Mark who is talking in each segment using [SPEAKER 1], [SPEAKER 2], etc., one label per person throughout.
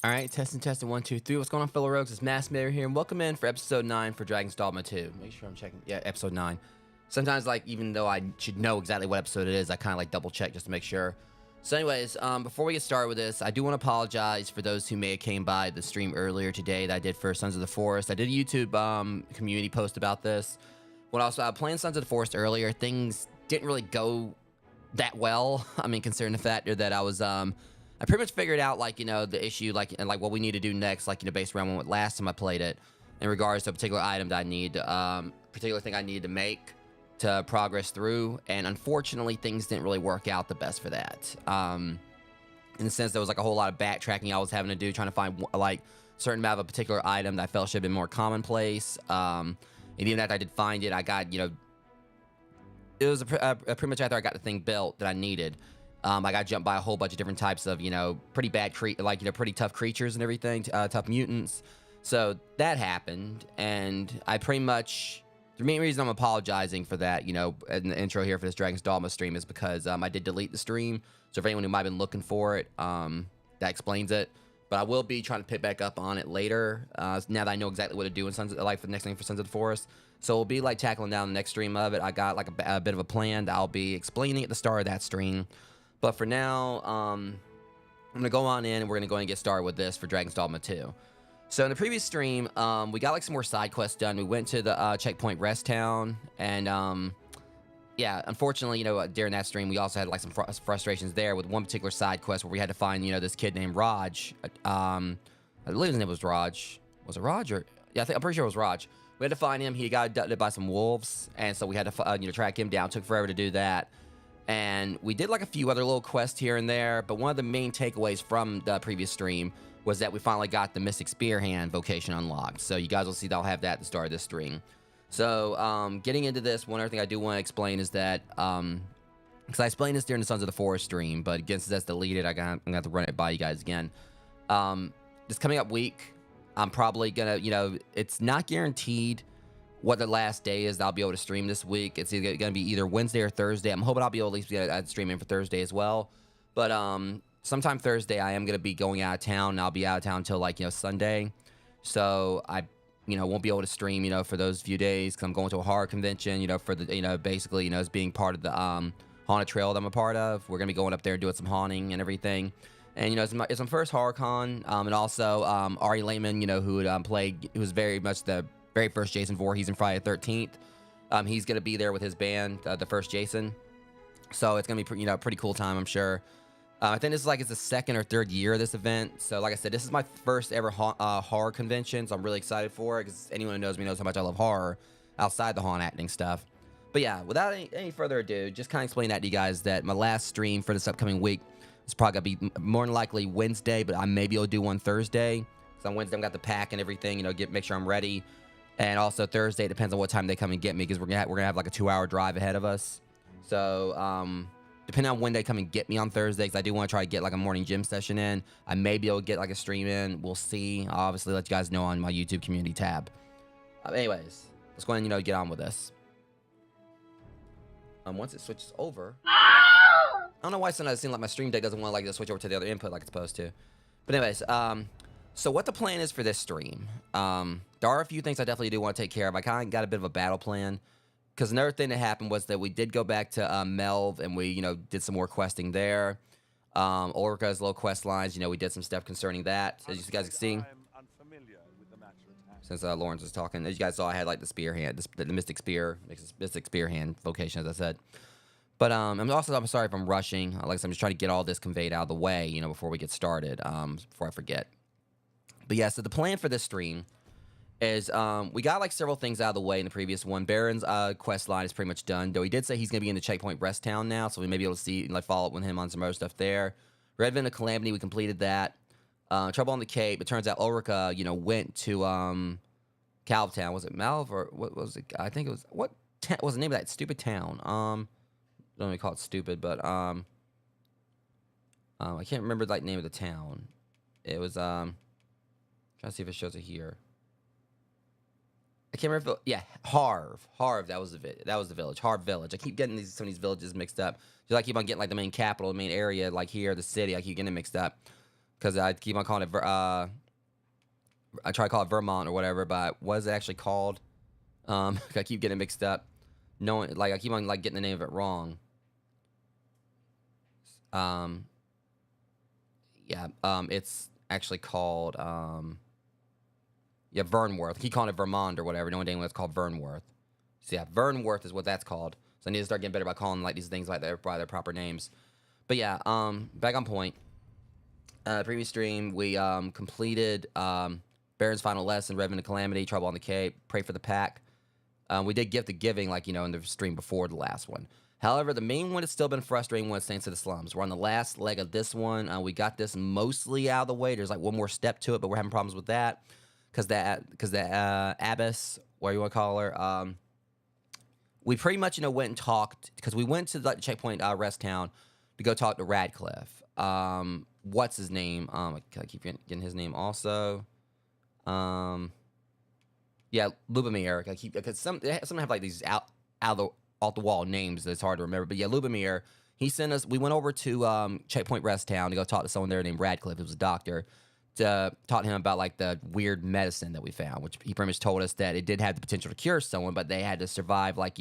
[SPEAKER 1] Alright, testing, 1, 2, 3. What's going on, fellow rogues? It's masquerade here, and welcome in for episode 9 for Dragon's Dogma 2. Make sure I'm checking. Yeah, episode 9. Sometimes, like, even though I should know exactly what episode it is, I kind of, like, double check just to make sure. So anyways, before we get started with this, I do want to apologize for those who may have came by the stream earlier today that I did for Sons of the Forest. I did a YouTube community post about this. When I was playing Sons of the Forest earlier, things didn't really go that well. I mean, considering the fact that I was, I pretty much figured out, like, you know, the issue, like, and, like, what we need to do next, like, you know, based around what last time I played it, in regards to a particular item that I need, particular thing I needed to make to progress through, and unfortunately, things didn't really work out the best for that. In the sense, there was, like, a whole lot of backtracking I was having to do, trying to find, like, certain amount of a particular item that I felt should have been more commonplace, and even after I did find it, I got, you know, it was pretty much after I got the thing built that I needed. I got jumped by a whole bunch of different types of, you know, pretty bad, like, you know, pretty tough creatures and everything, tough mutants. So that happened, and I pretty much, the main reason I'm apologizing for that, you know, in the intro here for this Dragon's Dogma stream is because I did delete the stream. So for anyone who might have been looking for it, that explains it. But I will be trying to pick back up on it later, now that I know exactly what to do in Sons of, like, for the next thing for Sons of the Forest. So we'll be, like, tackling down the next stream of it. I got, like, a bit of a plan that I'll be explaining at the start of that stream. But for now, I'm going to go on in, and we're going to go ahead and get started with this for Dragon's Dogma 2. So in the previous stream, we got, like, some more side quests done. We went to the checkpoint rest town, and, yeah, unfortunately, you know, during that stream, we also had, like, some frustrations there with one particular side quest where we had to find, you know, this kid named Raj. I believe his name was Raj. Was it Raj? Or, yeah, I'm pretty sure it was Raj. We had to find him. He got abducted by some wolves, and so we had to, you know, track him down. It took forever to do that. And we did, like, a few other little quests here and there, but one of the main takeaways from the previous stream was that we finally got the Mystic Spear Hand vocation unlocked. So you guys will see that I'll have that at the start of this stream. So, getting into this, one other thing I do want to explain is that, because I explained this during the Sons of the Forest stream, but again, since that's deleted, I'm going to have to run it by you guys again. This coming up week, I'm probably going to, you know, it's not guaranteed what the last day is that I'll be able to stream this week. It's going to be either Wednesday or Thursday. I'm hoping I'll be able to at least get a stream in for Thursday as well. But sometime Thursday, I am going to be going out of town, and I'll be out of town until, like, you know, Sunday. So I, you know, won't be able to stream, you know, for those few days because I'm going to a horror convention, you know, for the, you know, basically, you know, as being part of the haunted trail that I'm a part of. We're going to be going up there and doing some haunting and everything. And, you know, it's my first horror con. And also Ari Lehman, you know, who was very much the very first Jason Voorhees in Friday the 13th. He's going to be there with his band, the first Jason. So it's going to be, you know, a pretty cool time, I'm sure. I think this is, like, it's the second or third year of this event. So, like I said, this is my first ever horror convention, so I'm really excited for it, because anyone who knows me knows how much I love horror outside the haunt acting stuff. But yeah, without any further ado, just kind of explain that to you guys that my last stream for this upcoming week is probably going to be more than likely Wednesday, but I may be able to do one Thursday. So on Wednesday, I've got the pack and everything, you know, make sure I'm ready. And also Thursday, it depends on what time they come and get me, because we're gonna have like a 2-hour drive ahead of us. So depending on when they come and get me on Thursday, because I do want to try to get like a morning gym session in. I may be able to get like a stream in. We'll see. I'll obviously let you guys know on my YouTube community tab. Anyways, let's go ahead and get on with this. Once it switches over, I don't know why sometimes it seems like my stream deck doesn't want to switch over to the other input like it's supposed to. But anyways, so what the plan is for this stream? There are a few things I definitely do want to take care of. I kind of got a bit of a battle plan, because another thing that happened was that we did go back to Melv, and we did some more questing there. Ulrika's little quest lines, we did some stuff concerning that, as you guys can see. Since Lawrence was talking, as you guys saw, I had like the spear hand, the mystic spear hand vocation, as I said. But I'm sorry if I'm rushing. Like I said, I'm just trying to get all this conveyed out of the way, before we get started, before I forget. But yeah, so the plan for this stream is we got like several things out of the way in the previous one. Baron's quest line is pretty much done, though he did say he's gonna be in the checkpoint rest town now, so we may be able to see follow up with him on some other stuff there. Red Vein of Calamity, we completed that. Trouble on the Cape. It turns out Ulrika, went to Calvetown. Was it Malv or what was it? I think it was what was the name of that stupid town? Don't want to call it stupid, but I can't remember the name of the town. It was trying to see if it shows it here. I can't remember. Harv. That was the village. Harv Village. I keep getting some of these villages mixed up. Just I keep on getting the main capital, the main area, like here, the city. I keep getting it mixed up because I keep on calling it. I try to call it Vermont or whatever, but what is it actually called? I keep getting it mixed up. Knowing I keep on getting the name of it wrong. It's actually called Vernworth. He called it Vermont or whatever. No one dang it's called Vernworth. So yeah, Vernworth is what that's called. So I need to start getting better by calling these things by their proper names. But yeah, back on point. Previous stream we completed Baron's final lesson, Red Vein of Calamity, Trouble on the Cape, Pray for the Pack. We did Gift of Giving in the stream before the last one. However, the main one has still been frustrating one, Saints of the Slums. We're on the last leg of this one. We got this mostly out of the way. There's one more step to it, but we're having problems with that. Because the abbess, what you want to call her, we pretty much went and talked, because we went to the checkpoint rest town to go talk to Radcliffe. What's his name? I keep getting his name also. Lubomir. I keep because some have these off the wall names that's hard to remember. But yeah, Lubomir. He sent us. We went over to checkpoint rest town to go talk to someone there named Radcliffe, who was a doctor, to talk to him about the weird medicine that we found, which he pretty much told us that it did have the potential to cure someone, but they had to survive what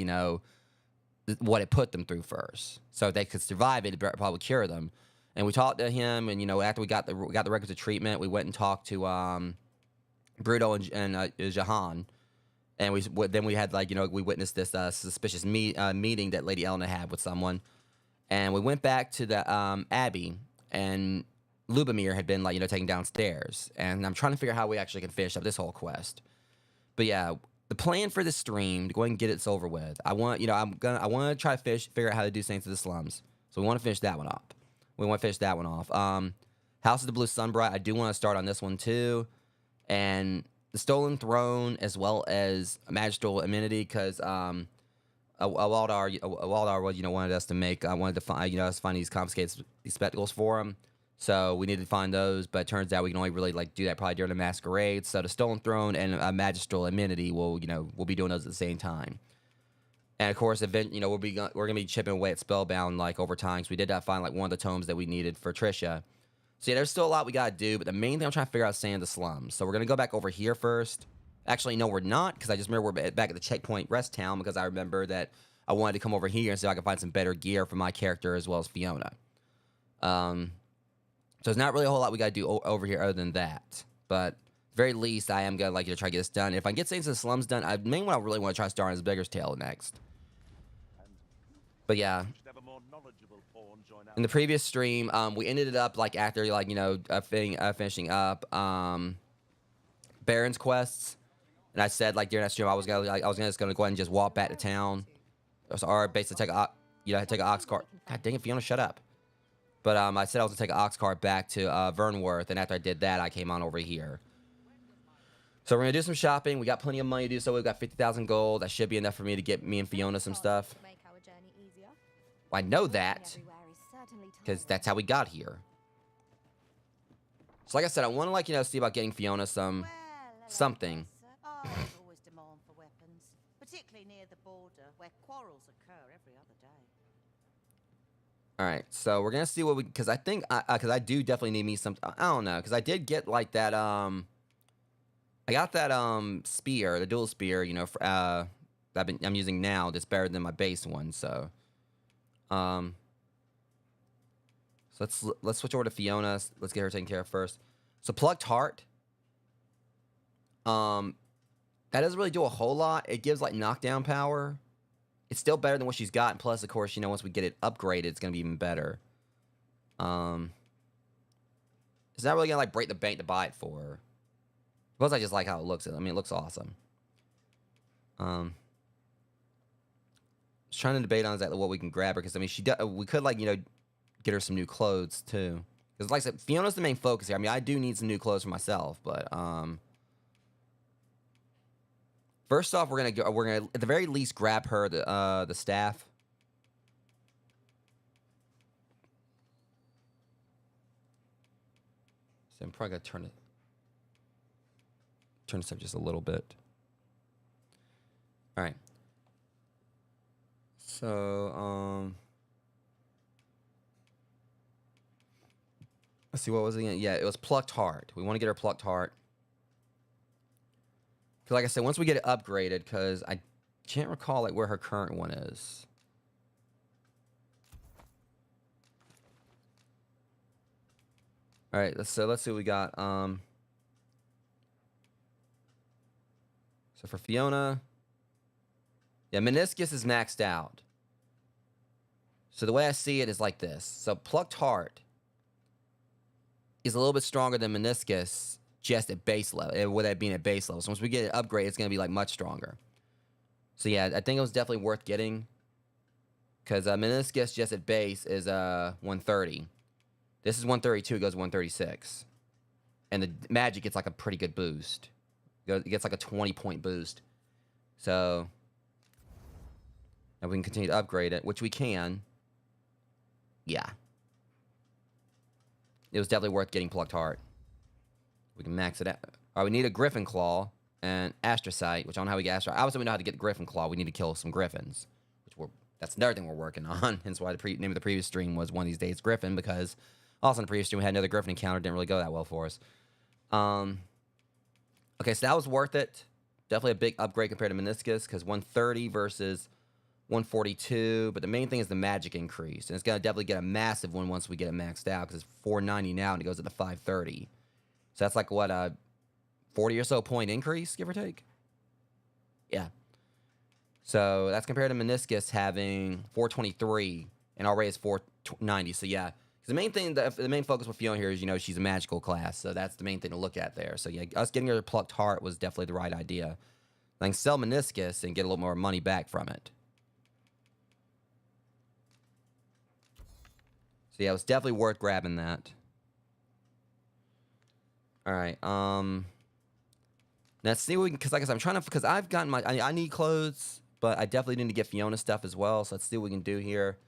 [SPEAKER 1] it put them through first. So if they could survive it, it'd probably cure them. And we talked to him, and after we got the records of treatment, we went and talked to Bruto and Jahan, and we had we witnessed this suspicious meeting that Lady Elena had with someone, and we went back to the Abbey, and Lubomir had been taken downstairs, and I'm trying to figure out how we actually can finish up this whole quest. But yeah, the plan for the stream to go ahead and get it over with. I want I want to try to figure out how to do Saints of the Slums. So we want to finish that one up. We want to finish that one off. House of the Blue Sunbright. I do want to start on this one too, and the Stolen Throne as well as Magistral Amenity, because Waldar wanted us to make. I wanted to find us find these confiscated these spectacles for him. So we needed to find those, but it turns out we can only really do that probably during the masquerade. So the Stolen Throne and Magistral Amenity we'll be doing those at the same time. And of course, we're gonna be chipping away at Spellbound over time, because we did not find one of the tomes that we needed for Trisha. So yeah, there's still a lot we gotta do, but the main thing I'm trying to figure out is Sand in the Slums. So we're gonna go back over here first. Actually, no, we're not, because I just remember we're back at the checkpoint rest town, because I remember that I wanted to come over here and see if I could find some better gear for my character as well as Fiona. So there's not really a whole lot we gotta do over here other than that. But at the very least, I am gonna to try to get this done. If I get Saints in the Slums done, the main one I really want to try to start is Beggar's Tale next. But yeah, in the previous stream, we ended it up after finishing up Baron's quests, and I said during that stream I was gonna just go ahead and just walk back to town, or basically take an ox cart. God dang it, Fiona, shut up. But I said I was gonna take an ox cart back to Vernworth, and after I did that, I came on over here. So we're gonna do some shopping. We got plenty of money to do so. We've got 50,000 gold. That should be enough for me to get me and Fiona some stuff. Well, I know that because that's how we got here. So like I said, I want to see about getting Fiona something.
[SPEAKER 2] There's always demand for weapons, particularly near the border where quarrels occur every other day.
[SPEAKER 1] All right, so we're gonna see what we because I think because I do definitely need me some. I don't know because I did get like that I got that spear, the dual spear, that I'm using now. That's better than my base one. So let's switch over to Fiona. Let's get her taken care of first. So plucked heart. That doesn't really do a whole lot. It gives like knockdown power. It's still better than what she's got. And plus, of course, once we get it upgraded, it's gonna be even better. It's not really gonna like break the bank to buy it for her. Plus, I just like how it looks. I mean, it looks awesome. I was trying to debate on exactly what we can grab her because I mean, we could get her some new clothes too. Because like I said, Fiona's the main focus here. I mean, I do need some new clothes for myself, but first off, we're gonna at the very least grab her the staff. So I'm probably gonna turn this up just a little bit. All right. So let's see, what was it again? Yeah, it was plucked heart. We want to get her plucked heart. Because like I said, once we get it upgraded, because I can't recall where her current one is. All right, let's see what we got. So for Fiona, yeah, meniscus is maxed out. So the way I see it is like this. So plucked heart is a little bit stronger than meniscus just at base level, with that being at base level. So once we get it upgraded, it's going to be like much stronger. So yeah, I think it was definitely worth getting because meniscus just at base is 130. This is 132. It goes 136, and the magic gets like a pretty good boost. It gets like a 20-point boost. So and we can continue to upgrade it, which we can. Yeah. It was definitely worth getting plucked heart. We can max it out. All right, we need a griffin claw and astrocyte, which I don't know how we get astrocyte. Obviously, we know how to get the griffin claw. We need to kill some griffins, that's another thing we're working on. Hence why the name of the previous stream was One of These Days Griffin, because also in the previous stream we had another griffin encounter. Didn't really go that well for us. Okay, so that was worth it. Definitely a big upgrade compared to meniscus, because 130 versus 142. But the main thing is the magic increase, and it's gonna definitely get a massive one once we get it maxed out, because it's 490 now and it goes up to 530. So that's like what, a 40 or so point increase, give or take. Yeah. So that's compared to meniscus having 423 and already is 490. So yeah, because the main focus with Fiona here is she's a magical class, so that's the main thing to look at there. So yeah, us getting her plucked heart was definitely the right idea. I can sell meniscus and get a little more money back from it. So yeah, it was definitely worth grabbing that. All right. Let's see what we can, because like I said, I'm trying to, because I've gotten I need clothes, but I definitely need to get Fiona stuff as well. So let's see what we can do here.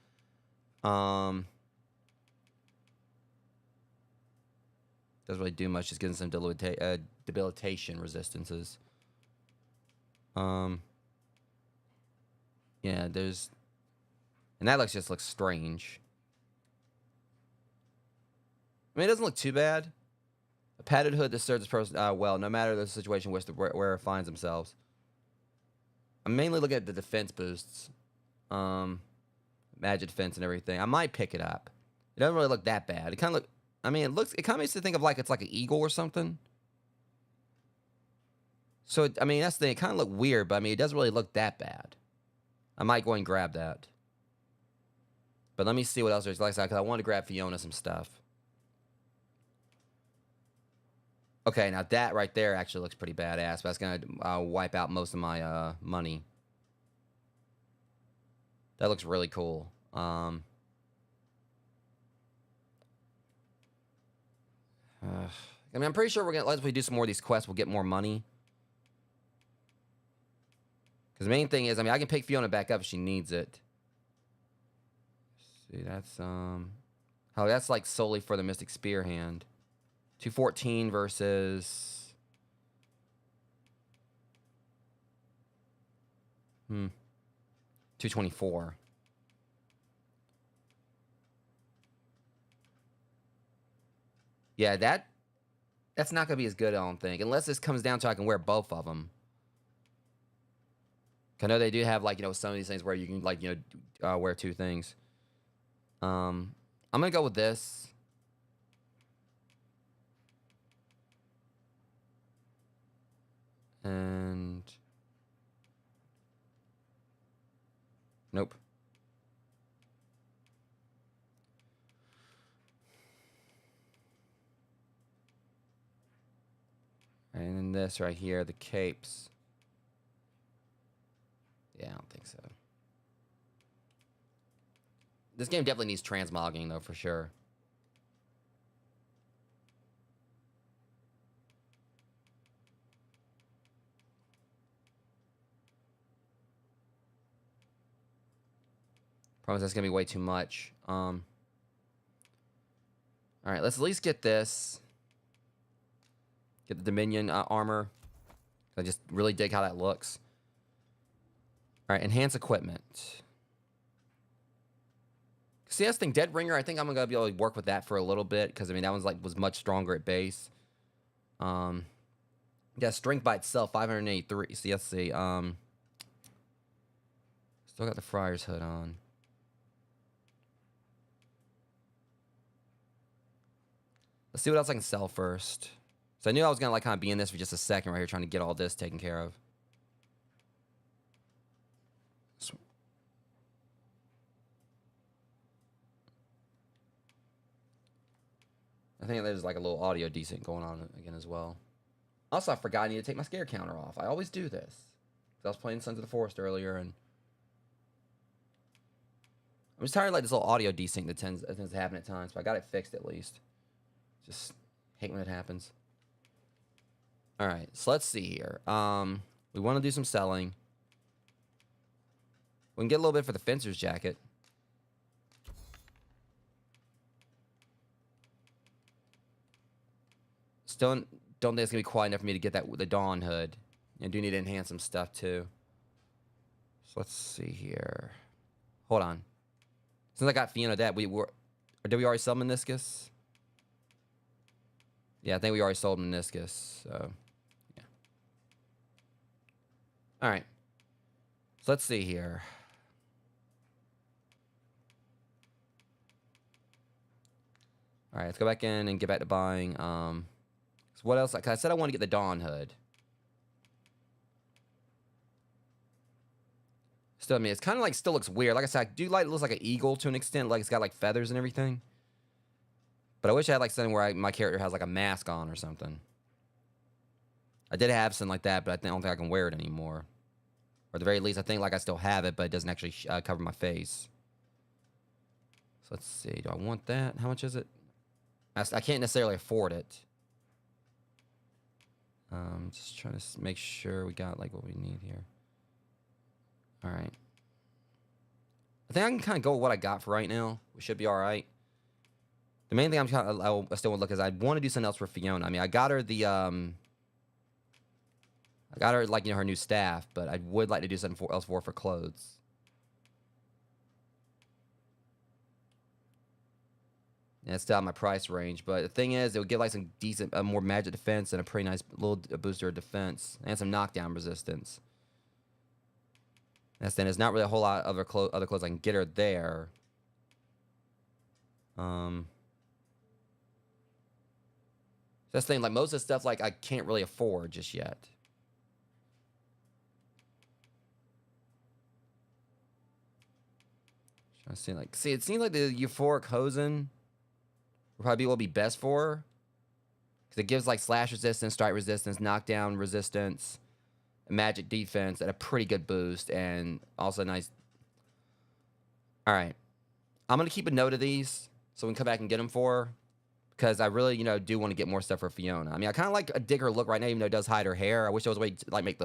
[SPEAKER 1] Doesn't really do much, just getting some debilitation resistances. Yeah, and that just looks strange. I mean, it doesn't look too bad. A padded hood that serves this person well, no matter the situation where it finds themselves. I'm mainly looking at the defense boosts. Magic defense and everything. I might pick it up. It doesn't really look that bad. It kind of it kind of makes me think of it's like an eagle or something. So, I mean, that's the thing. It kind of look weird, but I mean, it doesn't really look that bad. I might go and grab that. But let me see what else there's like, because I want to grab Fiona some stuff. Okay, now that right there actually looks pretty badass, but that's going to wipe out most of my money. That looks really cool. I mean, I'm pretty sure once we do some more of these quests, we'll get more money. Because the main thing is, I mean, I can pick Fiona back up if she needs it. See, that's oh, that's like solely for the Mystic Spear hand. 214 versus 224. Yeah, that's not gonna be as good, I don't think, unless this comes down to I can wear both of them. I know they do have like some of these things where you can like wear two things. I'm gonna go with this. And nope. And then this right here, the capes. Yeah, I don't think so. This game definitely needs transmogging though, for sure. Promise that's gonna be way too much. All right, let's at least get this. Get the Dominion armor. I just really dig how that looks. All right, enhance equipment. See, this thing, Dead Ringer, I think I'm gonna be able to work with that for a little bit because I mean that one's was much stronger at base. Yeah, strength by itself 583. See, let's see. Still got the Friar's hood on. Let's see what else I can sell first. So I knew I was gonna like kind of be in this for just a second right here, trying to get all this taken care of. I think there's like a little audio decent going on again as well. Also, I forgot I need to take my scare counter off. I always do this. I was playing Sons of the Forest earlier, and I'm just tired of like this little audio desync that tends to happen at times. But I got it fixed at least. Just hate when it happens. All right, so let's see here. We want to do some selling. We can get a little bit for the fencer's jacket. Still don't think it's gonna be quite enough for me to get that with the Dawn hood. I do need to enhance some stuff too. So let's see here. Hold on. Since I got Fiona that or did we already sell Meniscus? Yeah, I think we already sold Meniscus. So yeah. All right. So let's see here. All right, let's go back in and get back to buying. So what else? Cause I said I want to get the Dawn hood. Still, I mean, it's kind of like still looks weird. Like I said, I do like it looks like an eagle to an extent. Like it's got like feathers and everything. But I wish I had like something where my character has like a mask on or something. I did have something like that, but I don't think I can wear it anymore. Or at the very least, I think like I still have it, but it doesn't actually cover my face. So let's see. Do I want that? How much is it? I can't necessarily afford it. Just trying to make sure we got like what we need here. All right. I think I can kind of go with what I got for right now. We should be all right. The main thing I still want to look is I want to do something else for Fiona. I mean, I got her the like her new staff, but I would like to do something else for clothes. And it's still out my price range, but the thing is, it would give like some decent, more magic defense and a pretty nice little booster of defense and some knockdown resistance. And then there's not really a whole lot of other clothes I can get her there. That's the thing, like most of the stuff like I can't really afford just yet. Trying to see like, it seems like the euphoric hosen will probably be best for her. Because it gives like slash resistance, strike resistance, knockdown resistance, magic defense at a pretty good boost, and also nice. All right, I'm gonna keep a note of these so we can come back and get them for her, because I really do want to get more stuff for Fiona. I mean, I kind of like a dig her look right now, even though it does hide her hair. I wish there was a way to like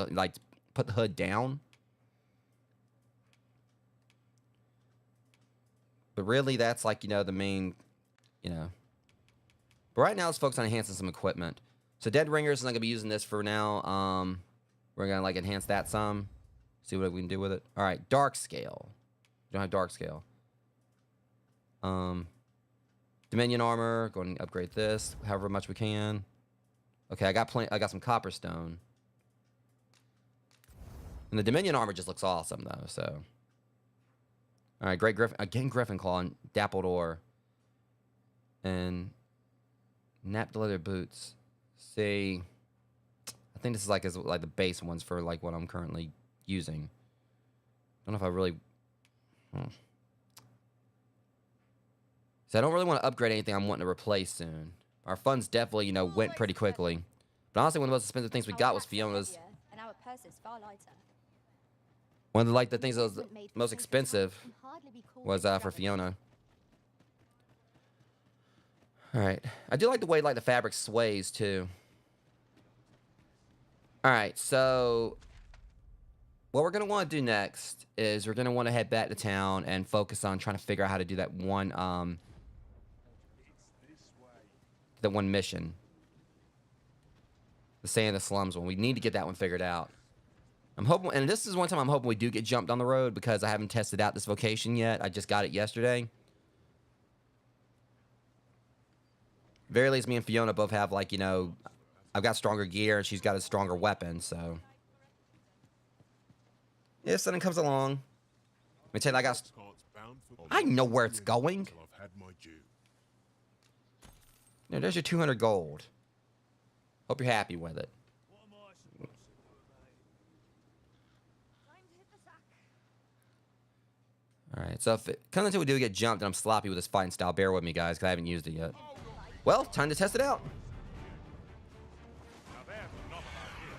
[SPEAKER 1] put the hood down. But really, that's like, you know, the main, you know. But right now, let's focus on enhancing some equipment. So Dead Ringers is not going to be using this for now. We're going to, like, enhance that some. See what we can do with it. All right, Dark Scale. We don't have Dark Scale. Dominion Armor. Go ahead and upgrade this however much we can. Okay, I got some Copper Stone. And the Dominion Armor just looks awesome, though, so. All right, Great Griffin. Again, Griffin Claw and Dappled Ore. And Napped Leather Boots. See, I think this is like the base ones for like what I'm currently using. I don't know if I really. So I don't really want to upgrade anything I'm wanting to replace soon. Our funds definitely, you know, went pretty quickly. But honestly, one of the most expensive things we got was Fiona's.
[SPEAKER 3] And our purse is far lighter.
[SPEAKER 1] One of the things that was the most expensive was for Fiona. All right, I do like the way like the fabric sways too. All right, so what we're gonna want to do next is we're gonna want to head back to town and focus on trying to figure out how to do that one mission, the Stay in the Slums one. We need to get that one figured out. I'm hoping, and this is one time I'm hoping we do get jumped on the road because I haven't tested out this vocation yet. I just got it yesterday. Very least me and Fiona both have, like, you know, I've got stronger gear and she's got a stronger weapon, so. If something comes along. Let me tell you, I know where it's going. Yeah, there's your 200 gold. Hope you're happy with it. Alright, so if it comes until we do get jumped and I'm sloppy with this fighting style, bear with me, guys, because I haven't used it yet. Well, time to test it out.
[SPEAKER 4] Now there's not about here.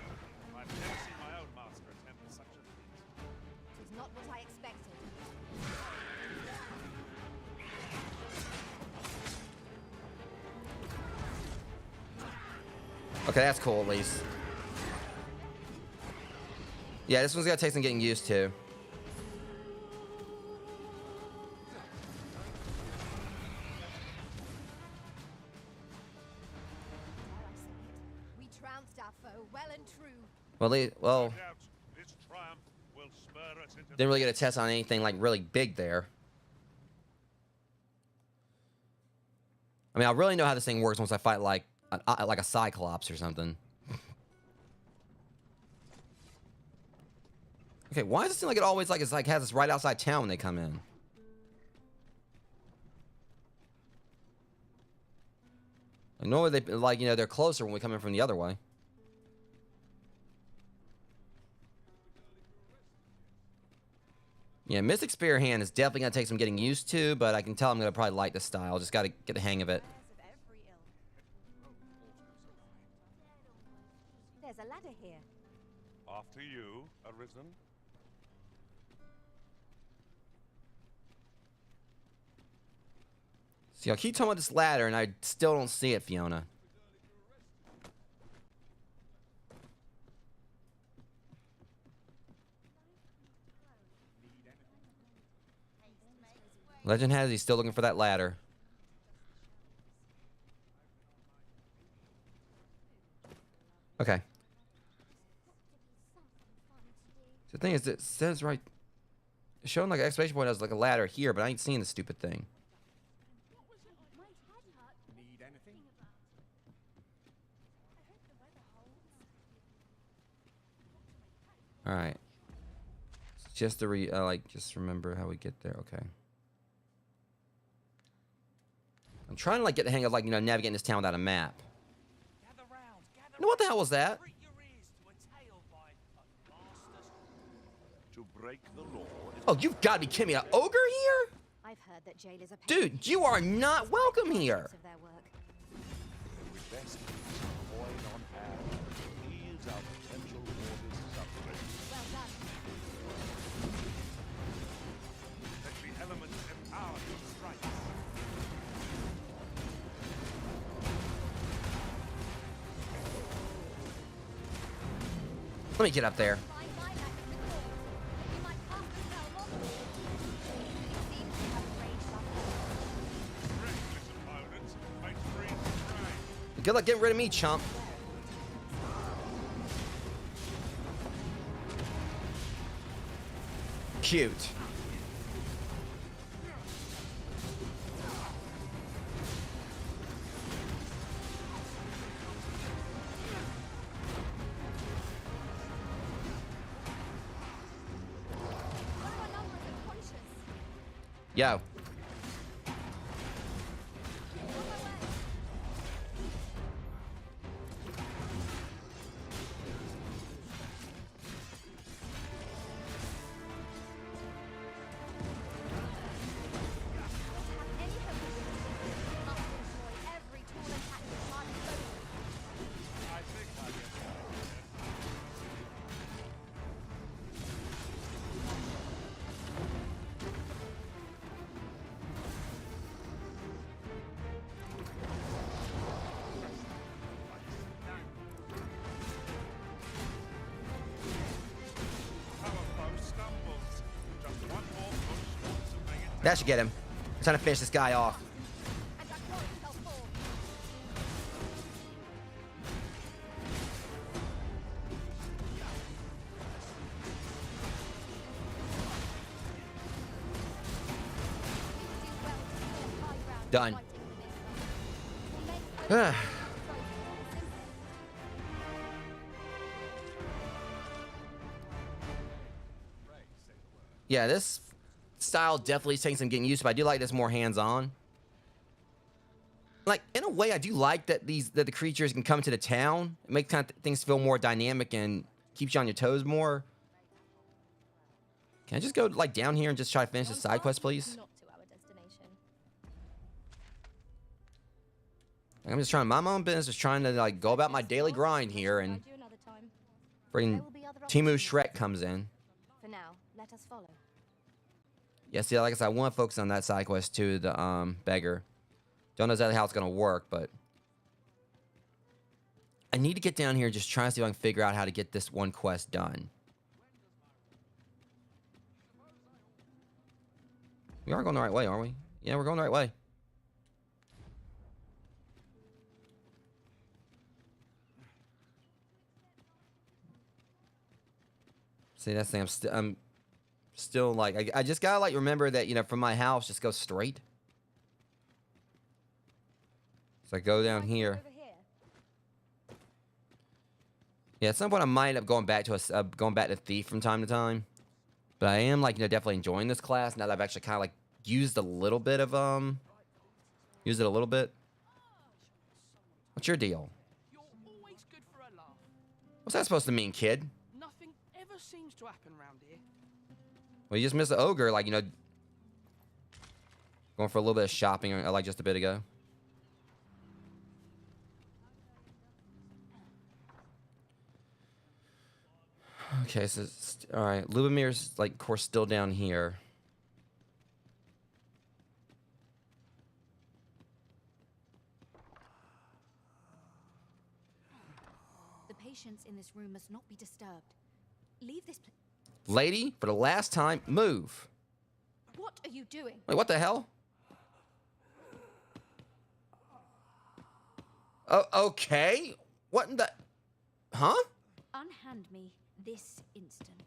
[SPEAKER 4] I've never seen my own master attempt such a feat.
[SPEAKER 3] It is not what I expected.
[SPEAKER 1] Okay, that's cool at least. Yeah, this one's gonna take some getting used to.
[SPEAKER 3] We trounced our foe well and true.
[SPEAKER 1] Well,
[SPEAKER 4] No doubt this triumph will spur us into
[SPEAKER 1] didn't really get a test on anything like really big there. I mean, I really know how this thing works once I fight like a Cyclops or something. Okay, why does it seem like it always like it's like has us right outside town when they come in? Like, normally they like, you know, they're closer when we come in from the other way. Yeah, Mystic Spear Hand is definitely gonna take some getting used to, but I can tell I'm gonna probably like this style. Just gotta get the hang of it.
[SPEAKER 3] There's a ladder here.
[SPEAKER 4] After you, Arisen.
[SPEAKER 1] See, I keep talking about this ladder, and I still don't see it, Fiona. Legend has he's still looking for that ladder. Okay. The thing is, it says right... It's showing like an exclamation point as like a ladder here, but I ain't seeing the stupid thing.
[SPEAKER 5] Need anything?
[SPEAKER 1] All right. Just to just remember how we get there. Okay. I'm trying to like get the hang of like, you know, navigating this town without a map.
[SPEAKER 5] Gather round, gather
[SPEAKER 1] No, what the hell was that?
[SPEAKER 5] Prick your ears to a tale by a master's.
[SPEAKER 4] To break the law.
[SPEAKER 1] Oh, you've got to be kidding me! An ogre here?
[SPEAKER 3] I've heard that jailers are
[SPEAKER 1] Dude, you are not welcome here.
[SPEAKER 3] of their work.
[SPEAKER 4] Best coin on hand. Ease our potential mortis suffering.
[SPEAKER 3] Well done.
[SPEAKER 4] Let the elements empower your strikes.
[SPEAKER 1] Let me get up there.
[SPEAKER 3] Flying by back in the court. We might pass the spell more. It seems you have arranged our
[SPEAKER 1] Good luck getting rid of me, chump. Cute.
[SPEAKER 3] One of our numbers are conscious.
[SPEAKER 1] Yo.
[SPEAKER 3] Any hope must employ every tool and tactic at our disposal.
[SPEAKER 4] I think I get it. Our foe stumbles. Just one more push to bring it
[SPEAKER 1] That should get him. I'm trying to finish this guy off.
[SPEAKER 3] And our quarry shall fall. We do well to keep high ground
[SPEAKER 1] Done.
[SPEAKER 3] fighting the big guns. We make
[SPEAKER 1] Ah. Yeah, this style definitely takes some getting used to, but I do like this more hands-on. Like, in a way, I do like that the creatures can come to the town. It makes kind of things feel more dynamic and keeps you on your toes more. Can I just go, like, down here and just try to finish the side quest, please?
[SPEAKER 3] Not to our destination.
[SPEAKER 1] Like, I'm just trying to mind my own business, just trying to, like, go about my daily grind here, and
[SPEAKER 3] Guide you another time.
[SPEAKER 1] freaking
[SPEAKER 3] There will be other
[SPEAKER 1] Timu
[SPEAKER 3] opportunities.
[SPEAKER 1] Shrek comes in.
[SPEAKER 3] For now, let us follow.
[SPEAKER 1] Yeah, see, like I said, I want to focus on that side quest too, the beggar. Don't know exactly how it's gonna work, but I need to get down here and just try to see if I can figure out how to get this one quest done. We are going the right way, aren't we? Yeah, we're going the right way. See, that's the thing. I'm still like, I just gotta like remember that, you know, from my house, just go straight. So I go down here.
[SPEAKER 3] Over here.
[SPEAKER 1] Yeah, at some point I might end up going back to going back to Thief from time to time. But I am like, you know, definitely enjoying this class now that I've actually kind of like used a little bit of used it a little bit. What's your deal?
[SPEAKER 5] You're always good for a laugh.
[SPEAKER 1] What's that supposed to mean, kid?
[SPEAKER 5] Nothing ever seems to happen round here.
[SPEAKER 1] Well, you just missed the ogre, like, you know, going for a little bit of shopping like just a bit ago. Okay, so all right, Lubomir's like, of course, still down here.
[SPEAKER 6] The patients in this room must not be disturbed. Leave this place.
[SPEAKER 1] Lady, for the last time, move.
[SPEAKER 3] What are you doing?
[SPEAKER 1] Wait, what the hell? Oh, okay. What in the... Huh?
[SPEAKER 6] Unhand me this instant.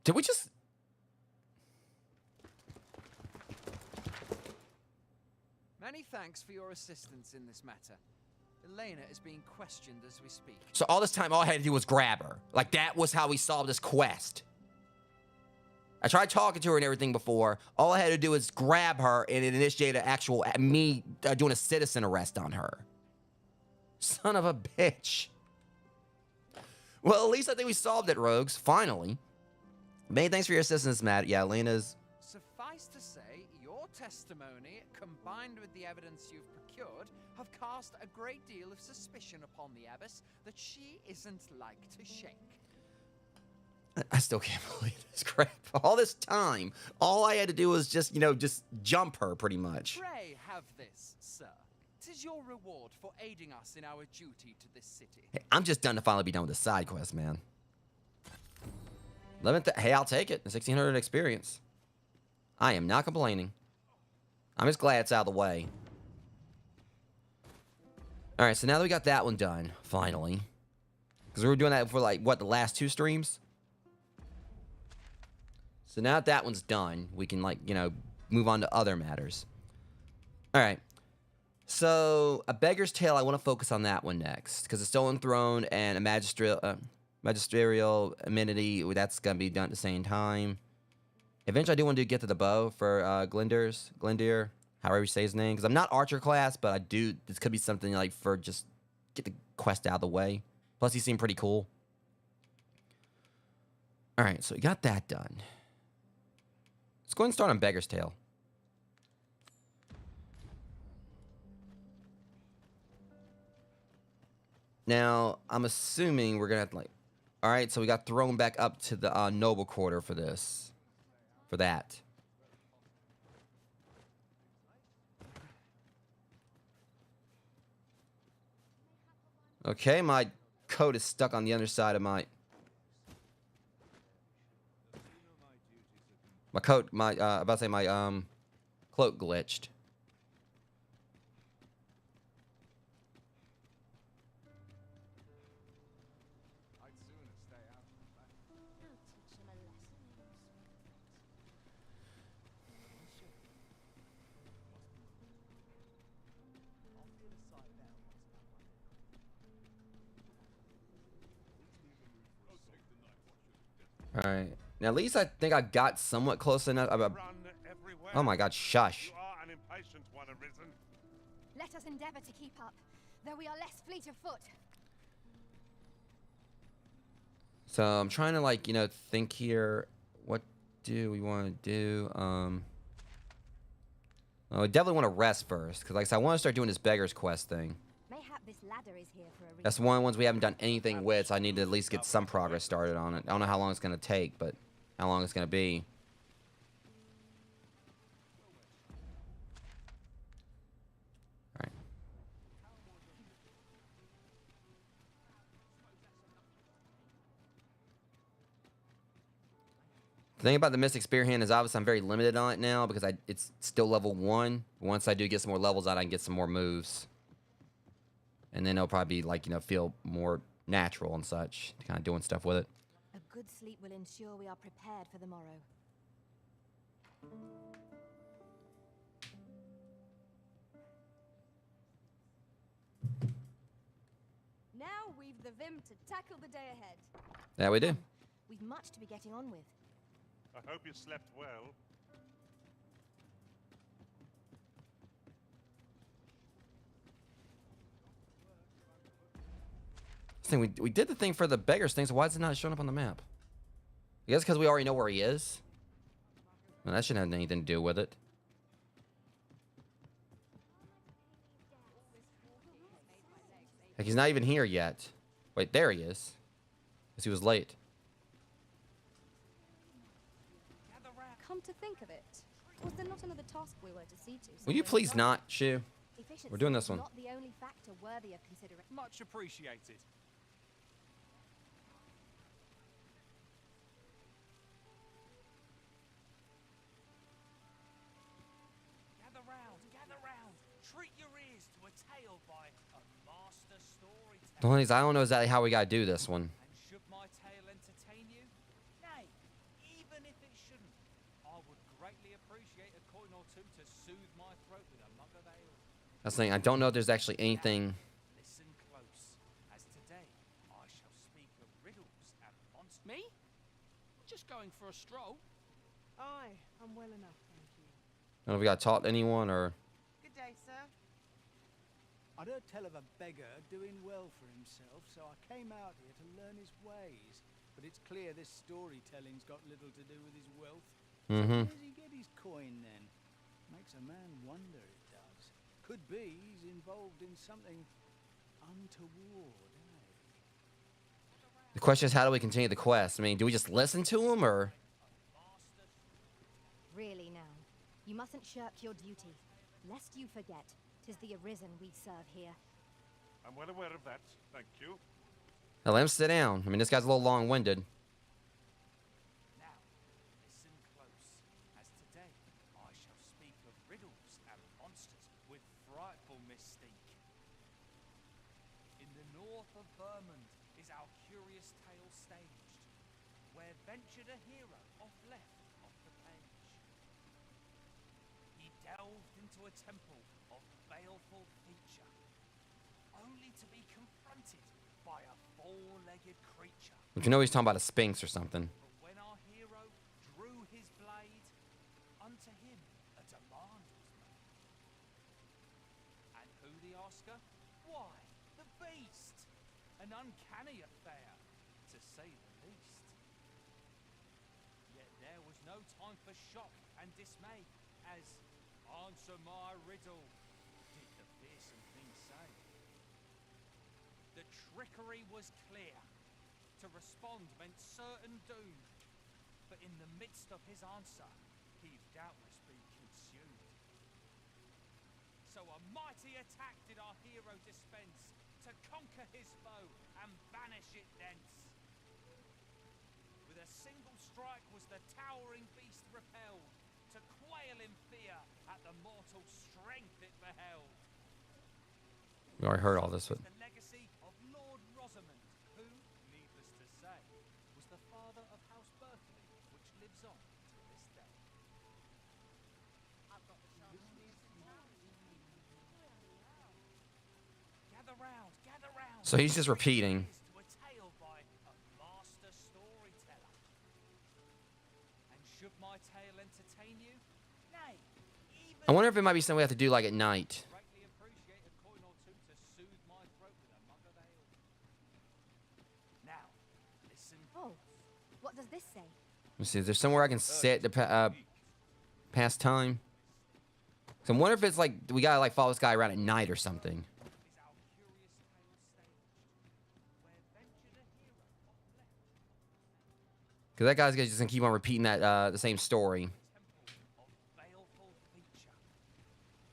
[SPEAKER 1] Did we just...
[SPEAKER 7] Many thanks for your assistance in this matter. Elena is being questioned as we speak.
[SPEAKER 1] So all this time, all I had to do was grab her. Like, that was how we solved this quest. I tried talking to her and everything before. All I had to do was grab her, and it initiated actual me doing a citizen arrest on her. Son of a bitch. Well, at least I think we solved it, rogues. Finally. Many thanks for your assistance, Matt. Yeah, Elena's...
[SPEAKER 7] Suffice to say, your testimony, combined with the evidence you've procured, have cast a great deal of suspicion upon the abbess that she isn't like to shake.
[SPEAKER 1] I still can't believe this crap. All this time, all I had to do was just, you know, just jump her, pretty much.
[SPEAKER 7] Pray have this, sir. 'Tis your reward for aiding us in our duty to this city.
[SPEAKER 1] Hey, I'm just done to finally be done with the side quest, man. 11th, hey, I'll take it. 1600 experience. I am not complaining. I'm just glad it's out of the way. All right, so now that we got that one done, finally, because we were doing that for like what, the last 2 streams. So now that that one's done, we can like, you know, move on to other matters. All right. So a beggar's tale, I want to focus on that one next because a stolen throne and a magisterial amenity, that's gonna be done at the same time. Eventually, I do want to get to the bow for Glendir, however you say his name, because I'm not archer class, but I do. This could be something like for just get the quest out of the way. Plus, he seemed pretty cool. All right, so we got that done. Let's go ahead and start on Beggar's Tale. Now, I'm assuming we're gonna have to like. All right, so we got thrown back up to the noble quarter for this. For that. Okay, my coat is stuck on the underside of my coat. About to say my cloak glitched. All right. Now, at least I think I got somewhat close enough. Oh my God! Shush.
[SPEAKER 4] You are an impatient one, Arisen.
[SPEAKER 3] Let us endeavor to keep up, though we are less fleet of foot.
[SPEAKER 1] So I'm trying to like, you know, think here. What do we want to do? Well, I definitely want to rest first, because like I said, I want to start doing this beggar's quest thing.
[SPEAKER 3] Mayhap this ladder is here for a reason.
[SPEAKER 1] That's one of the ones we haven't done anything with, so I need to at least get some progress started on it. I don't know how long it's going to take, but how long it's going to be. All right. The thing about the Mystic Spear Hand is obviously I'm very limited on it now because it's still level 1. Once I do get some more levels out, I can get some more moves. And then it'll probably be like, you know, feel more natural and such, kind of doing stuff with it.
[SPEAKER 3] A good sleep will ensure we are prepared for the morrow. Now we've the vim to tackle the day ahead.
[SPEAKER 1] Yeah, we do.
[SPEAKER 3] We've much to be getting on with.
[SPEAKER 4] I hope you slept well.
[SPEAKER 1] Thing we did the thing for the beggars thing, so why is it not showing up on the map? I guess because we already know where he is. Well, that shouldn't have anything to do with it. Like he's not even here yet. Wait, there he is. Because he was late.
[SPEAKER 3] Come to think of it, was there not another task we were to see to?
[SPEAKER 1] Will you please not, Shu?
[SPEAKER 3] Efficiency
[SPEAKER 1] We're doing this one.
[SPEAKER 3] is not the only factor worthy of consideration.
[SPEAKER 5] Much appreciated. Gather round, gather round. Treat your ears to a tale by a master storyteller.
[SPEAKER 1] The only thing is, I don't know exactly how we gotta do this one.
[SPEAKER 5] And should my tale entertain you? Nay, even if it shouldn't, I would greatly appreciate a coin or two to soothe my throat with a mug of ale.
[SPEAKER 1] That's the thing. I don't know if there's actually anything.
[SPEAKER 5] Listen close, as today I shall speak of riddles and monsters. Me? Just going for a stroll.
[SPEAKER 2] Aye, I'm well enough, thank you.
[SPEAKER 1] I don't know if we got taught anyone or.
[SPEAKER 2] Good day, sir.
[SPEAKER 8] I'd heard tell of a beggar doing well for himself, so I came out here to learn his ways. But it's clear this storytelling's got little to do with his wealth. So where does he get his coin then? Makes a man wonder, it does. Could be he's involved in something untoward, eh?
[SPEAKER 1] The question is, how do we continue the quest? I mean, do we just listen to him or?
[SPEAKER 3] Really now, you mustn't shirk your duty, lest you forget 'tis the Arisen we serve here.
[SPEAKER 4] I'm well aware of that, thank you.
[SPEAKER 1] Now let him sit down. I mean, this guy's a little long-winded.
[SPEAKER 5] Now, listen close, as today I shall speak of riddles and monsters with frightful mystique. the north of Vermont is our curious tale staged, where ventured a hero off left off the page. He delved into a temple of baleful feature, only to be confronted by a four-legged creature.
[SPEAKER 1] But you know he's talking about a sphinx or something.
[SPEAKER 5] But when our hero drew his blade, unto him a demand was made. And who the asker? Why, the beast! An uncanny affair, to say the least. Yet there was no time for shock and dismay, as answer my riddle, did the fearsome thing say. The trickery was clear. To respond meant certain doom. But in the midst of his answer, he'd doubtless be consumed. So a mighty attack did our hero dispense, to conquer his foe and banish it thence. With a single strike was the towering beast repelled, to quail in fear at the mortal strength it beheld.
[SPEAKER 1] We already heard all this. But
[SPEAKER 5] The legacy of Lord Rosamond, who, needless to say, was the father of House Berkeley, which lives on to this day. Gather round, gather round.
[SPEAKER 1] So he's just repeating.
[SPEAKER 5] To a tale by a master storyteller. And should my tale entertain you? Nay, even
[SPEAKER 1] I wonder if it might be something we have to do like at night.
[SPEAKER 5] greatly appreciate a coin or two to soothe my throat with a mug of ale. Now, listen.
[SPEAKER 3] Oh, what does this say?
[SPEAKER 1] Let me see. Is there somewhere I can sit to pass time? So I wonder if it's like we gotta like follow this guy around at night or something.
[SPEAKER 5] Is our curious tale staged, where ventured a hero off left
[SPEAKER 1] Because that guy's just gonna keep on repeating that the same story.
[SPEAKER 5] temple of baleful feature,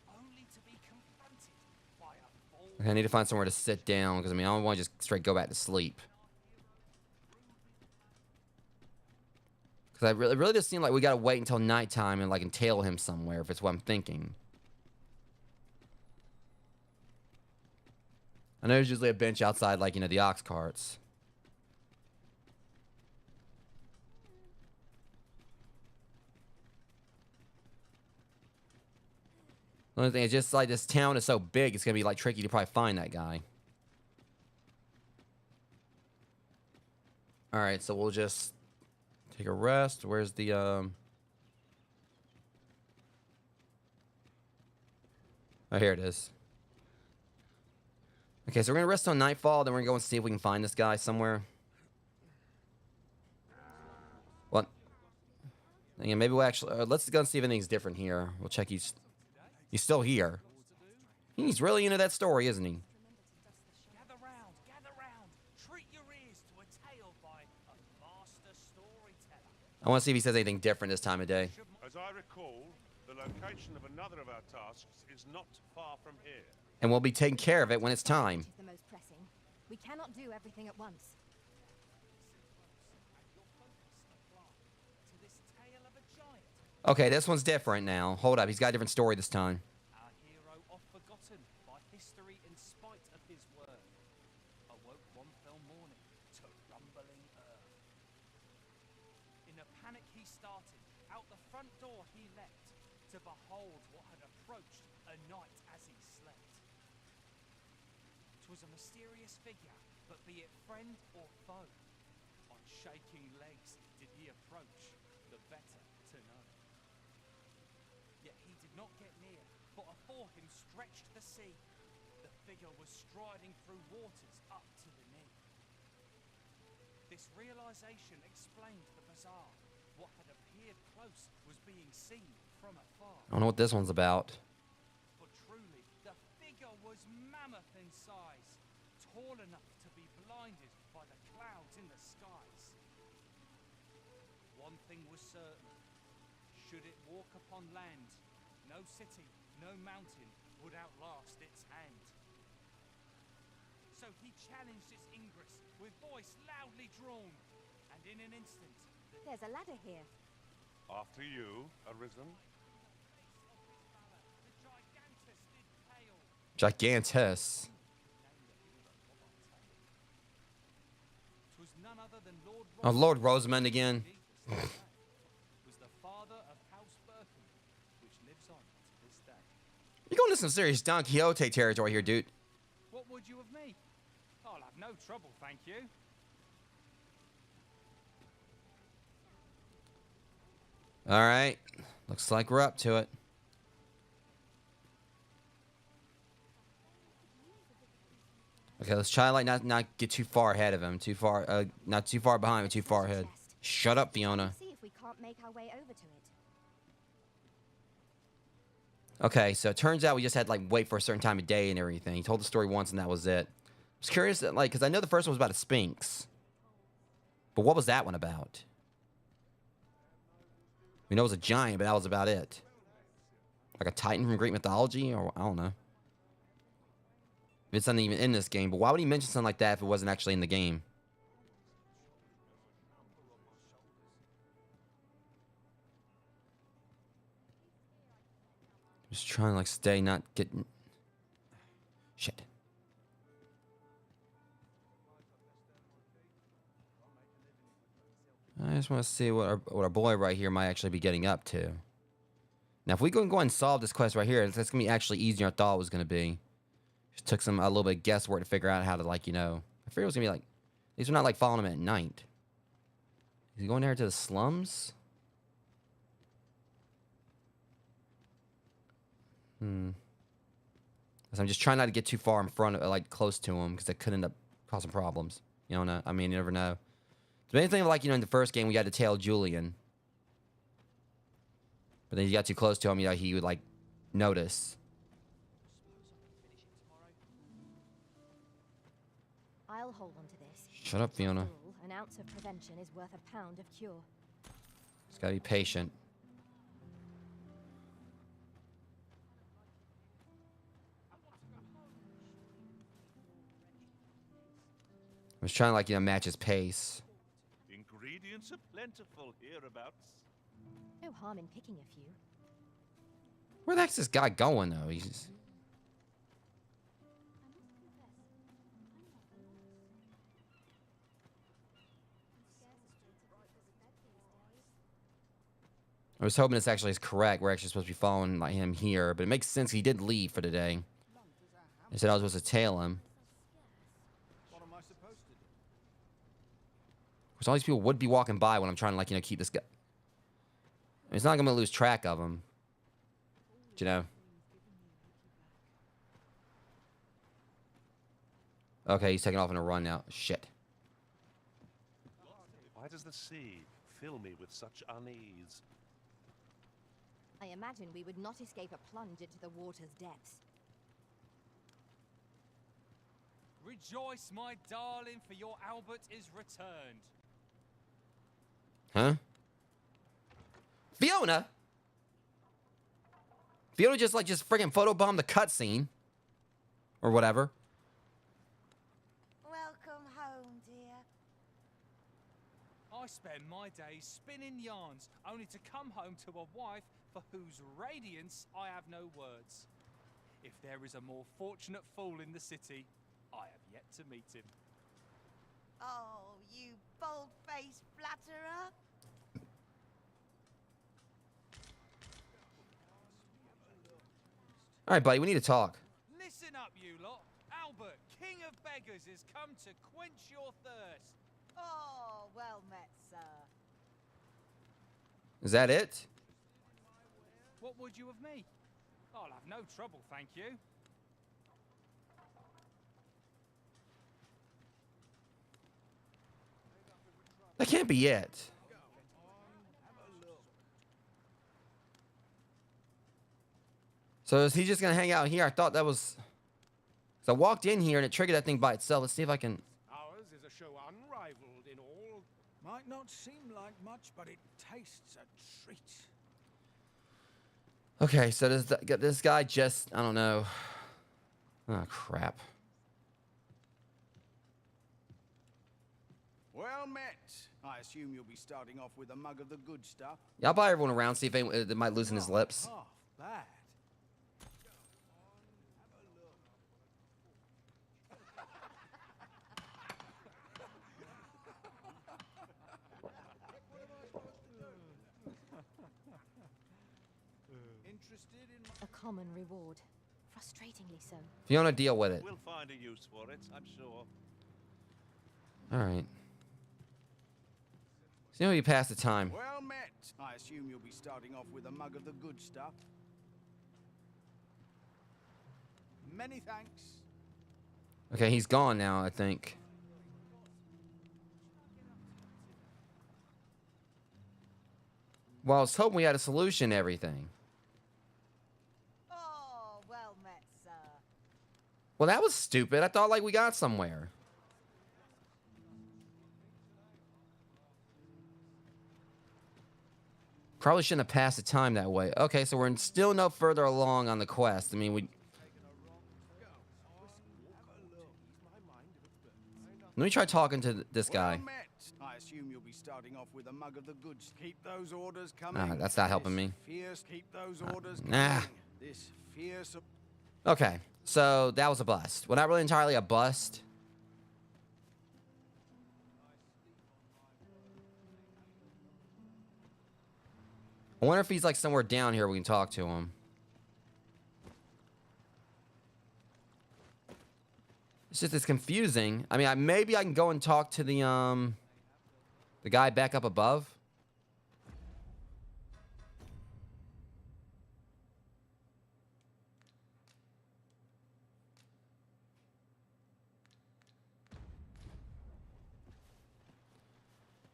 [SPEAKER 5] only to be confronted by a full
[SPEAKER 1] Okay, I need to find somewhere to sit down because I mean I don't want to just straight go back to sleep. Because it really does seem like we gotta wait until nighttime and like entail him somewhere if it's what I'm thinking. I know there's usually a bench outside, like, you know, the ox carts. The only thing is just like this town is so big, it's gonna be like tricky to probably find that guy. All right, so we'll just take a rest. Where's the Oh, here it is. Okay, so we're gonna rest on nightfall, then we're gonna go and see if we can find this guy somewhere. What? Yeah, maybe we'll actually let's go and see if anything's different here. We'll check he's still here. He's really into that story, isn't he?
[SPEAKER 5] gather round, treat your ears to a tale by a master storyteller.
[SPEAKER 1] I want to see if he says anything different this time of day.
[SPEAKER 4] As I recall, the location of another of our tasks is not far from here.
[SPEAKER 1] And we'll be taking care of it when it's time.
[SPEAKER 3] Which is the most pressing. We cannot do everything at once.
[SPEAKER 5] To this tale of a giant,
[SPEAKER 1] Okay, this one's different now. Hold up, he's got a different story this time.
[SPEAKER 5] our hero oft forgotten by history in spite of his word, awoke one fell morning to rumbling earth. In a panic he started, out the front door he leapt, to behold what had approached a night as he slept. 'Twas a mysterious figure, but be it friend or foe, on shaking legs did he approach, the better to know. Yet he did not get near, for afore him stretched the sea. The figure was striding through waters up to the knee. This realization explained the bizarre. What had appeared close was being seen from afar.
[SPEAKER 1] I don't know what this one's about.
[SPEAKER 5] For truly, the figure was mammoth in size, tall enough to be blinded by the clouds in the skies. One thing was certain, should it walk upon land, no city, no mountain would outlast its hand. So he challenged its ingress with voice loudly drawn, and in an instant,
[SPEAKER 3] There's a ladder here.
[SPEAKER 4] After you, Arisen.
[SPEAKER 5] the gigantus did pale.
[SPEAKER 1] Gigantus.
[SPEAKER 5] than Lord
[SPEAKER 1] Oh, Lord Rosamund again.
[SPEAKER 5] was the father of House Burkham, which lives on to this day.
[SPEAKER 1] You're going to some serious Don Quixote territory here, dude.
[SPEAKER 5] What would you of me? I'll have no trouble, thank you.
[SPEAKER 1] All right. Looks like we're up to it. Okay, let's try to like not get too far ahead of him. Too far, not too far behind, but too far ahead. Shut up, Fiona.
[SPEAKER 3] See if we can't make our way over to it.
[SPEAKER 1] Okay, so it turns out we just had like wait for a certain time of day and everything. He told the story once and that was it. I was curious, that, like, because I know the first one was about a Sphinx, but what was that one about? We know it was a giant, but that was about it. Like a Titan from Greek mythology, or I don't know. It's not even in this game, but why would he mention something like that if it wasn't actually in the game? Just trying to like stay, not getting shit. I just want to see what our boy right here might actually be getting up to. Now, if we go and solve this quest right here, that's gonna be actually easier than I thought it was gonna be. Just took a little bit of guesswork to figure out how to, like, you know. I figured it was gonna be like, at least we're not like following him at night. Is he going there to the slums? Because I'm just trying not to get too far in front of, like, close to him, because that could end up causing problems. You know, I mean, you never know. So anything like, you know, in the first game, we got to tail Julian. But then you got too close to him, you know, he would, like, notice.
[SPEAKER 3] I'll hold on to this.
[SPEAKER 1] Shut up, Fiona.
[SPEAKER 3] After all, an ounce of prevention is worth a pound of cure.
[SPEAKER 1] Just gotta be patient. I was trying to, like, you know, match his pace.
[SPEAKER 4] Ingredients are plentiful hereabouts.
[SPEAKER 3] No harm in picking a few.
[SPEAKER 1] Where the heck's this guy going, though? He's just... I was hoping this actually is correct. We're actually supposed to be following like him here, but it makes sense. He did leave for the day. They said I was supposed to tail him.
[SPEAKER 8] What am I supposed to do?
[SPEAKER 1] Of course, all these people would be walking by when I'm trying to, like, you know, keep this guy. I mean, it's not like I'm gonna lose track of him. You know. Okay, he's taking off on a run now. Shit.
[SPEAKER 4] Why does the sea fill me with such unease?
[SPEAKER 3] I imagine we would not escape a plunge into the water's depths.
[SPEAKER 5] Rejoice, my darling, for your Albert is returned.
[SPEAKER 1] Huh? Fiona? Fiona just friggin' photobombed the cutscene. Or whatever.
[SPEAKER 2] Welcome home, dear.
[SPEAKER 5] I spend my days spinning yarns, only to come home to a wife for whose radiance I have no words. If there is a more fortunate fool in the city, I have yet to meet him.
[SPEAKER 2] Oh, you bold-faced flatterer.
[SPEAKER 1] All right, buddy, we need to talk.
[SPEAKER 5] Listen up, you lot. Albert, king of beggars, is come to quench your thirst.
[SPEAKER 2] Oh, well met, sir.
[SPEAKER 1] Is that it?
[SPEAKER 5] What would you of me? I'll have no trouble, thank you.
[SPEAKER 1] That can't be it. So is he just gonna hang out here? I thought that was... So I walked in here and it triggered that thing by itself. Let's see if I can...
[SPEAKER 9] Ours is a show unrivaled in all.
[SPEAKER 8] Might not seem like much, but it tastes a treat.
[SPEAKER 1] Okay, so does this guy just... I don't know. Oh, crap.
[SPEAKER 8] Well met. I assume you'll be starting off with a mug of the good stuff.
[SPEAKER 1] Y'all buy everyone around, see if it might loosen his lips.
[SPEAKER 8] Half bad. interested in
[SPEAKER 3] A common reward. Frustratingly so.
[SPEAKER 1] Fiona, deal with it.
[SPEAKER 4] We'll find a use for it, I'm sure.
[SPEAKER 1] All right. So you know you pass the time.
[SPEAKER 8] Well met. I assume you'll be starting off with a mug of the good stuff. Many thanks.
[SPEAKER 1] Okay, he's gone now, I think. Well, I was hoping we had a solution to everything.
[SPEAKER 2] Oh, well met, sir.
[SPEAKER 1] Well, that was stupid. I thought, like, we got somewhere. Probably shouldn't have passed the time that way. Okay, so we're still no further along on the quest. I mean, let me try talking to this guy.
[SPEAKER 8] Well met. I assume you'll be starting off with a mug of the goods. Keep those orders coming.
[SPEAKER 1] That's not helping me.
[SPEAKER 8] Keep those orders
[SPEAKER 1] Nah.
[SPEAKER 8] coming. This fierce.
[SPEAKER 1] Okay, so that was a bust. Well, not really entirely a bust. I wonder if he's like somewhere down here we can talk to him. It's just it's confusing. I mean, maybe I can go and talk to the guy back up above.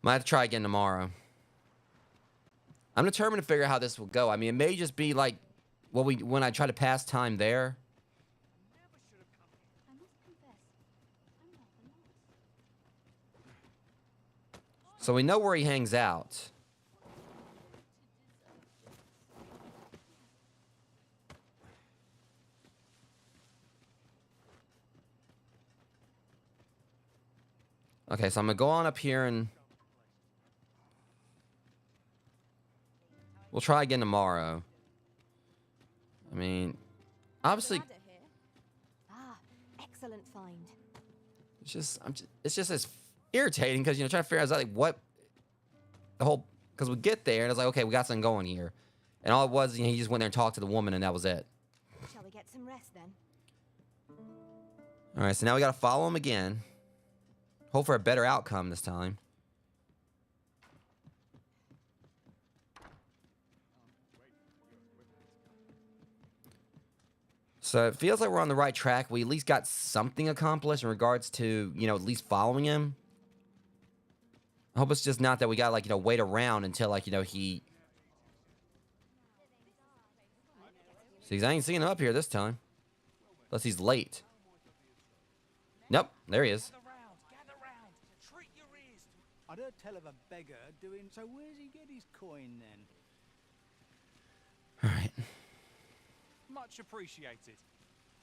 [SPEAKER 1] Might have to try again tomorrow. I'm determined to figure out how this will go. I mean, it may just be like when I try to pass time there.
[SPEAKER 6] I must confess, I'm not the lost.
[SPEAKER 1] So we know where he hangs out. Okay, so I'm gonna go on up here and we'll try again tomorrow. I mean, obviously,
[SPEAKER 3] Ladder here. Ah, excellent find.
[SPEAKER 1] it's just as irritating because, you know, trying to figure out exactly what the whole, because we get there and it's like, okay, we got something going here. And all it was, you know, he just went there and talked to the woman and that was it.
[SPEAKER 3] Shall we get some rest then?
[SPEAKER 1] All right, so now we got to follow him again. Hope for a better outcome this time. So it feels like we're on the right track. We at least got something accomplished in regards to, you know, at least following him. I hope it's just not that we got, like, you know, wait around until, like, you know, he... See, I ain't seeing him up here this time. Unless he's late. Nope, there he is.
[SPEAKER 5] Gather round, treat your ears to
[SPEAKER 8] I don't tell of a beggar doing. So where's he get his coin then?
[SPEAKER 1] All right.
[SPEAKER 5] much appreciated.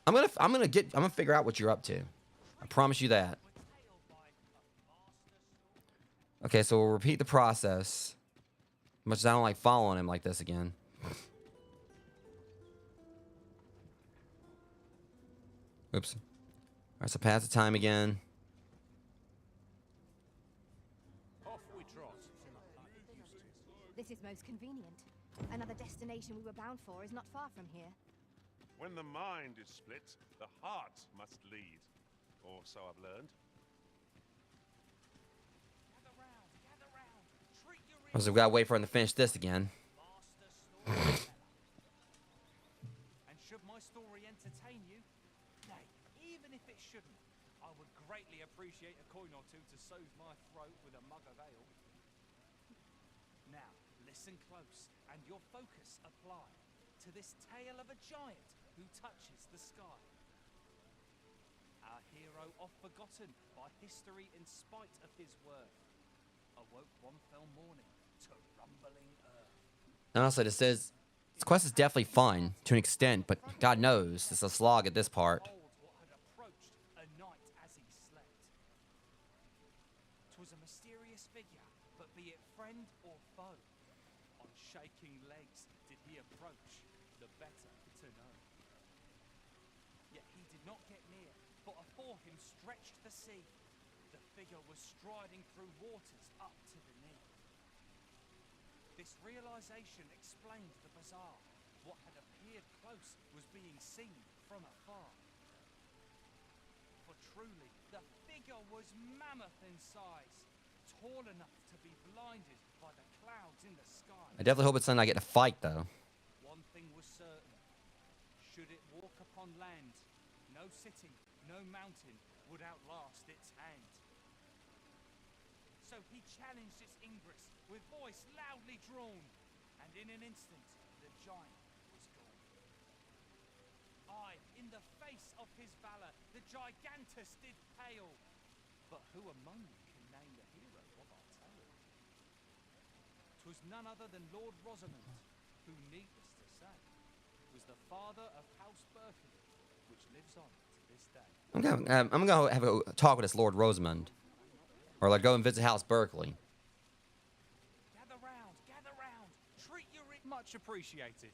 [SPEAKER 1] I'm gonna figure out what you're up to. I promise you that. Okay, so we'll repeat the process. Much as I don't like following him like this again. Oops. Alright, so pass the time again.
[SPEAKER 4] Off we trot.
[SPEAKER 3] This is most convenient. Another destination we were bound for is not far from here.
[SPEAKER 4] When the mind is split, the heart must lead. Or so I've learned.
[SPEAKER 5] Gather round. Treat your ears.
[SPEAKER 1] So we gotta wait for him to finish this again.
[SPEAKER 5] Master storyteller. And should my story entertain you, nay, even if it shouldn't, I would greatly appreciate a coin or two to soothe my throat with a mug of ale. Now, listen close, and your focus apply to this tale of a giant who touches the sky. Our hero, oft forgotten by history in spite of his worth, awoke one fell morning to rumbling earth.
[SPEAKER 1] And also, this quest is definitely fun to an extent, but God knows it's a slog at this part.
[SPEAKER 5] Behold what had approached a night as he slept. 'Twas a mysterious figure, but be it friend or foe, on shaking legs did he approach, the better to know. Yet he did not get near, for afore him stretched the sea. The figure was striding through waters up to the knee. This realization explained the bizarre, what had appeared close was being seen from afar. For truly, the figure was mammoth in size, tall enough to be blinded by the clouds in the sky.
[SPEAKER 1] I definitely hope it's something I get to fight, though.
[SPEAKER 5] One thing was certain. Should it walk upon land, no city, no mountain would outlast its hand. So he challenged its ingress with voice loudly drawn, and in an instant the giant was gone. Aye, in the face of his valor, the gigantus did pale. But who among you can name the hero of our tale? 'Twas none other than Lord Rosamond, who, needless to say, was the father of House Berkeley, which lives on to this day.
[SPEAKER 1] I'm gonna have a talk with this Lord Rosamond, or like go and visit House Berkeley.
[SPEAKER 5] Gather round, treat your much appreciated.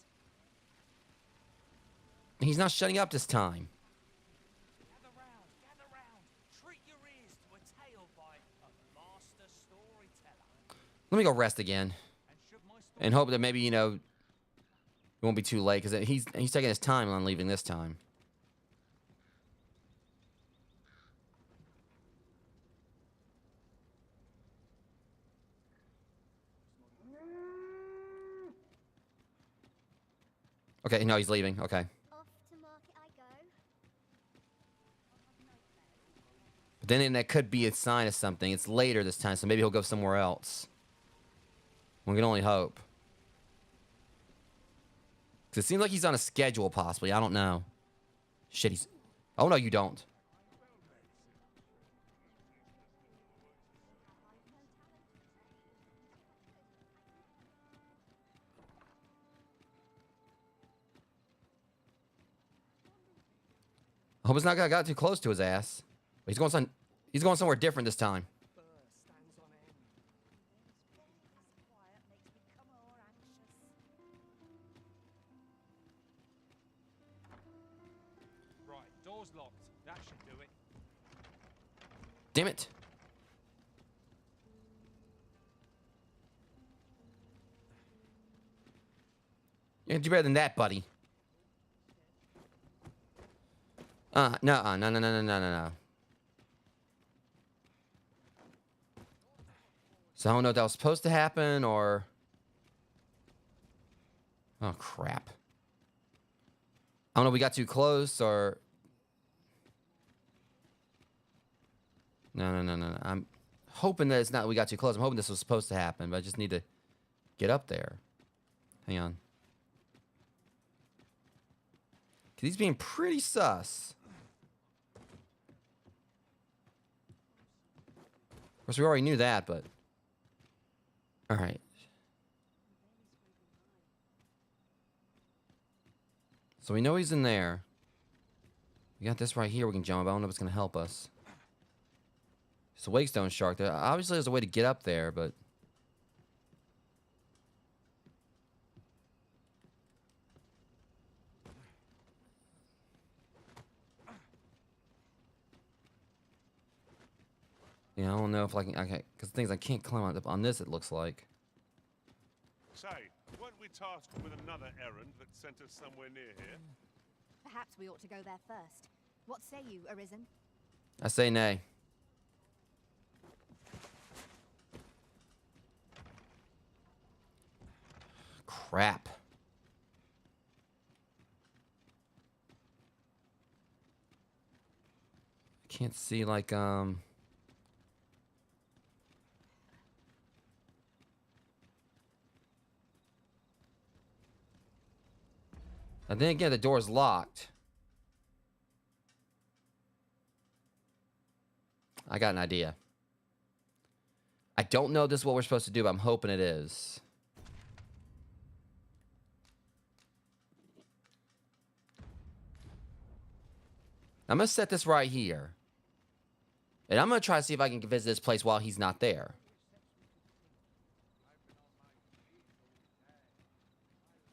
[SPEAKER 1] He's not shutting up this time.
[SPEAKER 5] Gather round, treat your ears to a tale by a master storyteller.
[SPEAKER 1] Let me go rest again,
[SPEAKER 5] And should my story
[SPEAKER 1] and hope that maybe, you know, it won't be too late, because he's taking his time on leaving this time. Okay, no, he's leaving. Okay.
[SPEAKER 3] Off to market I go.
[SPEAKER 1] But then that could be a sign of something. It's later this time, so maybe he'll go somewhere else. We can only hope. 'Cause it seems like he's on a schedule, possibly. I don't know. Shit, he's... Oh, no, you don't. I hope it's not got too close to his ass. But he's going somewhere different this time.
[SPEAKER 2] Stands on end. Quiet makes me come more anxious.
[SPEAKER 5] Right, door's locked. That should do it.
[SPEAKER 1] Damn it. You can do better than that, buddy. No. So I don't know if that was supposed to happen, or... Oh, crap. I don't know if we got too close, or... No. I'm hoping that it's not we got too close. I'm hoping this was supposed to happen, but I just need to get up there. Hang on. 'Cause he's being pretty sus. Of course, we already knew that, but... Alright. So we know he's in there. We got this right here we can jump. I don't know if it's going to help us. It's a Wakestone shark. Obviously, there's a way to get up there, but... Yeah, I don't know if I can... Okay, because things I can't climb up on this, it looks like.
[SPEAKER 9] Say, weren't we tasked with another errand that sent us somewhere near here?
[SPEAKER 3] Perhaps we ought to go there first. What say you, Arisen?
[SPEAKER 1] I say nay. Crap. Can't see, like, And then again, the door's locked. I got an idea. I don't know if this is what we're supposed to do, but I'm hoping it is. I'm going to set this right here. And I'm going to try to see if I can visit this place while he's not there.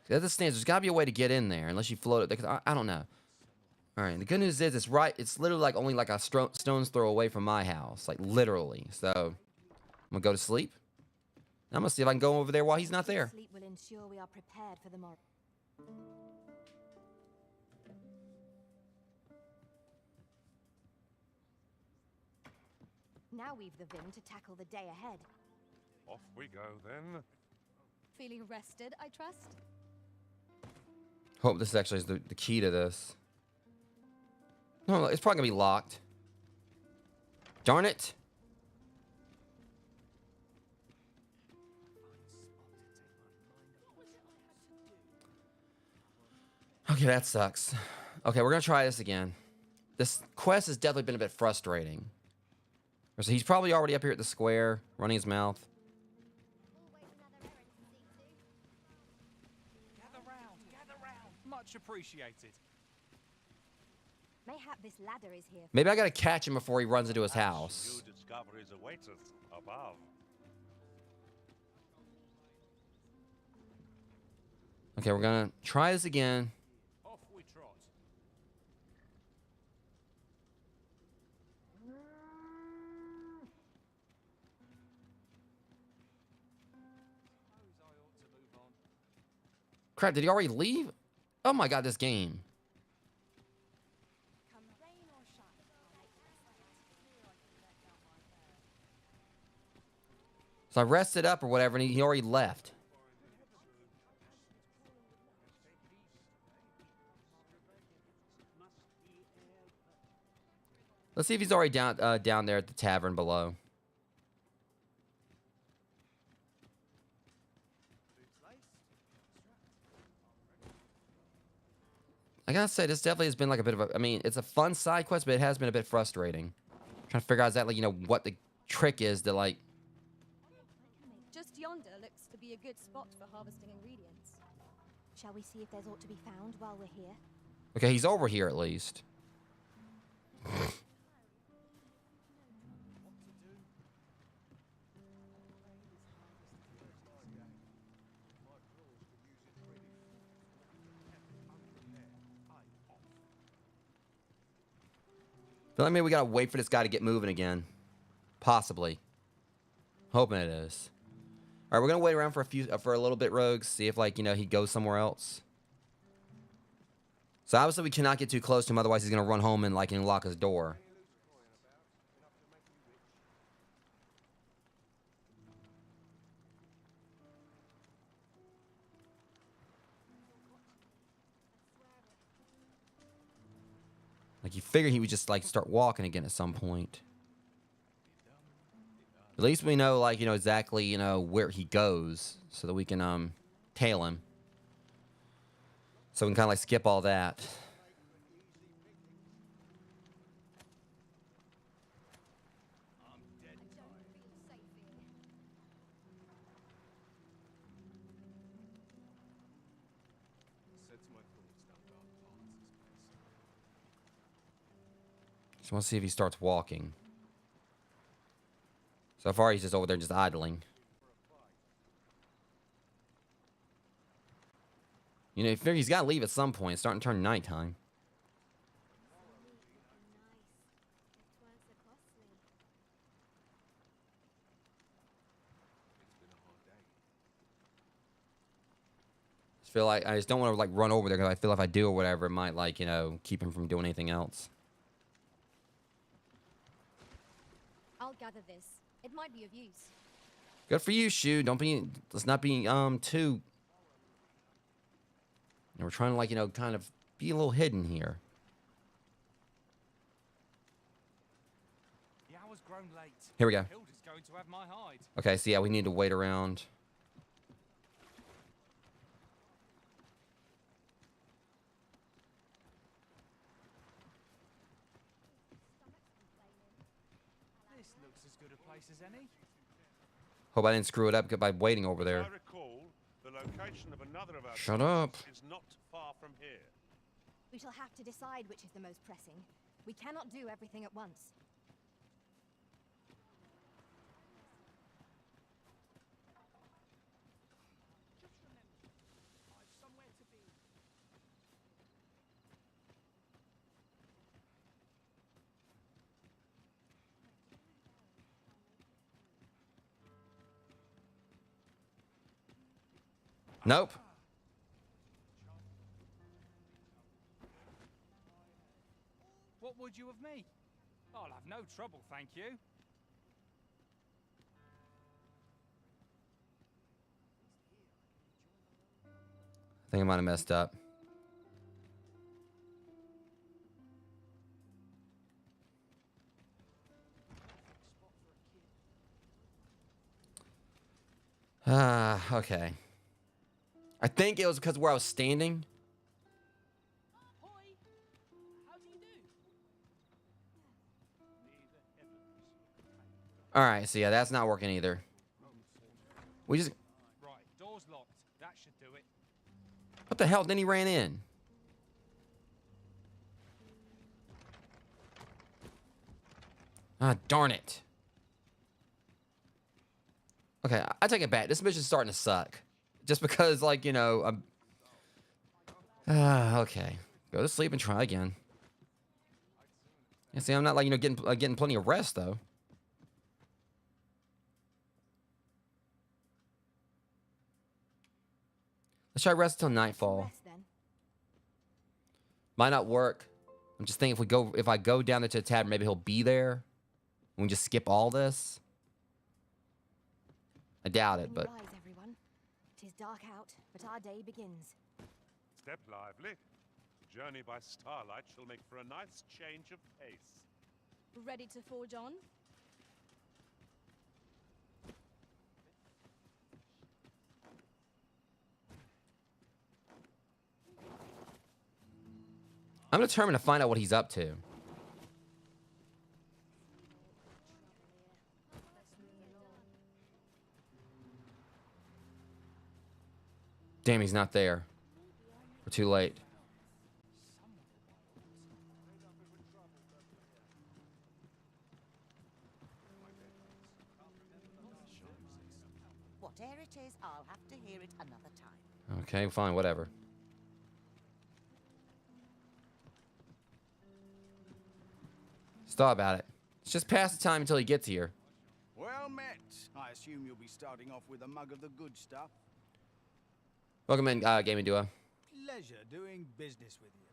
[SPEAKER 1] As it stands, there's got to be a way to get in there, unless you float it. I don't know. All right, the good news is it's literally like only like a stone's throw away from my house. Like, literally. So, I'm going to go to sleep. I'm going to see if I can go over there while he's not there.
[SPEAKER 3] Sleep will ensure we are prepared for the morrow. Now we've the vim to tackle the day ahead.
[SPEAKER 9] Off we go then.
[SPEAKER 6] Feeling rested, I trust?
[SPEAKER 1] Hope this actually is the key to this. No, it's probably gonna be locked. Darn it. Okay, that sucks. Okay, we're gonna try this again. This quest has definitely been a bit frustrating. So he's probably already up here at the square, running his mouth.
[SPEAKER 5] Gather round. Much appreciated.
[SPEAKER 3] Mayhap this ladder is here.
[SPEAKER 1] Maybe I gotta catch him before he runs into his house.
[SPEAKER 9] New discoveries await us above.
[SPEAKER 1] Okay, we're gonna try this again.
[SPEAKER 5] Off we trot. Suppose I ought to move on.
[SPEAKER 1] Crap, did he already leave? Oh my god, this game.
[SPEAKER 6] Come rain or shine, I'll make the best of it.
[SPEAKER 1] So I rested up or whatever, and he already left. Let's see if he's already down there at the tavern below. I gotta say, this definitely has been like a bit of a... I mean, it's a fun side quest, but it has been a bit frustrating. Trying to figure out exactly, you know, what the trick is to, like...
[SPEAKER 6] Just yonder looks to be a good spot for harvesting ingredients.
[SPEAKER 3] Shall we see if there's aught to be found while we're here?
[SPEAKER 1] Okay, he's over here at least. Feel like maybe we gotta wait for this guy to get moving again. Possibly. Hoping it is. All right, we're gonna wait around for a little bit, Rogues. See if, like, you know, he goes somewhere else. So obviously we cannot get too close to him, otherwise he's gonna run home and, like, lock his door. Like, you figure he would just, like, start walking again at some point. At least we know, like, you know, exactly, you know, where he goes. So that we can, tail him. So we can kind of, like, skip all that. Just want to see if he starts walking. So far, he's just over there just idling. You know, you figure he's got to leave at some point. It's starting to turn nighttime. Feel like I just don't want to, like, run over there because I feel if I do or whatever, it might, like, you know, keep him from doing anything else.
[SPEAKER 6] I'll gather this. It might be of use.
[SPEAKER 1] Good for you, Shu. Let's not be too. And we're trying to, like, you know, kind of be a little hidden here.
[SPEAKER 5] The hour's grown late.
[SPEAKER 1] Here we go.
[SPEAKER 5] Hilda's going to have my hide.
[SPEAKER 1] Okay, so yeah, we need to wait around.
[SPEAKER 5] This looks as good a place as any.
[SPEAKER 1] Hope I didn't screw it up by waiting over there.
[SPEAKER 9] I recall the location of another of our
[SPEAKER 1] Shut up.
[SPEAKER 9] is not far from here.
[SPEAKER 3] We shall have to decide which is the most pressing. We cannot do everything at once.
[SPEAKER 1] Nope.
[SPEAKER 5] would you of me? I'll have no trouble, thank you.
[SPEAKER 1] I think I might have messed up. Okay. I think it was because where I was standing. All right, so yeah, that's not working either. We just...
[SPEAKER 5] Right, door's locked. That should do it.
[SPEAKER 1] What the hell? Then he ran in. Ah, darn it. Okay, I take it back. This mission's starting to suck. Just because, like, you know, I'm... okay. Go to sleep and try again. Yeah, see, I'm not, like, you know, getting plenty of rest, though. Let's try rest until nightfall.
[SPEAKER 3] Rest, then.
[SPEAKER 1] Might not work. I'm just thinking if I go down there to the tavern, maybe he'll be there. And we just skip all this. I doubt it, but...
[SPEAKER 3] Rise, everyone. 'Tis dark out, but our day begins.
[SPEAKER 9] Step lively. Journey by starlight shall make for a nice change of pace.
[SPEAKER 6] Ready to forge on?
[SPEAKER 1] I'm determined to find out what he's up to. Damn, he's not there. We're too late.
[SPEAKER 2] Whatever it is, I'll have to hear it another time.
[SPEAKER 1] Okay, fine, whatever. Stop about it. Let's just pass the time until he gets here.
[SPEAKER 8] Well met. I assume you'll be starting off with a mug of the good stuff.
[SPEAKER 1] Welcome in, gaming duo.
[SPEAKER 8] Pleasure doing business with you.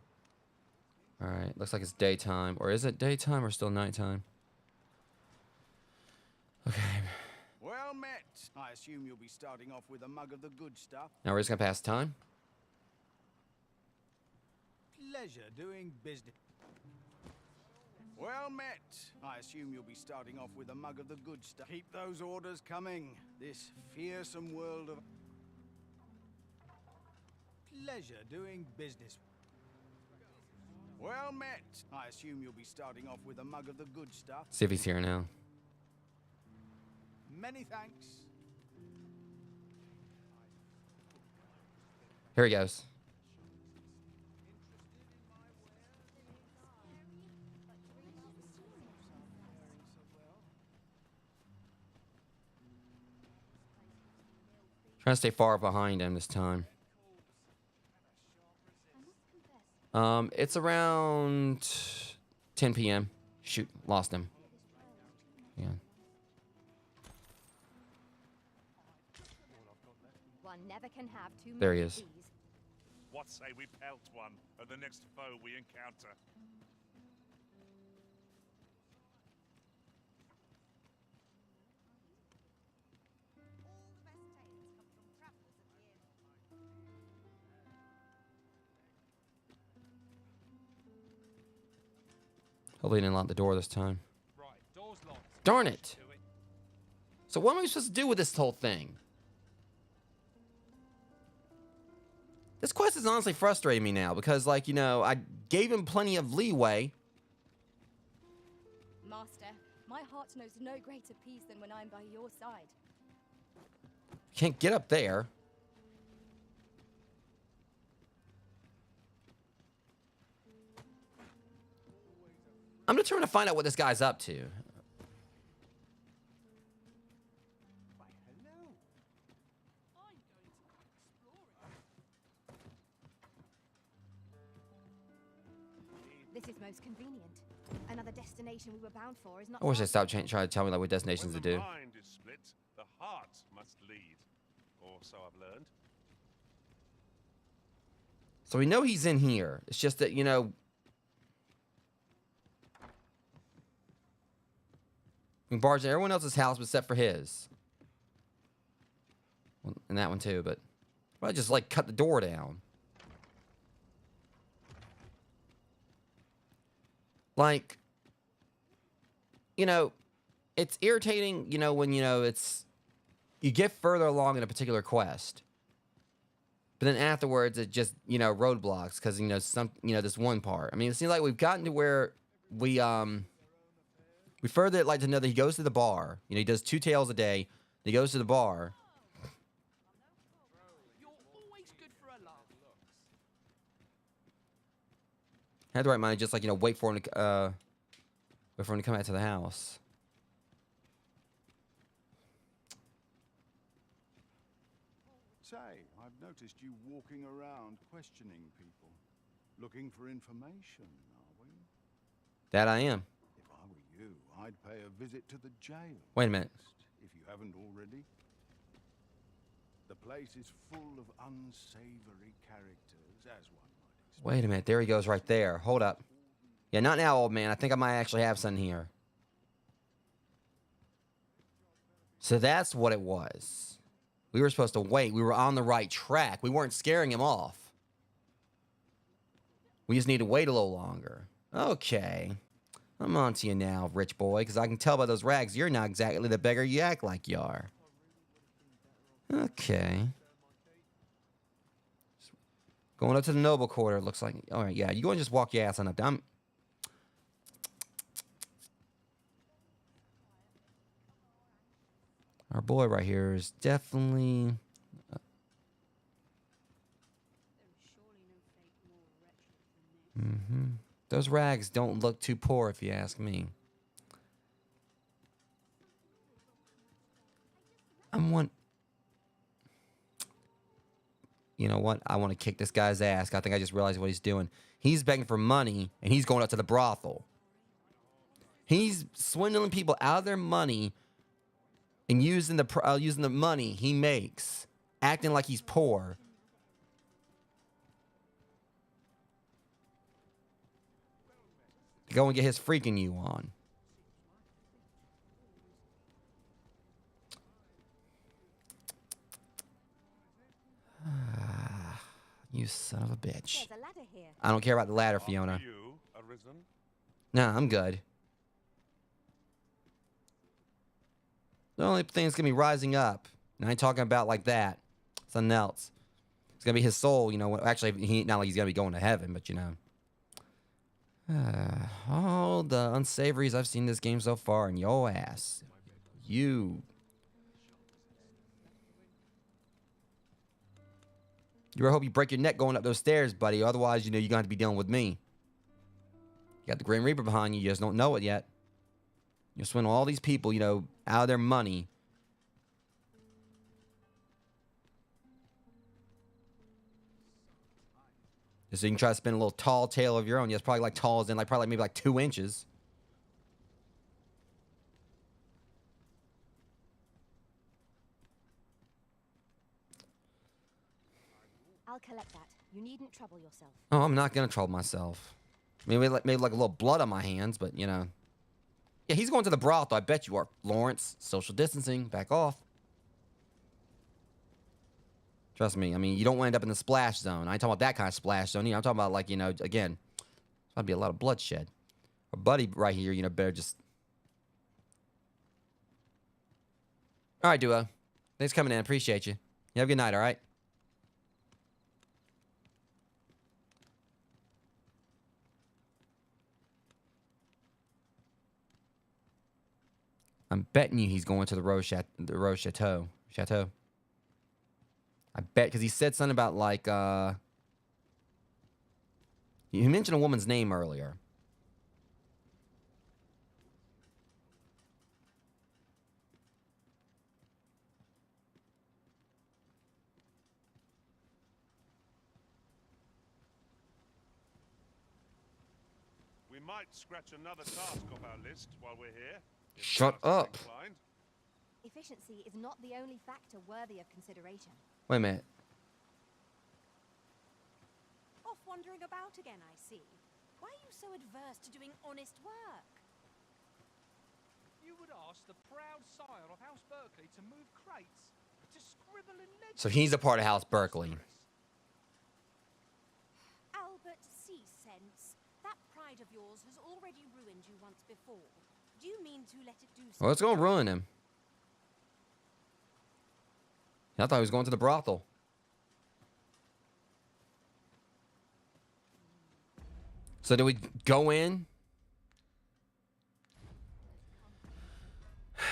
[SPEAKER 1] All right, looks like it's daytime. Or is it daytime or still nighttime? Okay.
[SPEAKER 8] Well met. I assume you'll be starting off with a mug of the good stuff.
[SPEAKER 1] Now we're just gonna pass the time.
[SPEAKER 8] Pleasure doing business. Well met. I assume you'll be starting off with a mug of the good stuff. Keep those orders coming. This fearsome world of... Pleasure doing business. Well met. I assume you'll be starting off with a mug of the good stuff.
[SPEAKER 1] See if he's here now.
[SPEAKER 8] Many thanks.
[SPEAKER 1] Here he goes. Trying to stay far behind him this time. It's around 10 p.m. Shoot, lost him. Yeah.
[SPEAKER 3] One never can have too many
[SPEAKER 1] There he
[SPEAKER 3] of
[SPEAKER 1] is.
[SPEAKER 3] these.
[SPEAKER 9] What say we pelt one at the next foe we encounter?
[SPEAKER 2] All the best tales come from travellers at the inn.
[SPEAKER 1] Hopefully he didn't lock the door this time.
[SPEAKER 5] Right, door's locked.
[SPEAKER 1] Darn it!
[SPEAKER 5] Do it.
[SPEAKER 1] So what am I supposed to do with this whole thing? This quest is honestly frustrating me now because, like, you know, I gave him plenty of leeway.
[SPEAKER 6] Master, my heart knows no greater peace than when I'm by your side.
[SPEAKER 1] Can't get up there. I'm determined to find out what this guy's up to.
[SPEAKER 3] This is most convenient. Another destination we were bound for is not.
[SPEAKER 1] I wish
[SPEAKER 3] far.
[SPEAKER 1] they stopped trying to tell me like what destinations to
[SPEAKER 9] When the
[SPEAKER 1] do.
[SPEAKER 9] mind is split, the heart must lead. Or so I've learned.
[SPEAKER 1] So we know he's in here. It's just that, you know, We can barge into everyone else's house except for his. Well, and that one too, but why just like cut the door down? Like, you know, it's irritating, you know, when, you know, it's, you get further along in a particular quest. But then afterwards, it just, you know, roadblocks because, you know, this one part. I mean, it seems like we've gotten to where we further like to know that he goes to the bar. You know, he does 2 tails a day. He goes to the bar.
[SPEAKER 7] You're always good for a laugh.
[SPEAKER 1] Had the right mind, just like, you know, wait for him to come back to the house.
[SPEAKER 10] Say, I've noticed you walking around questioning people. Looking for information, are we?
[SPEAKER 1] That I am.
[SPEAKER 10] If I were you, I'd pay a visit to the jail.
[SPEAKER 1] Wait a minute.
[SPEAKER 10] First, if you haven't already. The place is full of unsavory characters, as one might expect.
[SPEAKER 1] Wait a minute. There he goes right there. Hold up. Yeah, not now, old man. I think I might actually have something here. So that's what it was. We were supposed to wait. We were on the right track. We weren't scaring him off. We just need to wait a little longer. Okay. I'm on to you now, rich boy, because I can tell by those rags you're not exactly the beggar you act like you are. Okay. Going up to the noble quarter, looks like. All right, yeah, you go and just walk your ass on up. Our boy right here is definitely... Those rags don't look too poor, if you ask me. You know what? I want to kick this guy's ass. I think I just realized what he's doing. He's begging for money, and he's going up to the brothel. He's swindling people out of their money and using the money he makes, acting like he's poor. To go and get his freaking you on. You son of a bitch.
[SPEAKER 3] There's a ladder here.
[SPEAKER 1] I don't care about the ladder, Fiona.
[SPEAKER 9] Are you arisen?
[SPEAKER 1] Nah, I'm good. The only thing that's gonna be rising up, and I ain't talking about like that. Something else. It's gonna be his soul, you know. Actually, not like he's gonna be going to heaven, but you know. All the unsavories I've seen in this game so far, and your ass. You better hope you break your neck going up those stairs, buddy. Otherwise, you know, you're going to have to be dealing with me. You got the Grim Reaper behind you. You just don't know it yet. You're swindling all these people, you know, out of their money. Just so you can try to spin a little tall tale of your own. Yeah, it's probably like tall as in like probably maybe like 2 inches.
[SPEAKER 3] I'll collect that. You needn't trouble yourself.
[SPEAKER 1] Oh, I'm not gonna trouble myself. Maybe like a little blood on my hands, but you know. Yeah, he's going to the brothel. I bet you are, Lawrence. Social distancing. Back off. Trust me. I mean, you don't want to end up in the splash zone. I ain't talking about that kind of splash zone. You know, I'm talking about like, you know, again, there's gonna be a lot of bloodshed. Our buddy right here, you know, better just. All right, Duo. Thanks for coming in. Appreciate you. You have a good night. All right. I'm betting you he's going to the Rose Chateau. I bet, because he said something about, like, he mentioned a woman's name earlier.
[SPEAKER 9] We might scratch another task off our list while we're here.
[SPEAKER 1] Shut up.
[SPEAKER 3] Efficiency is not the only factor worthy of consideration.
[SPEAKER 1] Wait a minute.
[SPEAKER 6] Off wandering about again, I see. Why are you so adverse to doing honest work?
[SPEAKER 5] You would ask the proud sire of House Berkeley to move crates, to scribble in legends.
[SPEAKER 1] So he's a part of House Berkeley.
[SPEAKER 6] Albert C. Sense, that pride of yours has already ruined you once before. Do you mean to let it do so?
[SPEAKER 1] Well, it's gonna ruin him. I thought he was going to the brothel. So do we go in?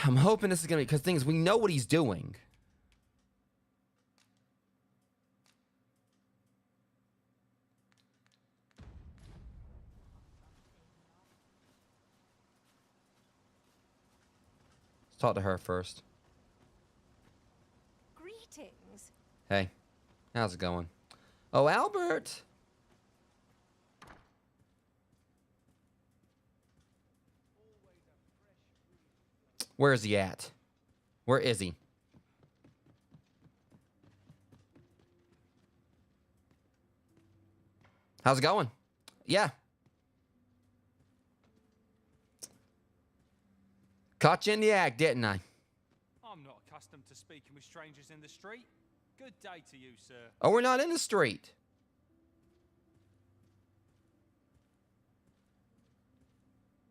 [SPEAKER 1] I'm hoping this is gonna be, because things, we know what he's doing. Let's talk to her first.
[SPEAKER 3] Greetings.
[SPEAKER 1] Hey, how's it going? Oh, Albert. Where is he at? Where is he? How's it going? Yeah. Caught you in the act, didn't I?
[SPEAKER 5] I'm not accustomed to speaking with strangers in the street. Good day to you, sir.
[SPEAKER 1] Oh, we're not in the street.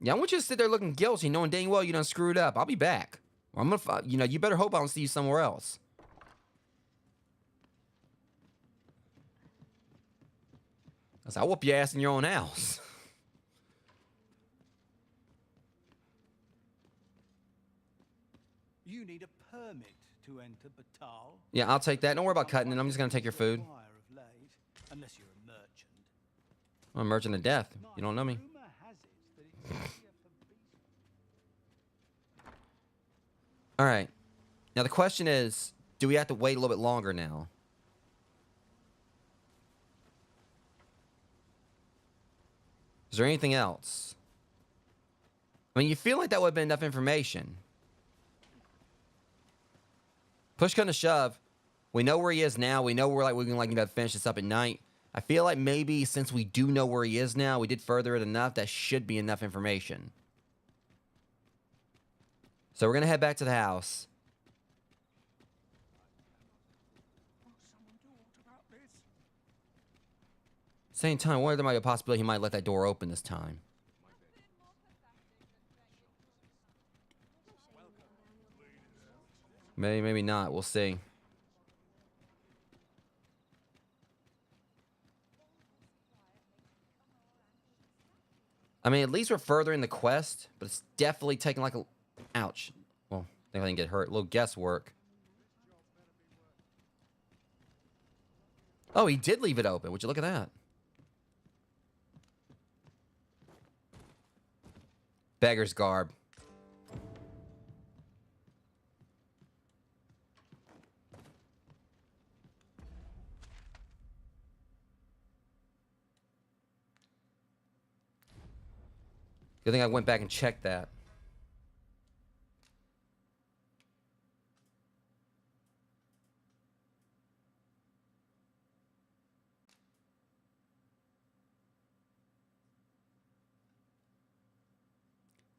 [SPEAKER 1] Yeah, I want you to sit there looking guilty, knowing dang well you done screwed up. I'll be back. I'm gonna, you better hope I don't see you somewhere else. I said, I'll whoop your ass in your own house.
[SPEAKER 8] You need a permit to enter Batal.
[SPEAKER 1] Yeah, I'll take that. Don't worry about cutting it. I'm just gonna take your food.
[SPEAKER 8] Unless you're a merchant.
[SPEAKER 1] I'm a merchant of death. You don't know me.
[SPEAKER 8] Rumor has it that it's easier for beasts.
[SPEAKER 1] All right. Now the question is, do we have to wait a little bit longer now? Is there anything else? I mean, you feel like that would have been enough information. Push come to shove, we know where he is now. We know we're gonna finish this up at night. I feel like maybe since we do know where he is now, we did further it enough. That should be enough information. So we're gonna head back to the house. Same time, what there might be a possibility he might let that door open this time. Maybe, maybe not. We'll see. I mean, at least we're furthering the quest, but it's definitely taking like a... Ouch. Well, I think I didn't get hurt. A little guesswork. Oh, he did leave it open. Would you look at that? Beggar's garb. Good thing I went back and checked that.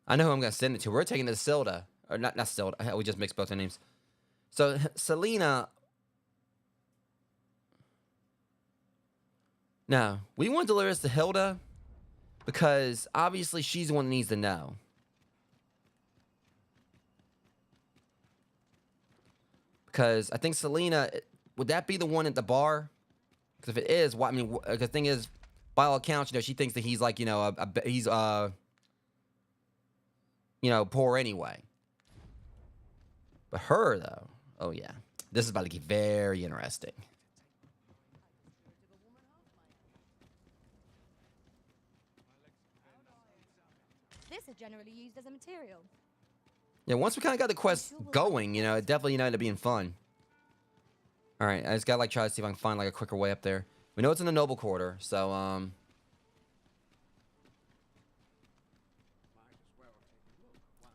[SPEAKER 1] I know who I'm going to send it to. We're taking it to Silda. Or not Silda. We just mixed both their names. So, Selena... No. We want to deliver this to Hilda because obviously she's the one that needs to know. Because I think Selena... Would that be the one at the bar? Because if it is, well, I mean, the thing is, by all accounts, she thinks that he's like, he's... poor anyway. But her, though, oh yeah. This is about to get very interesting.
[SPEAKER 3] This is generally used as a material.
[SPEAKER 1] Yeah, once we kind of got the quest going, it definitely ended up being fun. All right, I just gotta try to see if I can find a quicker way up there. We know it's in the Noble Quarter, so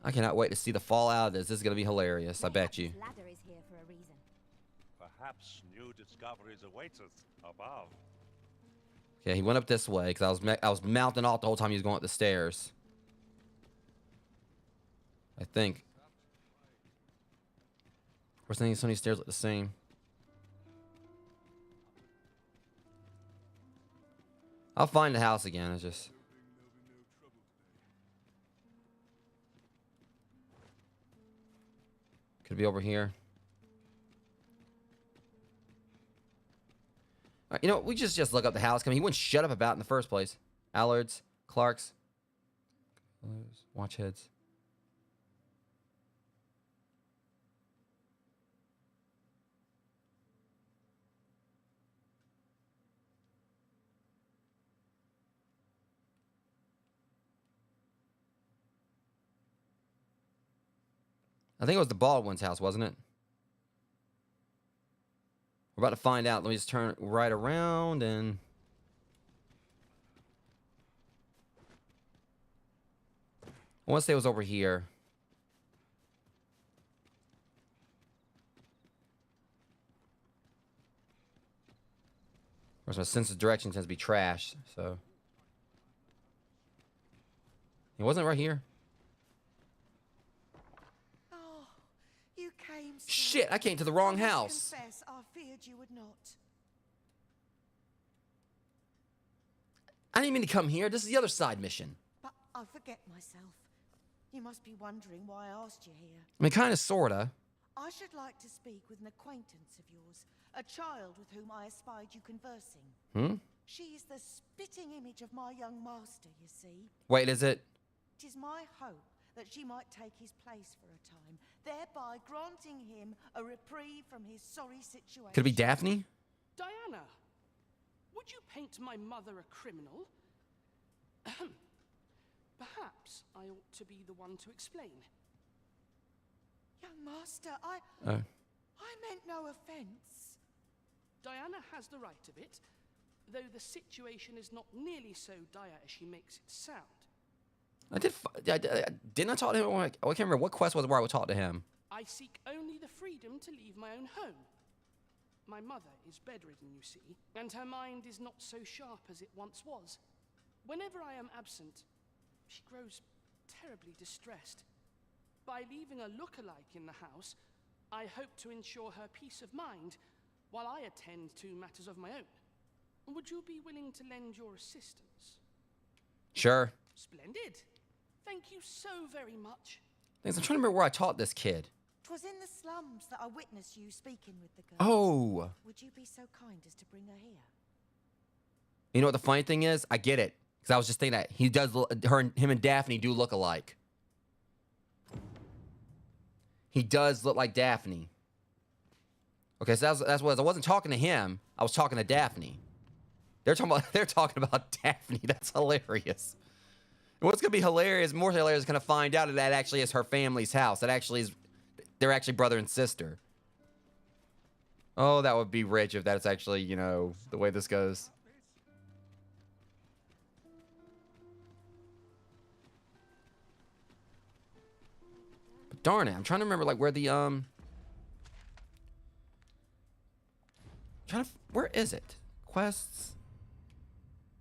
[SPEAKER 1] I cannot wait to see the fallout of this. This is gonna be hilarious. I bet you.
[SPEAKER 3] Ladder is here for a reason.
[SPEAKER 9] Perhaps new discoveries await us above.
[SPEAKER 1] Okay, he went up this way because I was mouthing off the whole time he was going up the stairs. I think. Or something. So many stairs look the same. I'll find the house again. It's just. Could be over here. All right, you know, we just look up the house. I mean, he wouldn't shut up about it in the first place. Allards, Clarks, Watchheads. I think it was the Baldwin's house, wasn't it? We're about to find out. Let me just turn right around and... I want to say it was over here. Of course, my sense of direction tends to be trash, so... It wasn't right here.
[SPEAKER 2] Oh, you came.
[SPEAKER 1] Shit, I came to the wrong house.
[SPEAKER 2] Confess, I feared you would not.
[SPEAKER 1] I didn't mean to come here. This is the other side mission.
[SPEAKER 2] But I forget myself. You must be wondering why I asked you here.
[SPEAKER 1] I mean, kind of, sorta.
[SPEAKER 2] I should like to speak with an acquaintance of yours, a child with whom I espied you conversing.
[SPEAKER 1] Hmm?
[SPEAKER 2] She is the spitting image of my young master, you see.
[SPEAKER 1] Wait, is it?
[SPEAKER 2] It is my hope that she might take his place for a time, thereby granting him a reprieve from his sorry situation.
[SPEAKER 1] Could it be Daphne?
[SPEAKER 11] Diana, would you paint my mother a criminal? Perhaps I ought to be the one to explain.
[SPEAKER 2] Young master, I meant no offense.
[SPEAKER 11] Diana has the right of it, though the situation is not nearly so dire as she makes it sound.
[SPEAKER 1] Didn't I talk to him? I can't remember what quest was where I would talk to him.
[SPEAKER 11] I seek only the freedom to leave my own home. My mother is bedridden, you see, and her mind is not so sharp as it once was. Whenever I am absent, she grows terribly distressed. By leaving a look-alike in the house, I hope to ensure her peace of mind while I attend to matters of my own. Would you be willing to lend your assistance?
[SPEAKER 1] Sure.
[SPEAKER 11] Splendid. Thank you so very much.
[SPEAKER 1] Thanks. I'm trying to remember where I taught this kid.
[SPEAKER 2] 'Twas in the slums that I witnessed you speaking with the girl.
[SPEAKER 1] Oh.
[SPEAKER 2] Would you be so kind as to bring her here?
[SPEAKER 1] You know what the funny thing is? I get it. Because I was just thinking that he does, him and Daphne do look alike. He does look like Daphne. Okay, so that's what I wasn't talking to him. I was talking to Daphne. They're talking about Daphne. That's hilarious. And what's gonna be hilarious, more hilarious, is gonna find out that actually is her family's house. That actually is, they're actually brother and sister. Oh, that would be rich if that's actually, you know, the way this goes. But darn it, I'm trying to remember like where the where is it? Quests.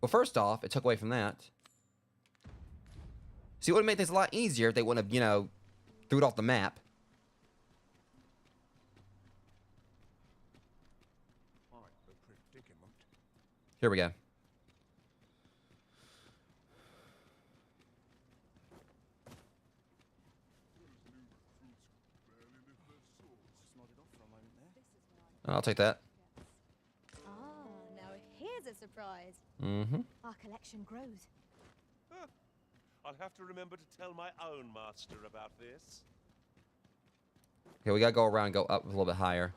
[SPEAKER 1] Well, first off, it took away from that. See, it would have made things a lot easier if they wouldn't have, you know, threw it off the map. Here we go. I'll take that.
[SPEAKER 3] Ah, now here's a surprise.
[SPEAKER 1] Mm-hmm.
[SPEAKER 3] Our collection grows.
[SPEAKER 9] Huh. I'll have to remember to tell my own master about this.
[SPEAKER 1] Okay, we gotta go around and go up a little bit higher.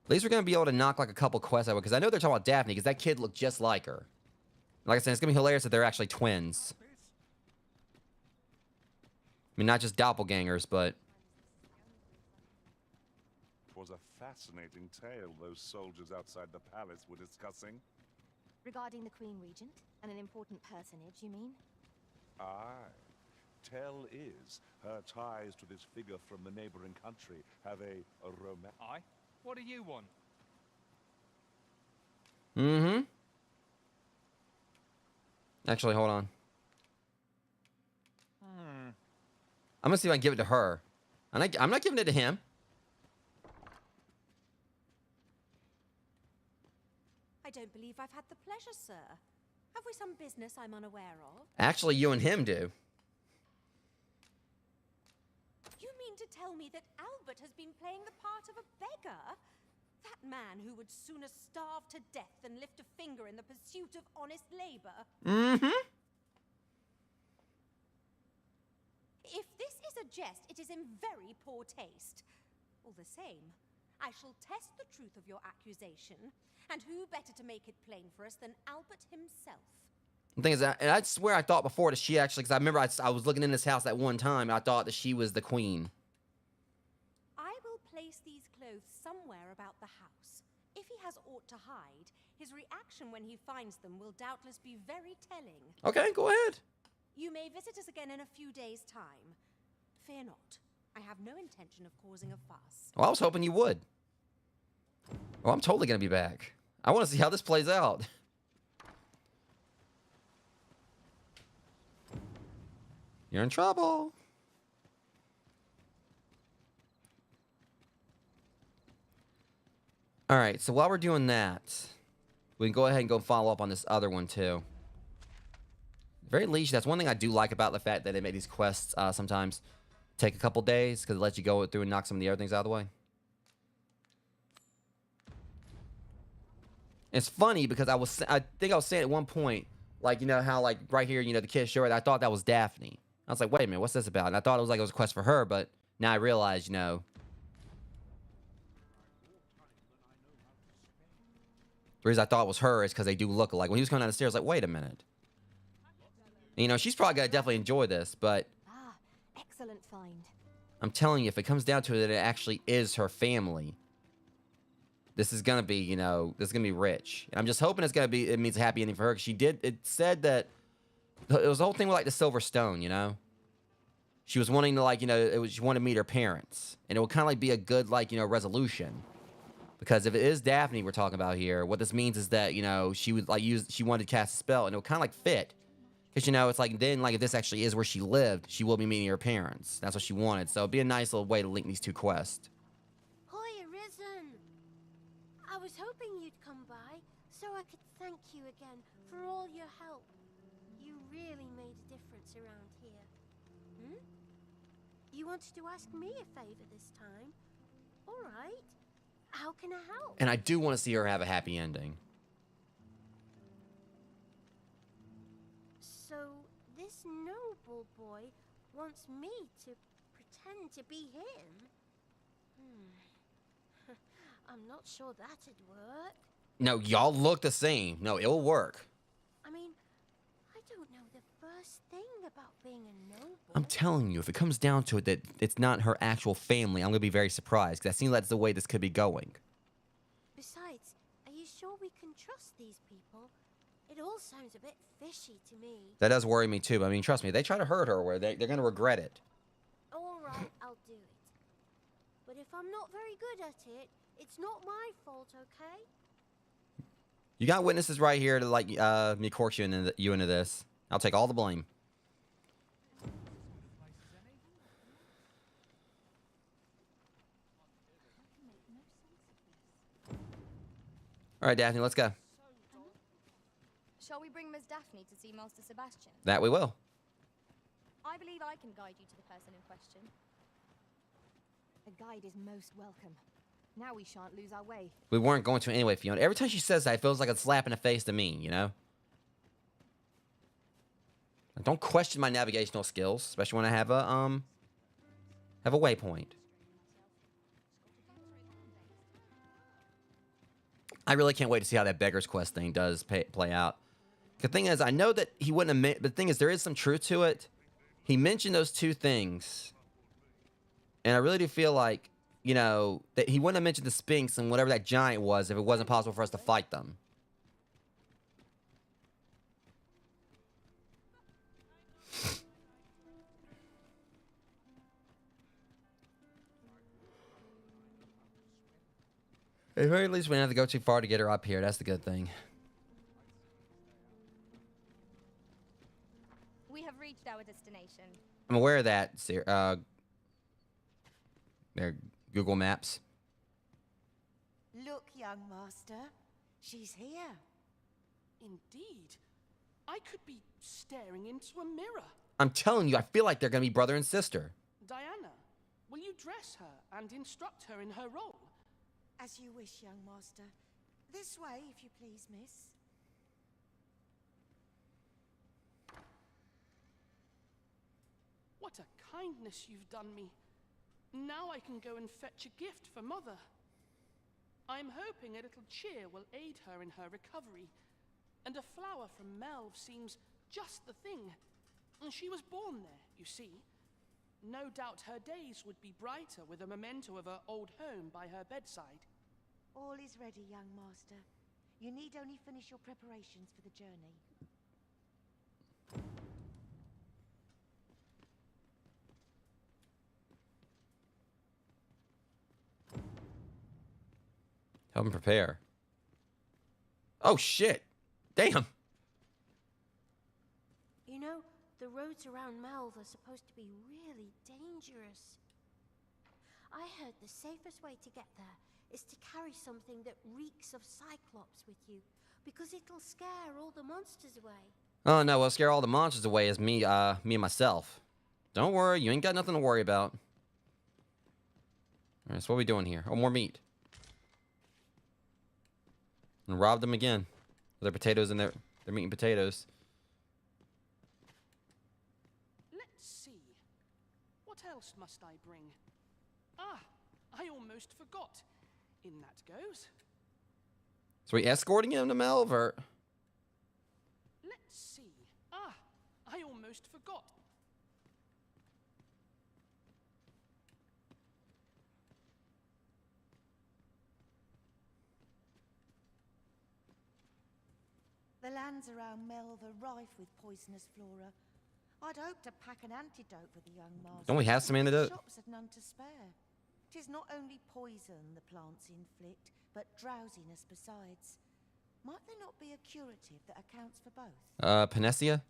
[SPEAKER 1] At least we're gonna be able to knock like a couple quests out, because I know they're talking about Daphne, because that kid looked just like her. Like I said, it's gonna be hilarious that they're actually twins. I mean, not just doppelgangers, but...
[SPEAKER 9] It was a fascinating tale those soldiers outside the palace were discussing.
[SPEAKER 3] Regarding the Queen Regent and an important personage, you mean?
[SPEAKER 9] Aye. Tell is, her ties to this figure from the neighboring country have a romance.
[SPEAKER 5] Aye? What do you want?
[SPEAKER 1] Mm-hmm. Actually, hold on. I'm gonna see if I can give it to her. I'm not giving it to him.
[SPEAKER 6] I don't believe I've had the pleasure, sir. Have we some business I'm unaware of?
[SPEAKER 1] Actually, you and him do.
[SPEAKER 6] You mean to tell me that Albert has been playing the part of a beggar? That man who would sooner starve to death than lift a finger in the pursuit of honest labor?
[SPEAKER 1] Mm-hmm.
[SPEAKER 6] If this is a jest, it is in very poor taste. All the same, I shall test the truth of your accusation, and who better to make it plain for us than Albert himself?
[SPEAKER 1] The thing is, and I swear I thought before that she actually, because I remember I was looking in this house that one time, and I thought that she was the queen.
[SPEAKER 6] I will place these clothes somewhere about the house. If he has aught to hide, his reaction when he finds them will doubtless be very telling.
[SPEAKER 1] Okay, go ahead.
[SPEAKER 6] You may visit us again in a few days' time. Fear not. I have no intention of causing a fuss.
[SPEAKER 1] Well, I was hoping you would. Well, I'm totally going to be back. I want to see how this plays out. You're in trouble. All right, so while we're doing that, we can go ahead and go follow up on this other one, too. Very leash. That's one thing I do like about the fact that they make these quests sometimes take a couple days, because it lets you go through and knock some of the other things out of the way. It's funny because I think I was saying at one point, like, you know, how, like, right here, you know, the kid showed, I thought that was Daphne. I was like, wait a minute, what's this about? And I thought it was a quest for her, but now I realize, you know. The reason I thought it was her is because they do look alike. When he was coming down the stairs, like, wait a minute. And, you know, she's probably going to definitely enjoy this, but.
[SPEAKER 3] Ah, excellent find.
[SPEAKER 1] I'm telling you, if it comes down to it, that it actually is her family. This is going to be, you know, this is going to be rich. And I'm just hoping it means a happy ending for her. Because it said that, it was the whole thing with, like, the silver stone, you know? She was wanting to, like, you know, she wanted to meet her parents. And it would kind of, like, be a good, like, you know, resolution. Because if it is Daphne we're talking about here, what this means is that, you know, she would, like, she wanted to cast a spell. And it would kind of, like, fit. Because, you know, it's like, then, like, if this actually is where she lived, she will be meeting her parents. That's what she wanted. So it'd be a nice little way to link these two quests.
[SPEAKER 12] Hi, Arisen. I was hoping you'd come by, so I could thank you again for all your help. You really made a difference around here. Hmm? You wanted to ask me a favor this time? All right. How can I help?
[SPEAKER 1] And I do want to see her have a happy ending.
[SPEAKER 12] So, this noble boy wants me to pretend to be him? I'm not sure that'd work.
[SPEAKER 1] No, y'all look the same. No, it'll work.
[SPEAKER 12] I mean, I don't know the first thing about being a noble.
[SPEAKER 1] I'm telling you, if it comes down to it that it's not her actual family, I'm going to be very surprised. Because I seem that's the way this could be going.
[SPEAKER 12] Besides, are you sure we can trust these people? It all sounds a bit fishy to me.
[SPEAKER 1] That does worry me too. I mean, trust me, if they try to hurt her, they're going to regret it.
[SPEAKER 12] All right, I'll do it. But if I'm not very good at it, it's not my fault, okay?
[SPEAKER 1] You got witnesses right here to, like, me coerce you into this. I'll take all the blame. All right, Daphne, let's go.
[SPEAKER 3] Shall we bring Miss Daphne to see Master Sebastian?
[SPEAKER 1] That we will.
[SPEAKER 3] I believe I can guide you to the person in question. A guide is most welcome. Now we shan't lose our way.
[SPEAKER 1] We weren't going to anyway, Fiona. Every time she says that, it feels like a slap in the face to me, you know? Don't question my navigational skills, especially when I have a waypoint. I really can't wait to see how that beggar's quest thing does play out. The thing is, I know that he wouldn't admit, but the thing is, there is some truth to it. He mentioned those two things. And I really do feel like, you know, that he wouldn't have mentioned the Sphinx and whatever that giant was if it wasn't possible for us to fight them. At the very least, we didn't have to go too far to get her up here. That's the good thing.
[SPEAKER 3] We have reached our destination.
[SPEAKER 1] I'm aware of that. Their Google Maps.
[SPEAKER 2] Look, young master, she's here.
[SPEAKER 11] Indeed. I could be staring into a mirror.
[SPEAKER 1] I'm telling you, I feel like they're gonna be brother and sister.
[SPEAKER 11] Diana, will you dress her and instruct her in her role?
[SPEAKER 2] As you wish, young master. This way, if you please, miss.
[SPEAKER 11] What a kindness you've done me. Now I can go and fetch a gift for Mother. I'm hoping a little cheer will aid her in her recovery. And a flower from Melv seems just the thing. She was born there, you see. No doubt her days would be brighter with a memento of her old home by her bedside.
[SPEAKER 2] All is ready, young master. You need only finish your preparations for the journey.
[SPEAKER 1] Help him prepare. Oh, shit. Damn.
[SPEAKER 12] You know, the roads around Melv are supposed to be really dangerous. I heard the safest way to get there is to carry something that reeks of Cyclops with you, because it'll scare all the monsters away.
[SPEAKER 1] Oh, no. Well, scare all the monsters away is me and myself. Don't worry. You ain't got nothing to worry about. All right, so what are we doing here? Oh, more meat. And robbed them again. Their potatoes in there. They're meat and potatoes.
[SPEAKER 11] Let's see. What else must I bring? Ah, I almost forgot. In that goes.
[SPEAKER 1] So we escorting him to Melv, or?
[SPEAKER 11] Let's see. Ah, I almost forgot.
[SPEAKER 2] The lands around Melv are rife with poisonous flora. I'd hoped to pack an antidote for the young master.
[SPEAKER 1] Don't we have some antidote?
[SPEAKER 2] Shops had none to spare. 'Tis not only poison the plants inflict, but drowsiness besides. Might there not be a curative that accounts for both?
[SPEAKER 1] Panacea?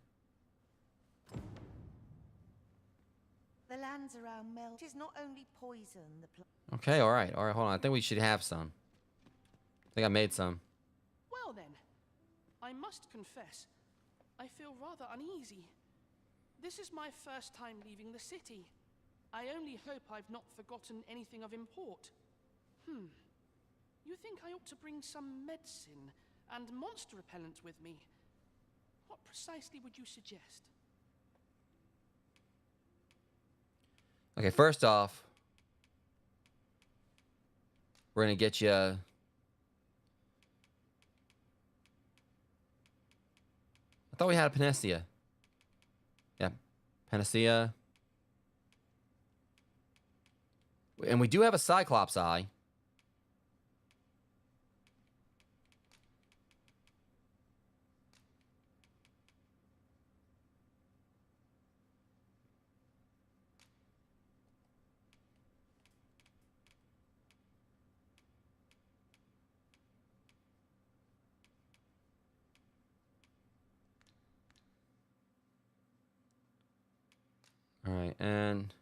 [SPEAKER 2] The lands around Melv. 'Tis not only poison the plants.
[SPEAKER 1] Okay, alright, hold on. I think we should have some. I think I made some.
[SPEAKER 11] Well then, I must confess, I feel rather uneasy. This is my first time leaving the city. I only hope I've not forgotten anything of import. You think I ought to bring some medicine and monster repellent with me? What precisely would you suggest?
[SPEAKER 1] Okay, first off, we're gonna get you. I thought we had a panacea. Yeah, panacea. And we do have a Cyclops eye. All right, and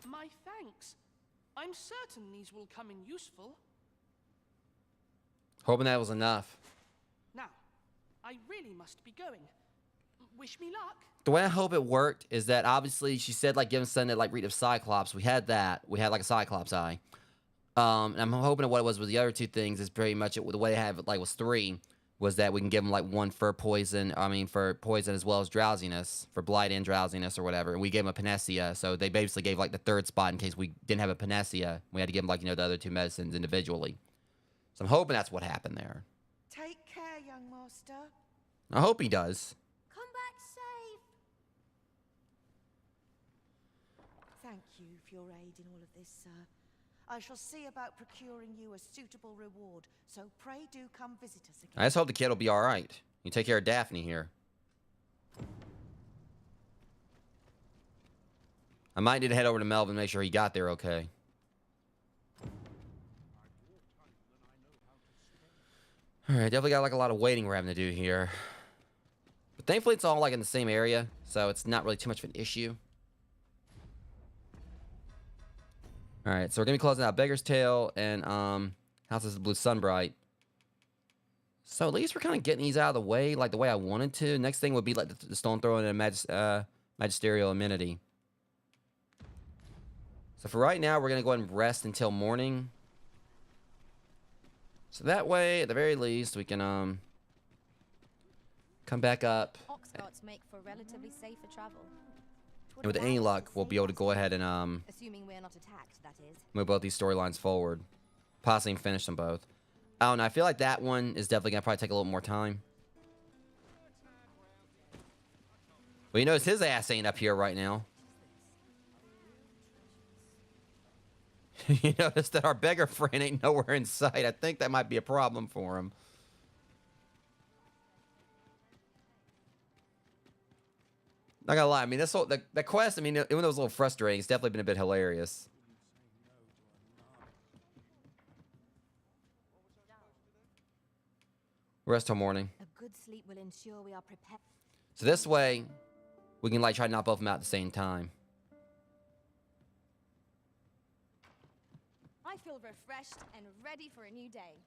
[SPEAKER 11] My thanks. I'm certain these will come in useful.
[SPEAKER 1] hoping that was enough.
[SPEAKER 11] Now, I really must be going. Wish me luck.
[SPEAKER 1] The way I hope it worked is that obviously she said like give him something that like read of Cyclops. We had that. We had like a Cyclops eye. And I'm hoping that what it was with the other two things is pretty much it. The way I have it like was three was that we can give him like one for poison. I mean for poison as well as drowsiness, for blight and drowsiness or whatever. And we gave him a panacea. So they basically gave like the third spot in case we didn't have a panacea. We had to give him like the other two medicines individually. So I'm hoping that's what happened there.
[SPEAKER 2] Take care, young master.
[SPEAKER 1] I hope he does.
[SPEAKER 12] Come back safe.
[SPEAKER 2] Thank you for your aid in all of this, sir. I shall see about procuring you a suitable reward, so pray do come visit us again.
[SPEAKER 1] I just hope the kid will be all right. You take care of Daphne here. I might need to head over to Melv and make sure he got there okay. All right, definitely got like a lot of waiting we're having to do here. But thankfully, it's all like in the same area, so it's not really too much of an issue. All right, so we're gonna be closing out Beggar's Tale and Houses of Blue Sunbright. So at least we're kind of getting these out of the way, like the way I wanted to. Next thing would be like the stone throwing and magisterial amenity. So for right now, we're gonna go ahead and rest until morning. So that way, at the very least, we can come back up.
[SPEAKER 3] Ox carts make for relatively safer travel.
[SPEAKER 1] And with any luck, we'll be able to go ahead and
[SPEAKER 3] Assuming we're not attacked, that is.
[SPEAKER 1] move both these storylines forward. Possibly finish them both. I don't know. I feel like that one is definitely going to probably take a little more time. Well, you notice his ass ain't up here right now. You notice that our beggar friend ain't nowhere in sight. I think that might be a problem for him. Not gonna lie, I mean, this whole the quest, I mean, even though it was a little frustrating, it's definitely been a bit hilarious. Rest till morning.
[SPEAKER 3] A good sleep will ensure we are prepared.
[SPEAKER 1] So this way, we can like try to knock both of them out at the same time.
[SPEAKER 3] I feel refreshed and ready for a new day.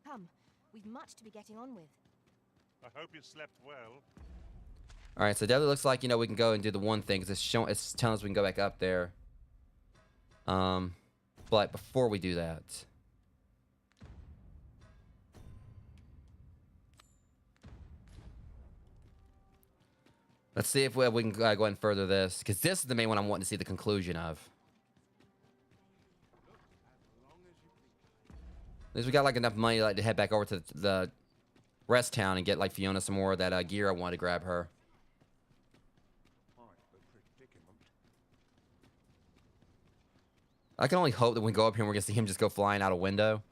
[SPEAKER 3] Come, we've much to be getting on with.
[SPEAKER 4] I hope you slept well.
[SPEAKER 1] All right, so it definitely looks like, you know, we can go and do the one thing because it's telling us we can go back up there. But before we do that, let's see if we can go ahead and further this, because this is the main one I'm wanting to see the conclusion of. At least we got like enough money like to head back over to the rest town and get like Fiona some more of that gear I wanted to grab her. I can only hope that when we go up here and we're gonna see him just go flying out a window.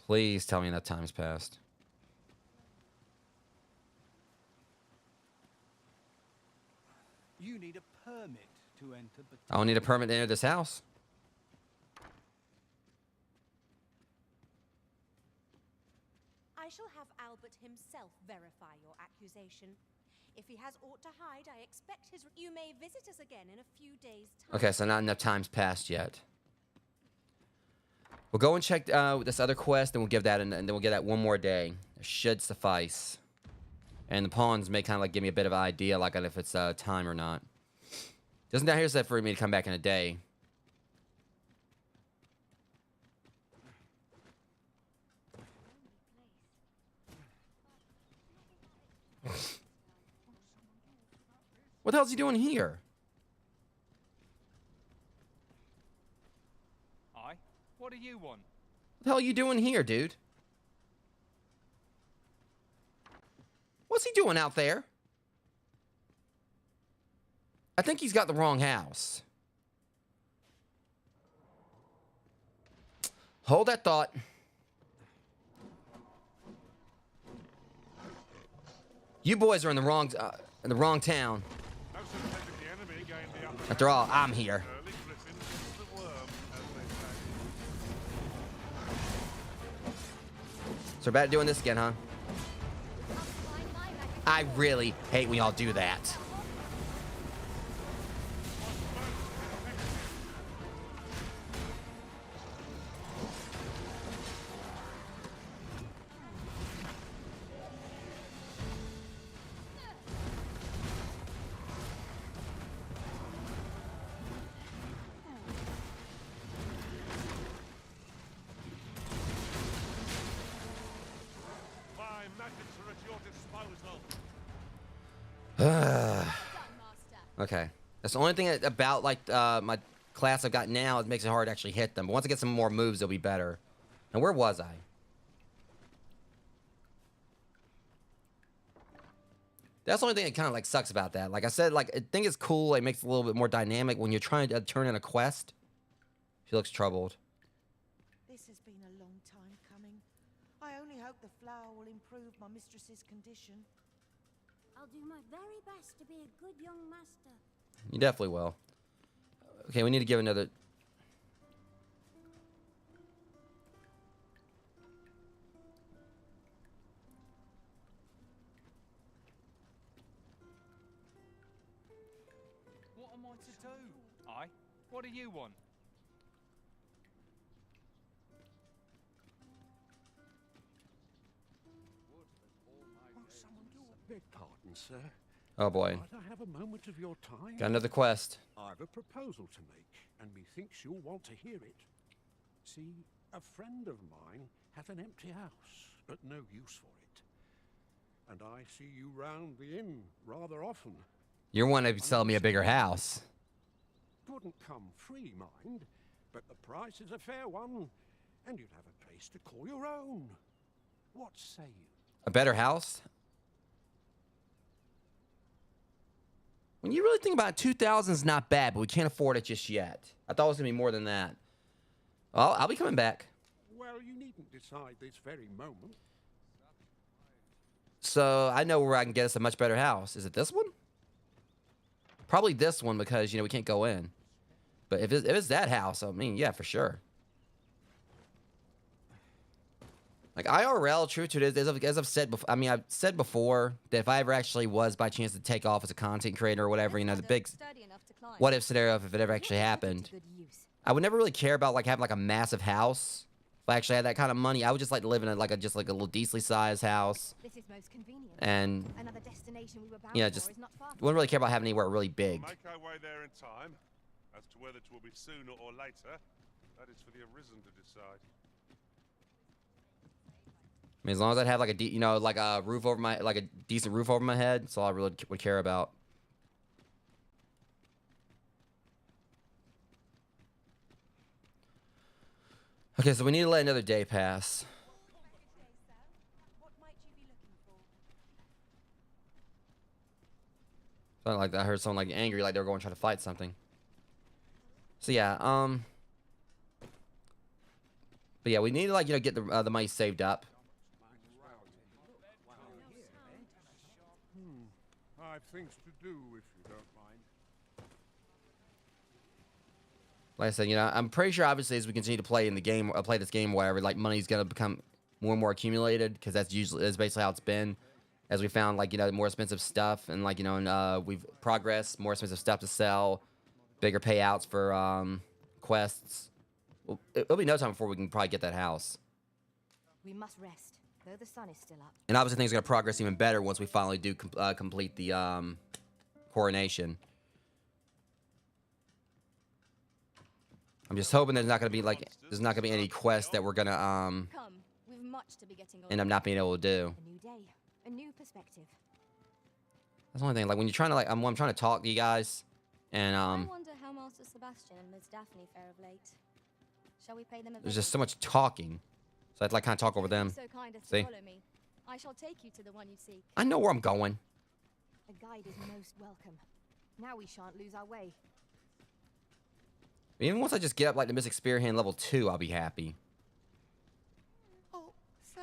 [SPEAKER 1] Please tell me enough time's passed.
[SPEAKER 8] You need a permit to enter, but
[SPEAKER 1] I don't need a permit to enter this house.
[SPEAKER 6] I shall have Albert himself verify your accusation. If he has aught to hide, I expect his... You may visit us again in a few days' time.
[SPEAKER 1] Okay, so not enough time's passed yet. We'll go and check this other quest, and we'll give that, and then we'll get that one more day. It should suffice. And the pawns may kind of like give me a bit of an idea, like if it's time or not. Doesn't down here say for me to come back in a day? What the hell's he doing here?
[SPEAKER 5] Aye? What do you want?
[SPEAKER 1] What the hell are you doing here, dude? What's he doing out there? I think he's got the wrong house. Hold that thought. You boys are in the wrong town. After all, I'm here. So we're back to doing this again, huh? I really hate when y'all do that. Okay. That's the only thing about like my class I've got now. It makes it hard to actually hit them. But once I get some more moves, it'll be better. And where was I? That's the only thing that kind of like sucks about that. Like I said, like I think it's cool. It makes it a little bit more dynamic when you're trying to turn in a quest. She looks troubled.
[SPEAKER 2] This has been a long time coming. I only hope the flower will improve my mistress's condition.
[SPEAKER 12] I'll do my very best to be a good young master.
[SPEAKER 1] You definitely will. Okay, we need to give another...
[SPEAKER 5] What am I to do? I? What do you want?
[SPEAKER 13] Beg pardon, sir.
[SPEAKER 1] Oh boy.
[SPEAKER 13] Might I have a moment of your time?
[SPEAKER 1] Got another quest.
[SPEAKER 13] I've a proposal to make, and methinks you'll want to hear it. See, a friend of mine hath an empty house, but no use for it. And I see you round the inn rather often.
[SPEAKER 1] You're one to sell me a bigger house.
[SPEAKER 13] Wouldn't come free, mind, but the price is a fair one, and you'd have a place to call your own. What say you?
[SPEAKER 1] A better house? When you really think about it, 2,000 is not bad, but we can't afford it just yet. I thought it was going to be more than that. Well, I'll be coming back.
[SPEAKER 13] Well, you needn't decide this very moment.
[SPEAKER 1] So I know where I can get us a much better house. Is it this one? Probably this one because, you know, we can't go in. But if it's that house, I mean, yeah, for sure. Like IRL, true to it is, as I've said before, I mean, I've said before that if I ever actually was by chance to take off as a content creator or whatever, you know, the big what if scenario if it ever actually happened, I would never really care about like having like a massive house. If I actually had that kind of money, I would just like to live in a, just like a little decently sized house.
[SPEAKER 3] This is most convenient.
[SPEAKER 1] And
[SPEAKER 3] another destination we were bound
[SPEAKER 1] yeah,
[SPEAKER 3] for
[SPEAKER 1] just
[SPEAKER 3] is not far.
[SPEAKER 1] wouldn't really care about having anywhere really big.
[SPEAKER 9] We'll make our way there in time. As to whether it will be sooner or later, that is for the Arisen to decide.
[SPEAKER 1] I mean, as long as I have like a you know, like a roof over my, like a decent roof over my head, that's all I really would care about. Okay, so we need to let another day pass.
[SPEAKER 6] What might you be looking for?
[SPEAKER 1] Something like that. I heard someone like angry, like they were going to try to fight something. So yeah, but yeah, we need to like, you know, get the money saved up.
[SPEAKER 13] I've things to do if you don't mind.
[SPEAKER 1] Like I said, you know, I'm pretty sure obviously as we continue to play in the game, play this game, whatever, like money's gonna become more and more accumulated because that's basically how it's been. As we found, like, you know, more expensive stuff and like, you know, and we've progressed, more expensive stuff to sell, bigger payouts for quests. Well, it'll be no time before we can probably get that house.
[SPEAKER 3] We must rest, though the sun is still up.
[SPEAKER 1] And obviously things are gonna progress even better once we finally do complete the coronation. I'm just hoping there's not gonna be any quests that we're gonna
[SPEAKER 3] Come, we've much to be getting on.
[SPEAKER 1] end up not being able to do.
[SPEAKER 3] A new day, a new perspective.
[SPEAKER 1] That's the only thing. Like when you're trying to like, I'm trying to talk to you guys, and
[SPEAKER 3] I wonder how Master Sebastian and Miss Daphne fare of late. Shall we pay them a
[SPEAKER 1] there's
[SPEAKER 3] visit?
[SPEAKER 1] just so much talking, so I'd like kind of talk over them.
[SPEAKER 3] So kind as to
[SPEAKER 1] See?
[SPEAKER 3] follow me. I shall take you to the one you seek.
[SPEAKER 1] I know where I'm going.
[SPEAKER 3] A guide is most welcome. Now we shan't lose our way.
[SPEAKER 1] Even once I just get up like the Mystic Spearhand level 2, I'll be happy.
[SPEAKER 2] Oh, sir.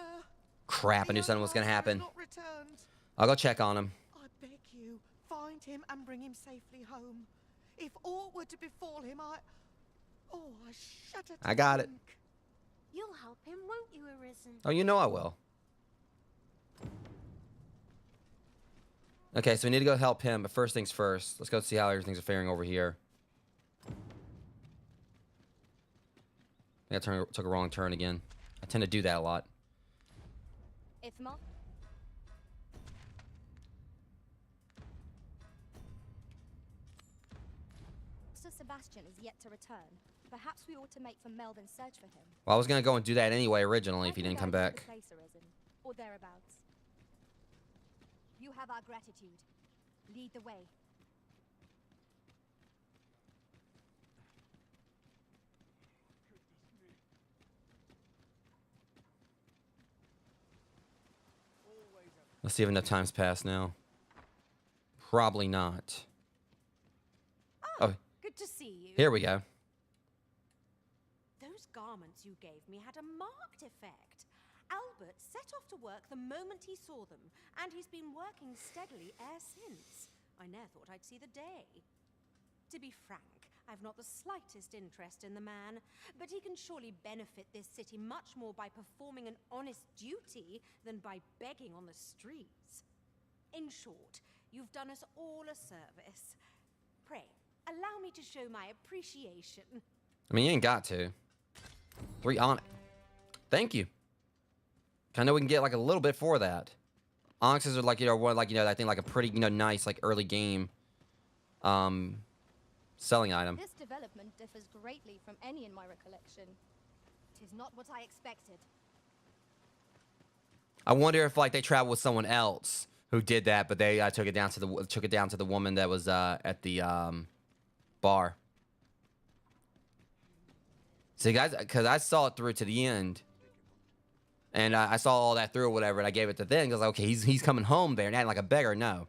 [SPEAKER 1] Crap! I knew something was gonna happen.
[SPEAKER 2] Not returned.
[SPEAKER 1] I'll go check on him.
[SPEAKER 2] I beg you, find him and bring him safely home. If aught were to befall him, I shudder to
[SPEAKER 1] I got it.
[SPEAKER 2] think.
[SPEAKER 12] You'll help him, won't you, Arisen?
[SPEAKER 1] Oh, you know I will. Okay, so we need to go help him, but first things first. Let's go see how everything's faring over here. I took a wrong turn again. I tend to do that a lot.
[SPEAKER 3] Ithma? Master Sebastian is yet to return. Perhaps we ought to make for Melvin's search for him.
[SPEAKER 1] Well, I was gonna go and do that anyway originally if he didn't come back.
[SPEAKER 3] The place, Arisen, or thereabouts. You have our gratitude. Lead the way.
[SPEAKER 1] Let's see if enough time's passed now. Probably not. Oh,
[SPEAKER 6] Good to see you.
[SPEAKER 1] here we go.
[SPEAKER 6] Those garments you gave me had a marked effect. Albert set off to work the moment he saw them, and he's been working steadily e'er since. I ne'er thought I'd see the day. To be frank, I've not the slightest interest in the man, but he can surely benefit this city much more by performing an honest duty than by begging on the streets. In short, you've done us all a service. Pray, allow me to show my appreciation.
[SPEAKER 1] I mean, you ain't got to. 3 on it. Thank you. I know we can get like a little bit for that. Onyxes are like, one, like, I think like a pretty, nice, like early game selling item.
[SPEAKER 3] This development differs greatly from any in my recollection. Tis not what I expected.
[SPEAKER 1] I wonder if like they traveled with someone else who did that, but they took it down to the woman that was at the bar. See, guys, because I saw it through to the end, and I saw all that through or whatever, and I gave it to them. I was like, okay, he's coming home there and acting like a beggar. No,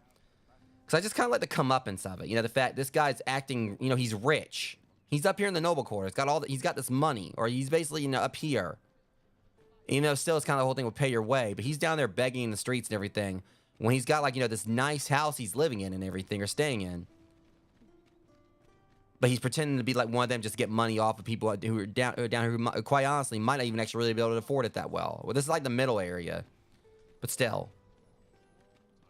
[SPEAKER 1] because I just kind of like the comeuppance of it. The fact this guy's acting, he's rich. He's up here in the noble quarters. He's got this money, or he's basically up here. Still it's kind of the whole thing with pay your way, but he's down there begging in the streets and everything. When he's got like this nice house he's living in and everything, or staying in. But he's pretending to be like one of them, just to get money off of people who are down who quite honestly might not even actually really be able to afford it that well. Well, this is like the middle area, but still.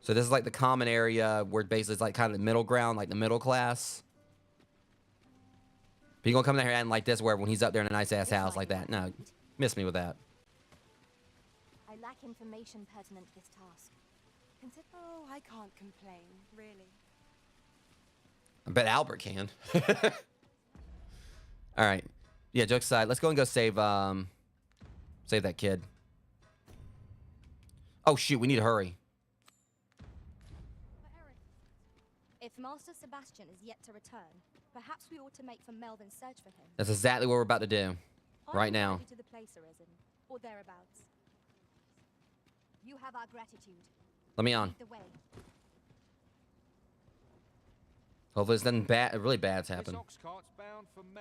[SPEAKER 1] So this is like the common area where basically it's like kind of the middle ground, like the middle class. But you gonna come down here and like this, where when he's up there in a nice ass house like that? No, miss me with that.
[SPEAKER 3] I lack information pertinent to this task.
[SPEAKER 2] Oh, I can't complain, really.
[SPEAKER 1] I bet Albert can. All right. Yeah, jokes aside, let's go and go save that kid. Oh shoot, we need to hurry.
[SPEAKER 3] If Master Sebastian is yet to return, perhaps we ought to make for Melvin's search for him.
[SPEAKER 1] That's exactly what we're about to do. Right now.
[SPEAKER 3] To the place arisen, or thereabouts. You have our gratitude.
[SPEAKER 1] Let me on.
[SPEAKER 3] Lead the way.
[SPEAKER 1] Hopefully there's nothing really bad's happened.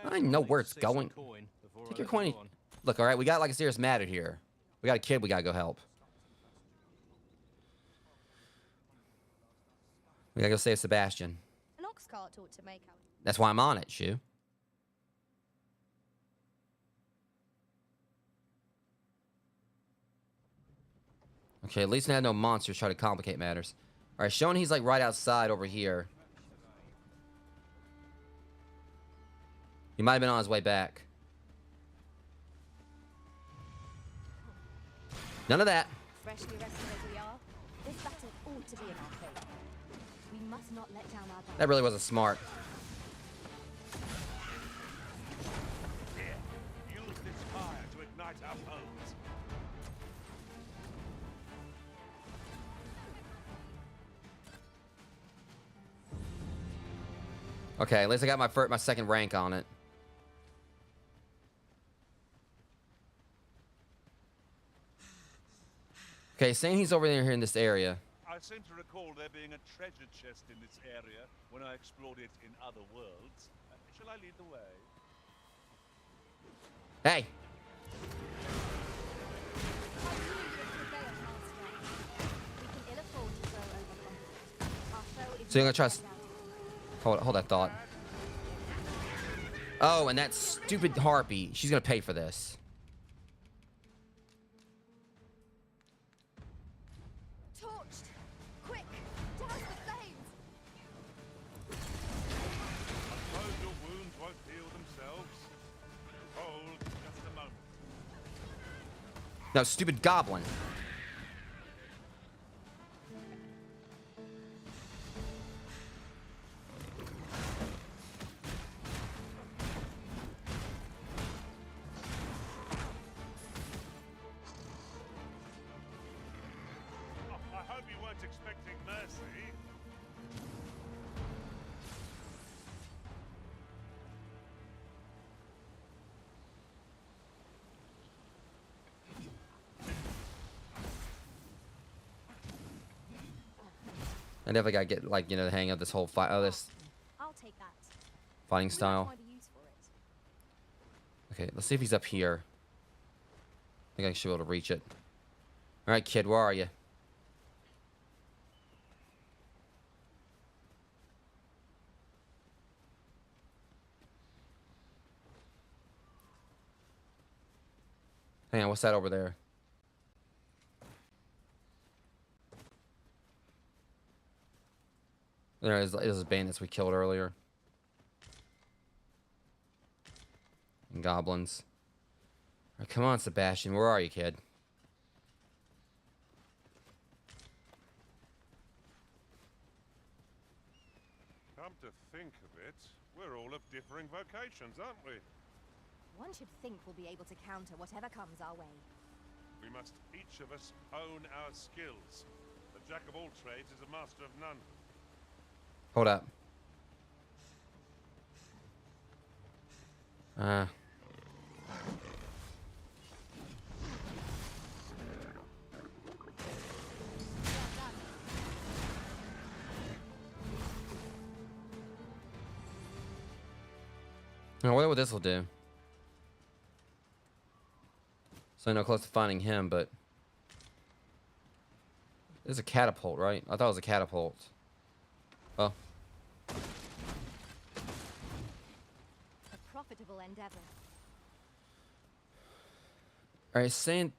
[SPEAKER 1] I know where it's going. Take your coin. Look, all right, we got like a serious matter here. We got a kid we gotta go help. We gotta go save Sebastian.
[SPEAKER 3] An ox cart ought to make out.
[SPEAKER 1] That's why I'm on it, Shu. Okay, at least I had no monsters try to complicate matters. All right, showing he's like right outside over here. He might have been on his way back. None of that.
[SPEAKER 3] Freshly rested as we are, this battle ought to be in our favor. We must not let down our guard.
[SPEAKER 1] That really wasn't smart.
[SPEAKER 9] Here, use this fire to ignite our foes.
[SPEAKER 1] Okay, at least I got my second rank on it. Okay, saying he's over there here in this area.
[SPEAKER 9] I seem to recall there being a treasure chest in this area when I explored it in other worlds. Shall I lead the way?
[SPEAKER 1] Hey! So you're gonna try to... Hold that thought. Oh, and that stupid harpy. She's gonna pay for this.
[SPEAKER 3] Torched! Quick! Douse the flames!
[SPEAKER 9] Suppose your wounds won't heal themselves. Hold just a moment.
[SPEAKER 1] No, stupid goblin.
[SPEAKER 9] Expecting mercy.
[SPEAKER 1] I definitely gotta get like the hang of this whole fight. Oh, this
[SPEAKER 3] I'll take that.
[SPEAKER 1] fighting style. Okay, let's see if he's up here. I think I should be able to reach it. Alright, kid, where are you? Hang on, what's that over there? There is those bandits we killed earlier. And goblins. All right, come on, Sebastian. Where are you, kid?
[SPEAKER 9] Come to think of it, we're all of differing vocations, aren't we?
[SPEAKER 3] One should think we'll be able to counter whatever comes our way.
[SPEAKER 9] We must each of us own our skills. The jack of all trades is a master of none.
[SPEAKER 1] Hold up. I wonder what this will do. So I know close to finding him, but there's a catapult, right? I thought it was a catapult. Oh.
[SPEAKER 3] A profitable endeavor.
[SPEAKER 1] Alright, saying.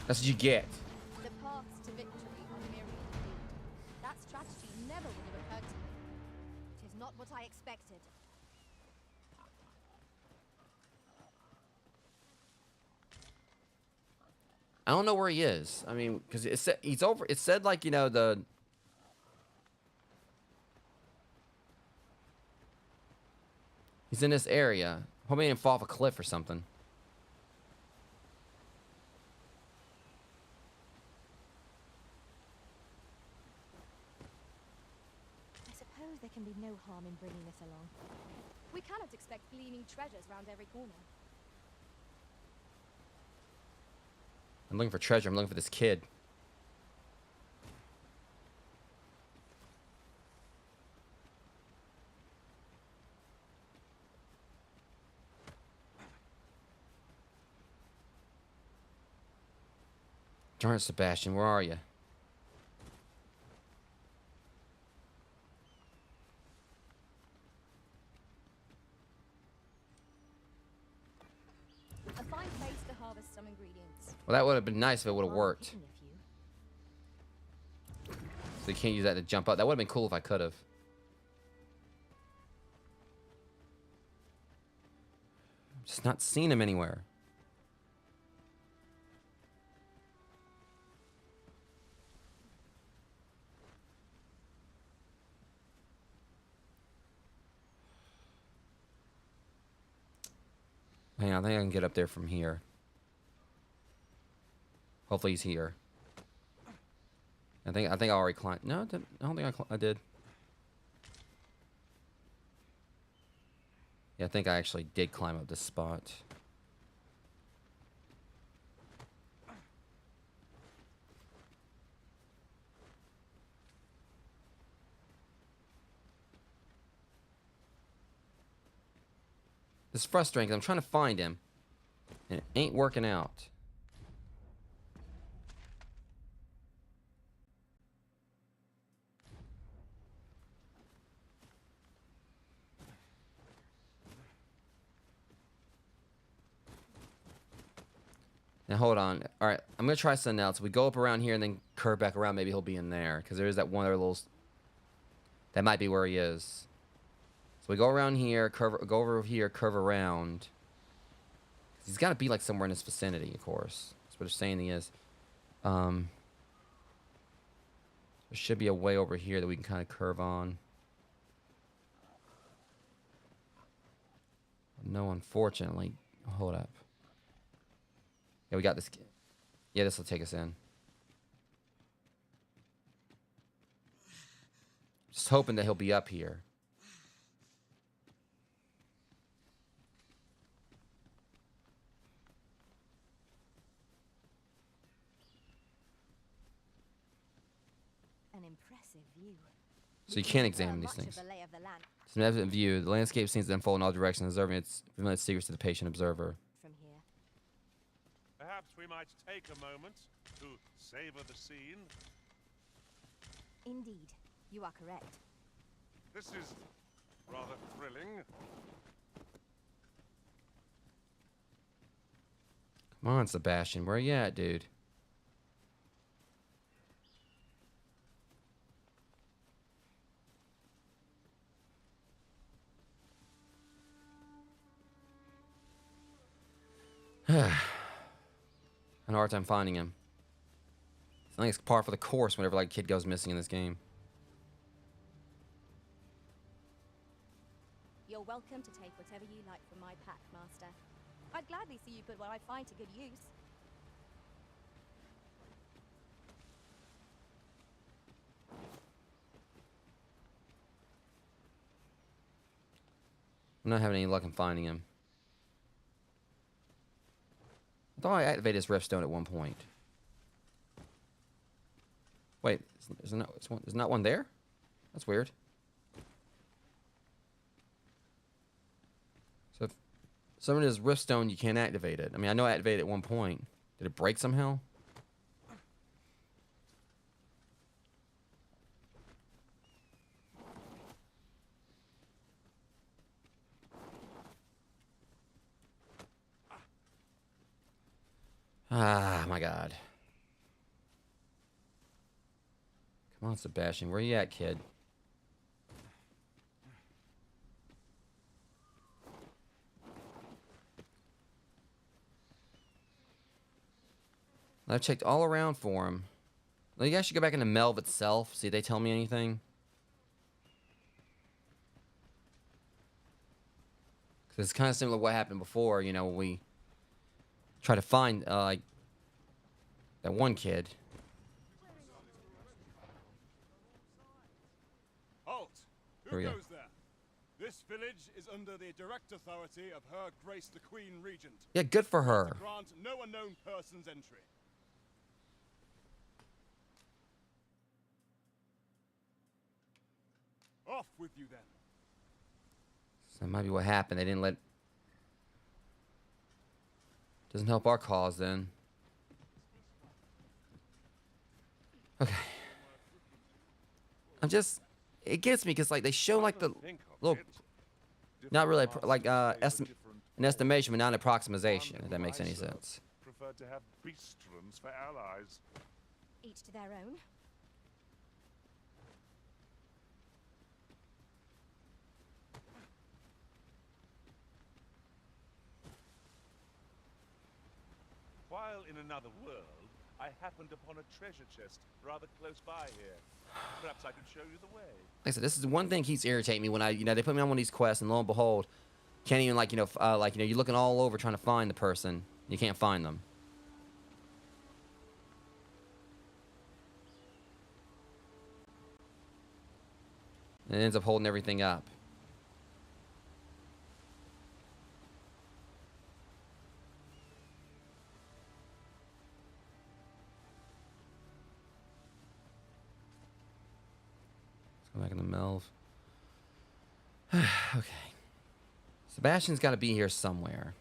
[SPEAKER 1] That's what you get.
[SPEAKER 3] The paths to victory are myriad indeed. That strategy never would have occurred to me. It is not what I expected.
[SPEAKER 1] I don't know where he is. I mean, because it said he's over. It said like, you know, he's in this area. Hope he didn't fall off a cliff or something.
[SPEAKER 3] I suppose there can be no harm in bringing this along. We cannot expect gleaming treasures round every corner.
[SPEAKER 1] I'm looking for treasure. I'm looking for this kid. Darn it, Sebastian, where are you?
[SPEAKER 3] A fine place to harvest some ingredients.
[SPEAKER 1] Well, that would have been nice if it would have worked. So you can't use that to jump up. That would have been cool if I could have. Just not seen him anywhere. Hang on, I think I can get up there from here. Hopefully he's here. I think I already climbed. No, I don't think I did. Yeah, I think I actually did climb up this spot. It's frustrating because I'm trying to find him, and it ain't working out. Now hold on. All right, I'm gonna try something else. We go up around here and then curve back around. Maybe he'll be in there because there is that one other little. That might be where he is. So we go around here, curve, go over here, curve around. He's got to be like somewhere in this vicinity, of course. That's what they're saying he is. There should be a way over here that we can kind of curve on. No, unfortunately. Hold up. Yeah, we got this. Yeah, this will take us in. Just hoping that he'll be up here.
[SPEAKER 3] An impressive view.
[SPEAKER 1] So you can't examine these things. It's an evident view. The landscape seems to unfold in all directions, observing its familiar secrets to the patient observer.
[SPEAKER 3] From here.
[SPEAKER 4] Perhaps we might take a moment to savor the scene.
[SPEAKER 3] Indeed, you are correct.
[SPEAKER 4] This is rather thrilling.
[SPEAKER 1] Come on, Sebastian. Where you at, dude? I had a hard time finding him. I think it's par for the course whenever like a kid goes missing in this game.
[SPEAKER 3] You're welcome to take whatever you like from my pack, Master. I'd gladly see you put what I find to good use.
[SPEAKER 1] I'm not having any luck in finding him. I thought I activated his rift stone at one point. Wait, is not one there? That's weird. So if someone is rift stone, you can't activate it. I mean, I know I activated it at one point. Did it break somehow? Ah, my God. Come on, Sebastian. Where you at, kid? I've checked all around for him. Well, you guys should go back into Melv itself. See if they tell me anything. Because it's kind of similar to what happened before, you know, when we try to find, like, that one kid.
[SPEAKER 14] Halt!
[SPEAKER 1] Here we
[SPEAKER 14] Who
[SPEAKER 1] go.
[SPEAKER 14] goes there? This village is under the direct authority of Her Grace the Queen Regent.
[SPEAKER 1] Yeah, good for her.
[SPEAKER 14] To grant no unknown persons entry. Off with you then.
[SPEAKER 1] So that might be what happened. They didn't let... Doesn't help our cause, then. Okay. I'm just... It gets me, because, like, they show, like, the little... Not really, like, an estimation, but not an approximation, if that makes any sense.
[SPEAKER 9] Preferred to have beastrons for allies.
[SPEAKER 3] Each to their own.
[SPEAKER 9] While in another world, I happened upon a treasure chest rather close by here. Perhaps I could show you the way.
[SPEAKER 1] Like I said, this is one thing keeps irritating me when they put me on one of these quests, and lo and behold, can't even, like, you're looking all over trying to find the person. You can't find them. And it ends up holding everything up. Let's go back into Melv. Okay. Sebastian's got to be here somewhere.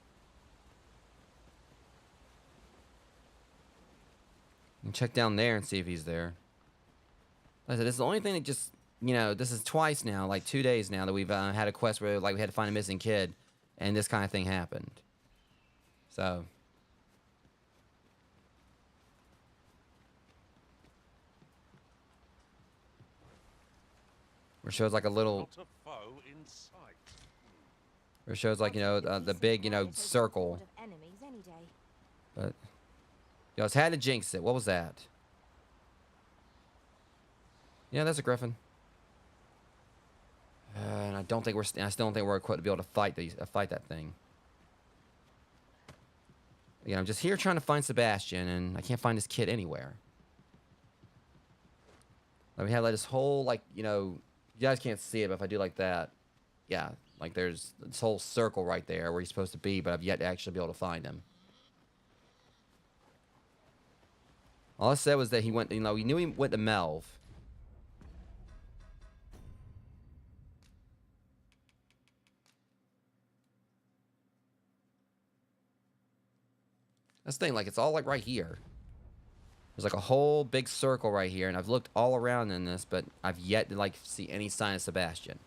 [SPEAKER 1] You can check down there and see if he's there. Like I said, this is the only thing that just, this is twice now, like 2 days now, that we've had a quest where, like, we had to find a missing kid, and this kind of thing happened. So. Where it shows, like, a little...
[SPEAKER 9] Not a foe in sight.
[SPEAKER 1] Where it shows, like, the big, circle. But, I was had to jinx it. What was that? Yeah, that's a griffin. And I still don't think we're equipped to be able to fight that thing. Again, I'm just here trying to find Sebastian, and I can't find this kid anywhere. Like, we had like this whole, like, you guys can't see it, but if I do like that, yeah, like there's this whole circle right there where he's supposed to be, but I've yet to actually be able to find him. All I said was that he went, we knew he went to Melv. That's the thing, like, it's all, like, right here. There's, like, a whole big circle right here, and I've looked all around in this, but I've yet to, like, see any sign of Sebastian.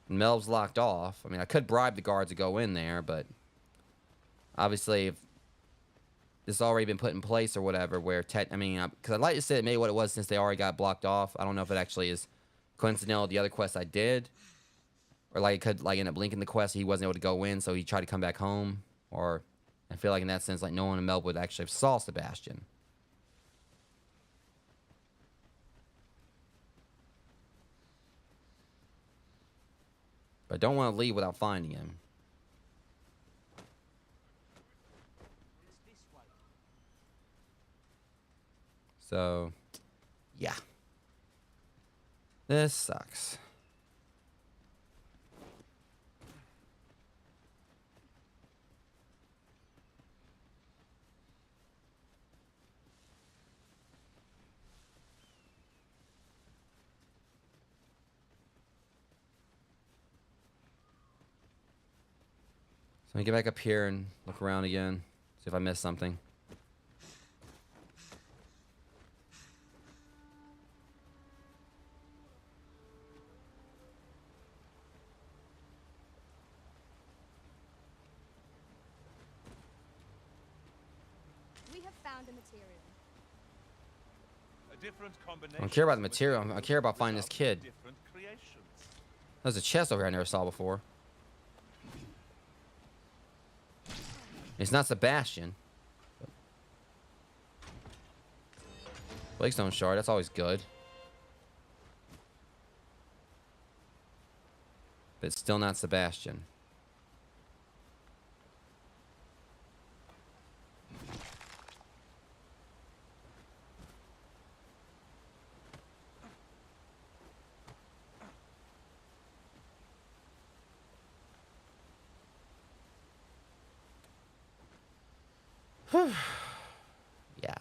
[SPEAKER 1] Melv's locked off. I mean, I could bribe the guards to go in there, but obviously, if this has already been put in place or whatever, where I mean, because I'd like to say it maybe what it was since they already got blocked off. I don't know if it actually is coincidental with the other quests I did, or like it could like end up linking the quest. He wasn't able to go in, so he tried to come back home. Or I feel like in that sense, like no one in Melwood actually saw Sebastian. But I don't want to leave without finding him. So, yeah. This sucks. So let me get back up here and look around again. See if I missed something.
[SPEAKER 3] We have found a material.
[SPEAKER 9] A different combination.
[SPEAKER 1] I don't care about the material. I care about finding this kid.
[SPEAKER 9] Different creations.
[SPEAKER 1] There's a chest over here I never saw before. It's not Sebastian. Blakestone shard, that's always good. But it's still not Sebastian. Yeah.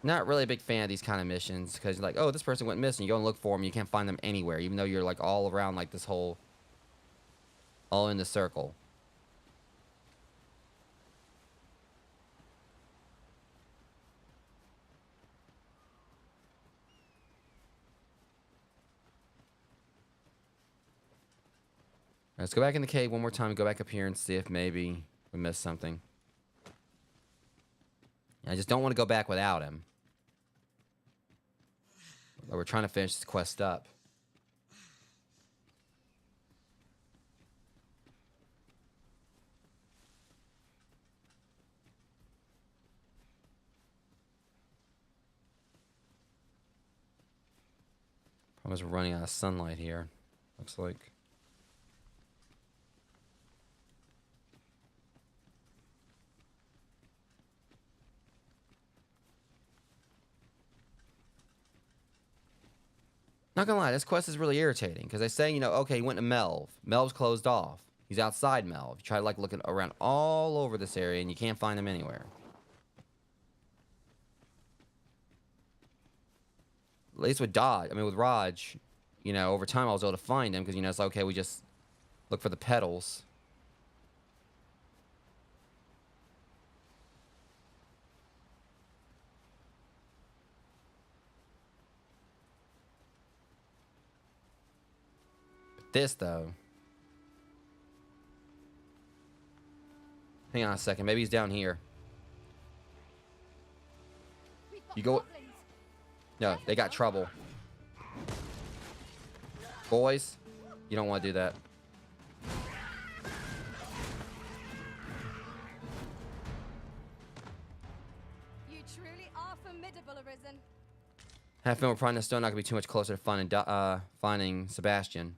[SPEAKER 1] Not really a big fan of these kind of missions because you're like, oh, this person went missing. You go and look for them, you can't find them anywhere, even though you're like all around like this whole, all in the circle. Let's go back in the cave one more time and go back up here and see if maybe we missed something. I just don't want to go back without him. But we're trying to finish this quest up. I was running out of sunlight here. Looks like. Not gonna lie, this quest is really irritating because they say, you know, okay, he went to Melv. Melv's closed off. He's outside Melv. You try to like looking around all over this area and you can't find him anywhere. At least with with Raj, you know, over time I was able to find him because, you know, it's like, okay, we just look for the petals. This though, hang on a second, maybe he's down here. You go. No, they got trouble. Boys, you don't want to do that.
[SPEAKER 3] You truly are formidable, Arisen.
[SPEAKER 1] Half film, we're probably still not gonna be too much closer to finding Sebastian.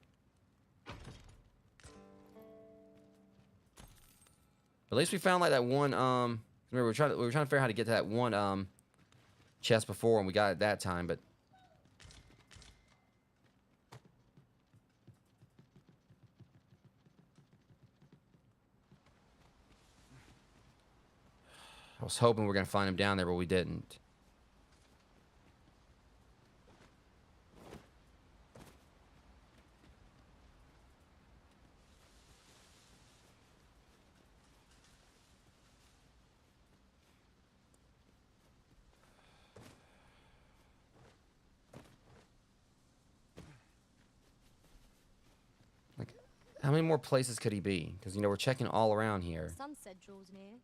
[SPEAKER 1] At least we found like that one. Remember we were trying to figure out how to get to that one chest before, and we got it that time. But I was hoping we were gonna find him down there, but we didn't. How many more places could he be? Because, you know, we're checking all around here.
[SPEAKER 3] Sunset draws near.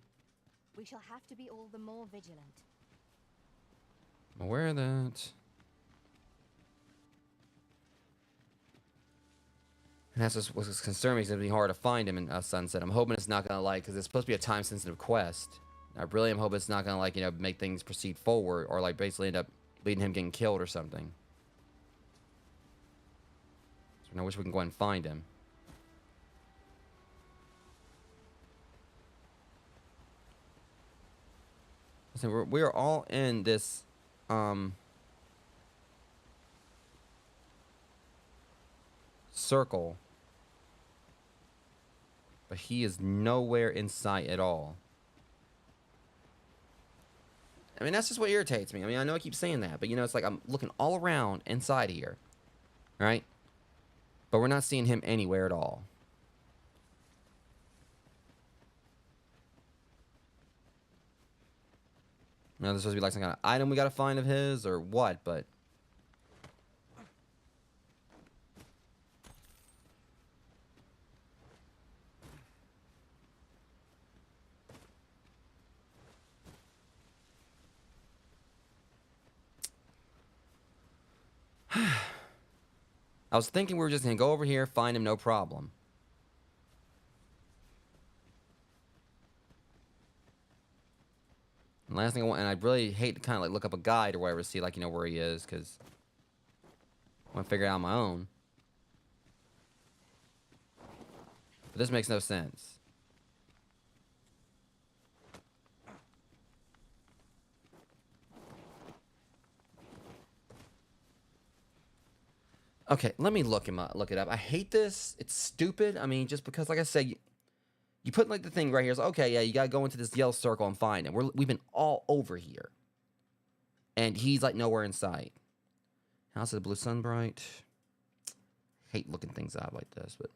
[SPEAKER 3] We shall have to be all the more vigilant.
[SPEAKER 1] I'm aware of that. And that's just what's concerning me. It's going to be hard to find him in Sunset. I'm hoping it's not going to, like, because it's supposed to be a time-sensitive quest. I really am hoping it's not going to, like, you know, make things proceed forward or, like, basically end up leading him getting killed or something. So I wish we can go ahead and find him. Listen, we are all in this, circle. But he is nowhere in sight at all. I mean, that's just what irritates me. I mean, I know I keep saying that, but, you know, it's like I'm looking all around inside here. Right? But we're not seeing him anywhere at all. Now, there's supposed to be like some kind of item we gotta find of his or what, but... I was thinking we were just gonna go over here, find him, no problem. And last thing I want, and I really hate to kind of like look up a guide or whatever to see like, you know, where he is, because I want to figure it out on my own. But this makes no sense. Okay, let me look him up. Look it up. I hate this. It's stupid. I mean, just because, like I said, you put like the thing right here. It's okay. Yeah, you gotta go into this yellow circle and find him. We've been all over here, and he's like nowhere in sight. House of the Blue Sunbright. Hate looking things up like this, but.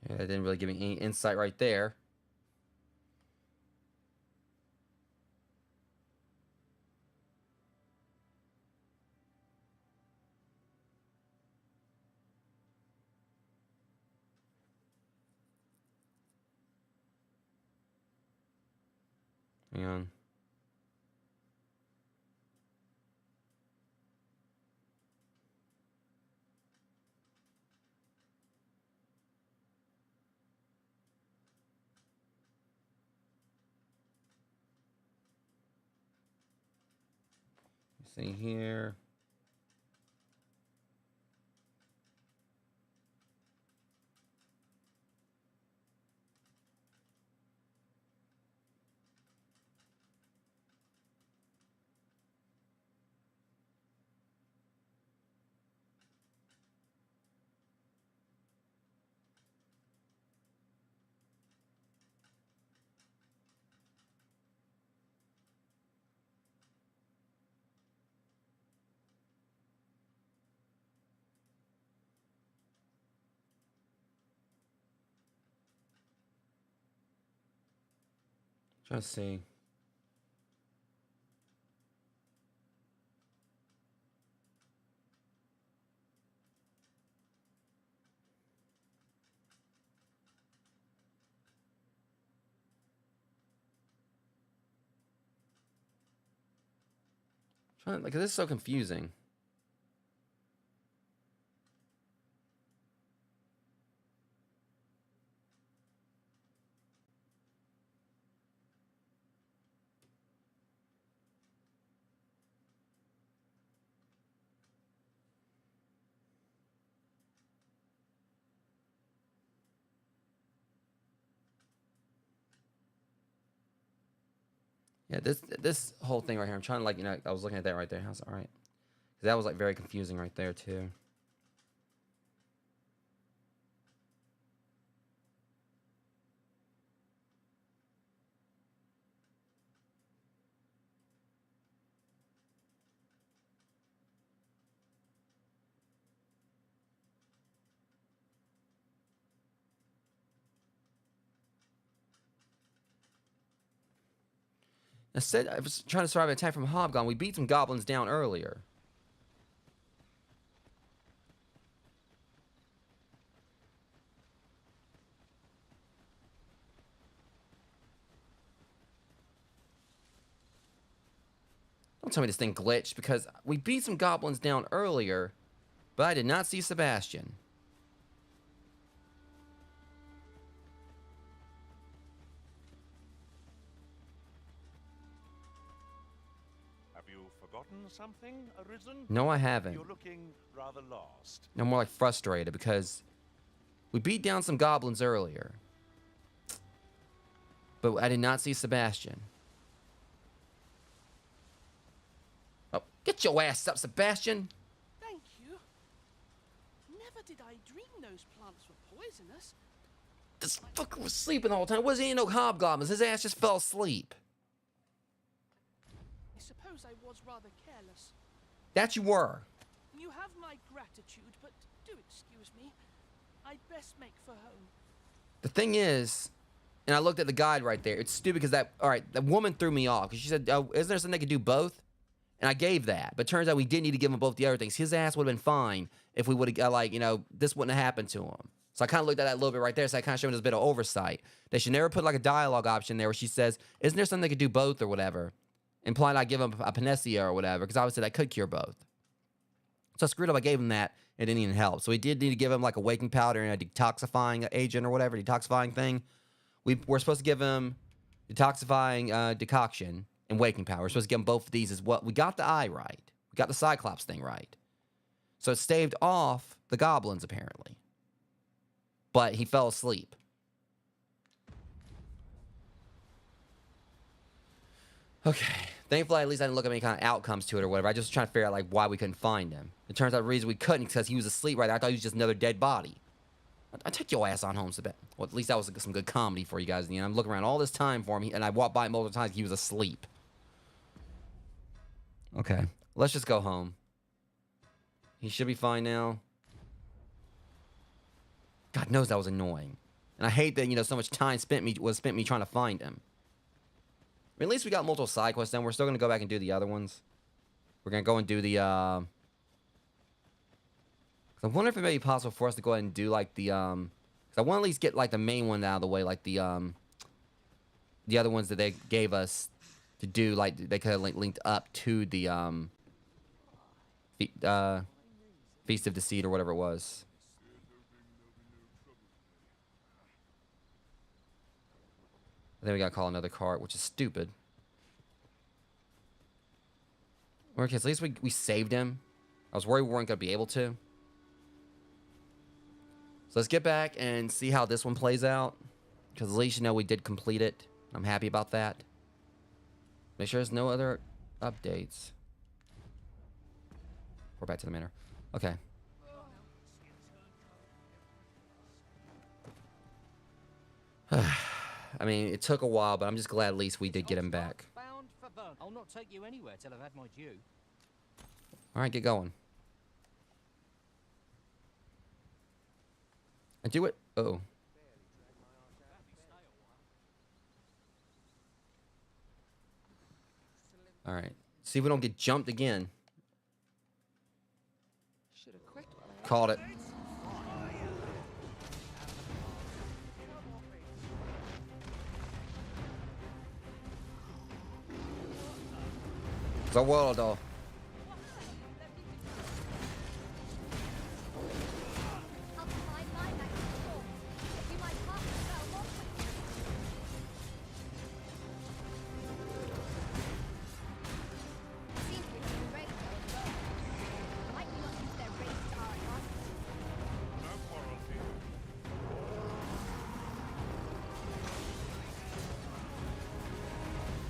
[SPEAKER 1] Yeah, it didn't really give me any insight right there. Hang on. See here. Trying to see. Like, this is so confusing. Yeah, this whole thing right here. I'm trying to like, I was looking at that right there. How's all right? Because that was like very confusing right there too. Instead, I was trying to survive an attack from Hobgoblin. We beat some goblins down earlier. Don't tell me this thing glitched, because we beat some goblins down earlier, but I did not see Sebastian.
[SPEAKER 9] Have you forgotten something, Arisen?
[SPEAKER 1] No, I haven't.
[SPEAKER 9] You're looking rather lost.
[SPEAKER 1] No, more like frustrated, because we beat down some goblins earlier, but I did not see Sebastian. Oh, get your ass up, Sebastian!
[SPEAKER 11] Thank you. Never did I dream those plants were poisonous.
[SPEAKER 1] This fucker was sleeping the whole time. Wasn't he no hobgoblins? His ass just fell asleep.
[SPEAKER 11] I suppose I was rather careless.
[SPEAKER 1] That you were.
[SPEAKER 11] You have my gratitude, but do excuse me. I'd best make for home.
[SPEAKER 1] The thing is, and I looked at the guide right there. It's stupid because that woman threw me off because she said, "Oh, isn't there something they could do both?" And I gave that, but turns out we didn't need to give him both the other things. His ass would have been fine if we would have got this wouldn't have happened to him. So I kind of looked at that a little bit right there. So I kind of showed us a bit of oversight. They should never put like a dialogue option there where she says, "Isn't there something they could do both or whatever?" Implying I give him a panacea or whatever, because obviously that could cure both. So I screwed up. I gave him that. It didn't even help. So we did need to give him like a waking powder and a detoxifying agent or whatever, detoxifying thing. We're supposed to give him detoxifying decoction and waking power. We're supposed to give him both of these as well. We got the eye right. We got the Cyclops thing right. So it staved off the goblins apparently. But he fell asleep. Okay. Thankfully, at least I didn't look at any kind of outcomes to it or whatever. I just was trying to figure out like why we couldn't find him. It turns out the reason we couldn't because he was asleep right there. I thought he was just another dead body. I took your ass on home, Sebastian. Well, at least that was some good comedy for you guys in the end. I'm looking around all this time for him, and I walked by him multiple times. He was asleep. Okay. Let's just go home. He should be fine now. God knows that was annoying. And I hate that, so much time was spent me trying to find him. I mean, at least we got multiple side quests done. We're still going to go back and do the other ones. We're going to go and do the, I wonder if it may be possible for us to go ahead and do, like, the, because I want to at least get, like, the main one out of the way, like, the other ones that they gave us to do, like, they could have linked up to the, Feast of Deceit or whatever it was. Then we gotta call another cart, which is stupid. Okay, so at least we saved him. I was worried we weren't gonna be able to. So let's get back and see how this one plays out. Because at least we did complete it. I'm happy about that. Make sure there's no other updates. We're back to the manor. Okay. I mean, it took a while, but I'm just glad at least we did get him back.
[SPEAKER 5] I'll not take you anywhere till I've had my due.
[SPEAKER 1] All right, get going. And do it. Oh. All right. See if we don't get jumped again. Called it. The world, though.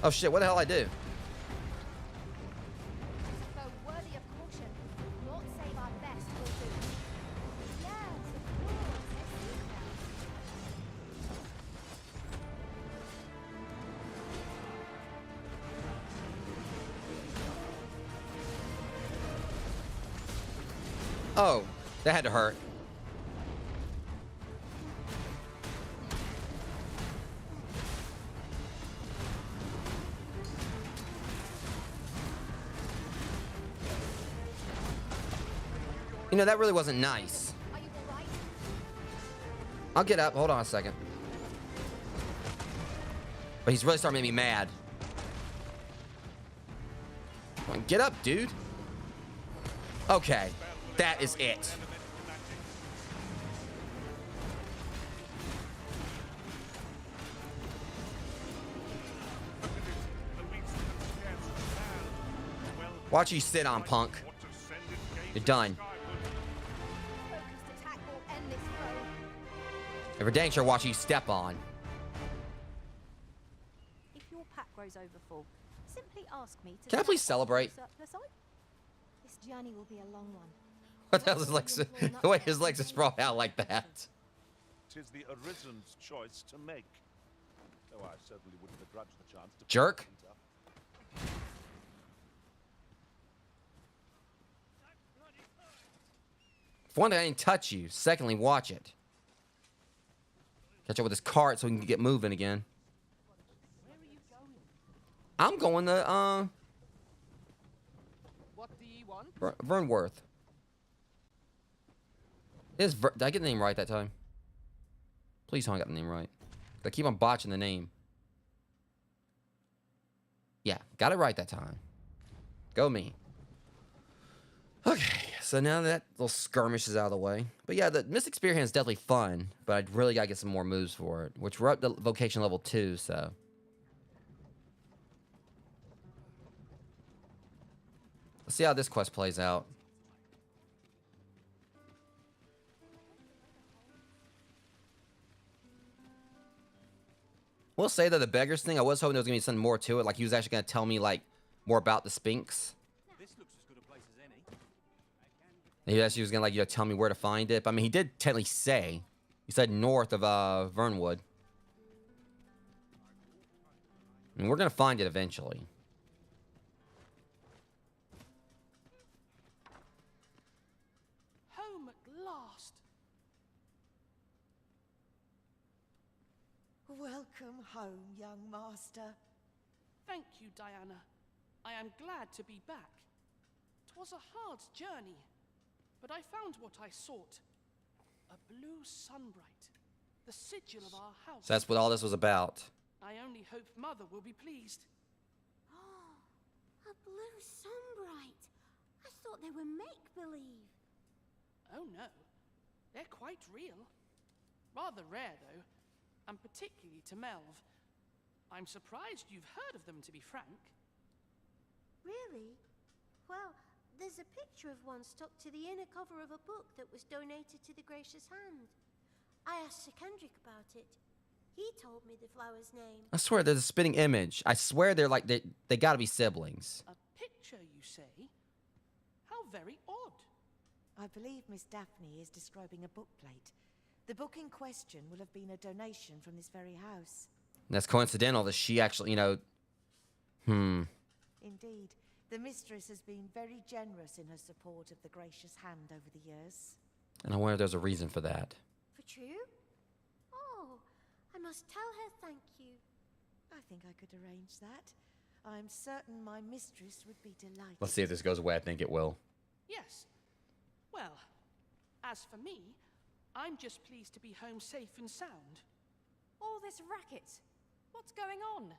[SPEAKER 1] Oh shit, what the hell I do?
[SPEAKER 3] Though worthy of caution, naught save our best will do. Yes, of course, I see now.
[SPEAKER 1] Oh, that had to hurt. You know, that really wasn't nice.
[SPEAKER 3] Are you all right?
[SPEAKER 1] I'll get up. Hold on a second. But he's really starting to make me mad. Come on, get up, dude. Okay, that is it. Watch you sit on, punk. You're done.
[SPEAKER 3] Focused attack will end this foe.
[SPEAKER 1] If you're dang sure, watch you step on.
[SPEAKER 6] If your pack grows over full, simply ask me to.
[SPEAKER 1] Can I please celebrate?
[SPEAKER 6] Surplus item.
[SPEAKER 3] This journey will be a long one.
[SPEAKER 1] What the hell is his legs? The way his legs are sprawled out like that.
[SPEAKER 9] 'Tis the Arisen's choice to make. Though I certainly wouldn't begrudge the chance to...
[SPEAKER 1] Jerk. For one thing, I didn't touch you. Secondly, watch it. Catch up with this cart so we can get moving again. I'm going to,
[SPEAKER 7] What do you want?
[SPEAKER 1] Vernworth. Did I get the name right that time? Please tell me I got the name right. I keep on botching the name. Yeah, got it right that time. Go me. Okay, so now that little skirmish is out of the way. But yeah, the Mystic Spearhand is definitely fun, but I'd really got to get some more moves for it, which we're up to vocation level 2, so. Let's see how this quest plays out. We'll say that the beggars thing, I was hoping there was going to be something more to it, like he was actually going to tell me, like, more about the Sphinx.
[SPEAKER 5] This looks as good a place as any.
[SPEAKER 1] He actually was gonna, like, you know, tell me where to find it. But, I mean, he did technically say. He said north of Vernwood. And we're gonna find it eventually.
[SPEAKER 11] Home at last.
[SPEAKER 2] Welcome home, young master.
[SPEAKER 11] Thank you, Diana. I am glad to be back. 'Twas a hard journey, but I found what I sought. A blue sunbright, the sigil of our house.
[SPEAKER 1] So that's what all this was about.
[SPEAKER 11] I only hope Mother will be pleased.
[SPEAKER 12] Oh, a blue sunbright. I thought they were make-believe.
[SPEAKER 11] Oh no, they're quite real. Rather rare, though, and particularly to Melv. I'm surprised you've heard of them, to be frank.
[SPEAKER 12] Really? Well, there's a picture of one stuck to the inner cover of a book that was donated to the Gracious Hand. I asked Sir Kendrick about it. He told me the flower's name.
[SPEAKER 1] I swear, there's a spitting image. I swear they're like, they gotta be siblings.
[SPEAKER 11] A picture, you say? How very odd.
[SPEAKER 2] I believe Miss Daphne is describing a bookplate. The book in question will have been a donation from this very house.
[SPEAKER 1] And that's coincidental that she actually, you know...
[SPEAKER 2] Indeed, the mistress has been very generous in her support of the Gracious Hand over the years.
[SPEAKER 1] And I wonder if there's a reason for that.
[SPEAKER 12] For true? Oh, I must tell her thank you.
[SPEAKER 2] I think I could arrange that. I'm certain my mistress would be delighted.
[SPEAKER 1] Let's see if this goes the way I think it will.
[SPEAKER 11] Yes. Well, as for me, I'm just pleased to be home safe and sound.
[SPEAKER 6] All this racket. What's going on?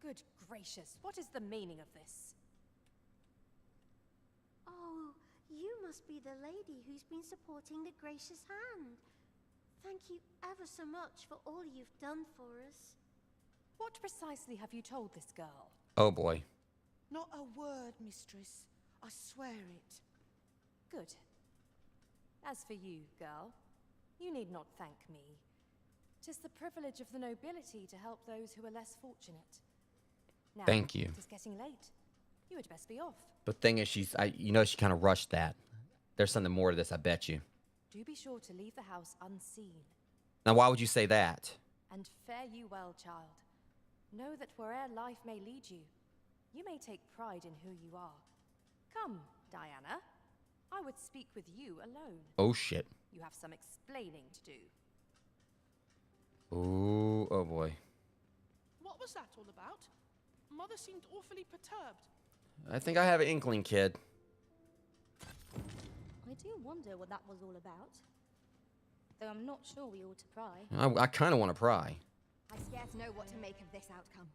[SPEAKER 6] Good gracious, what is the meaning of this?
[SPEAKER 12] Oh, you must be the lady who's been supporting the Gracious Hand. Thank you ever so much for all you've done for us.
[SPEAKER 6] What precisely have you told this girl?
[SPEAKER 1] Oh boy.
[SPEAKER 2] Not a word, mistress. I swear it.
[SPEAKER 6] Good. As for you, girl, you need not thank me. 'Tis the privilege of the nobility to help those who are less fortunate. Now,
[SPEAKER 1] Thank you.
[SPEAKER 6] It is getting late. You had best be off.
[SPEAKER 1] The thing is, she kind of rushed that. There's something more to this, I bet you.
[SPEAKER 6] Do be sure to leave the house unseen.
[SPEAKER 1] Now, why would you say that?
[SPEAKER 6] And fare you well, child. Know that where'er life may lead you, you may take pride in who you are. Come, Diana. I would speak with you alone.
[SPEAKER 1] Oh, shit.
[SPEAKER 6] You have some explaining to do.
[SPEAKER 1] Ooh, oh boy.
[SPEAKER 11] What was that all about? Mother seemed awfully perturbed.
[SPEAKER 1] I think I have an inkling, kid.
[SPEAKER 3] I do wonder what that was all about. Though I'm not sure we ought to pry.
[SPEAKER 1] I kind of want to pry.
[SPEAKER 3] I scarce know what to make of this outcome.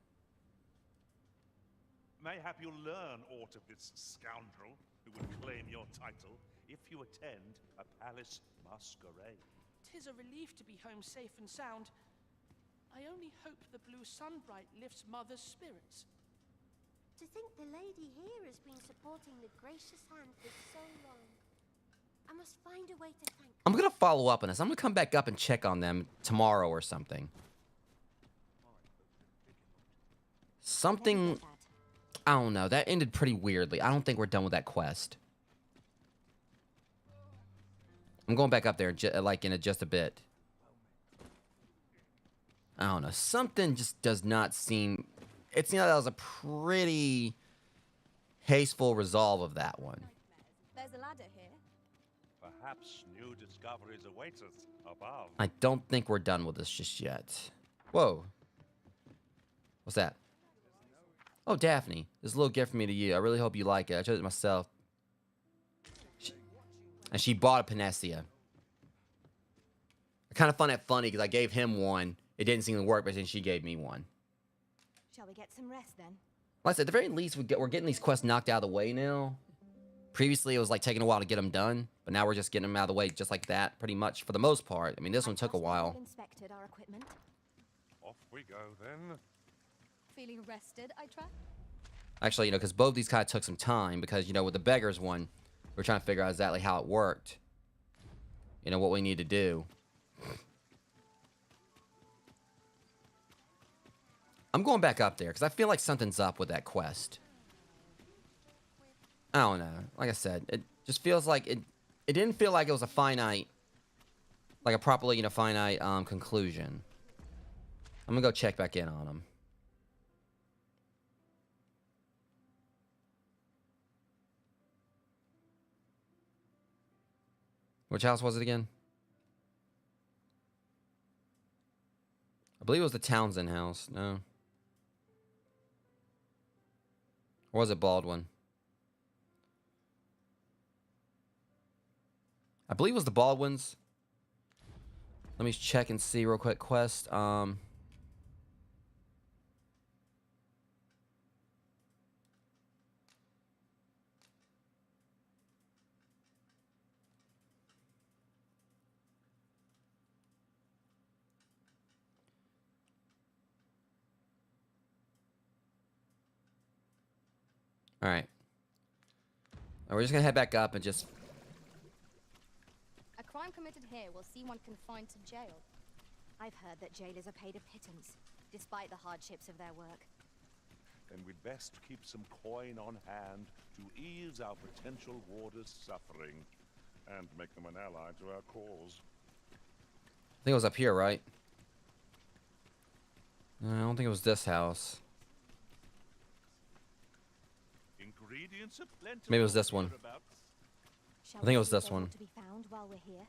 [SPEAKER 9] Mayhap you'll learn aught of this scoundrel who would claim your title if you attend a palace masquerade.
[SPEAKER 11] 'Tis a relief to be home safe and sound. I only hope the blue sunbright lifts Mother's spirits.
[SPEAKER 12] To think the lady here has been supporting the gracious hand for so long. I must find a way to thank her.
[SPEAKER 1] I'm going to follow up on this. I'm going to come back up and check on them tomorrow or something. Something... I don't know. That ended pretty weirdly. I don't think we're done with that quest. I'm going back up there in just a bit. I don't know. Something just does not seem... It seemed like that was a pretty hasteful resolve of that one.
[SPEAKER 3] There's a ladder here.
[SPEAKER 9] Perhaps new discoveries await us above.
[SPEAKER 1] I don't think we're done with this just yet. Whoa. What's that? Oh, Daphne. This is a little gift from me to you. I really hope you like it. I chose it myself. And she bought a panacea. I kind of find that funny because I gave him one. It didn't seem to work, but then she gave me one.
[SPEAKER 3] Shall we get some rest then?
[SPEAKER 1] Like I said, at the very least, we're getting these quests knocked out of the way now. Previously, it was like taking a while to get them done, but now we're just getting them out of the way just like that, pretty much for the most part. I mean, this one took a while.
[SPEAKER 3] Inspected our equipment.
[SPEAKER 9] Off we go then.
[SPEAKER 3] Feeling rested, I trust?
[SPEAKER 1] Actually, because both these kind of took some time because, with the beggars one, we're trying to figure out exactly how it worked. What we need to do. I'm going back up there because I feel like something's up with that quest. I don't know. Like I said, it just feels like it didn't feel like it was a finite, like a properly, finite conclusion. I'm going to go check back in on them. Which house was it again? I believe it was the Townsend house. No. Or was it Baldwin? I believe it was the Baldwins. Let me check and see real quick. Quest. All right. We're just gonna head back up and just.
[SPEAKER 3] A crime committed here will see one confined to jail. I've heard that jailers are paid a pittance, despite the hardships of their work.
[SPEAKER 9] Then we'd best keep some coin on hand to ease our potential warders' suffering and make them an ally to our cause.
[SPEAKER 1] I think it was up here, right? No, I don't think it was this house.
[SPEAKER 9] Ingredients are plentiful.
[SPEAKER 1] Maybe it was this one. I think it was this one.
[SPEAKER 3] To be found while we're here.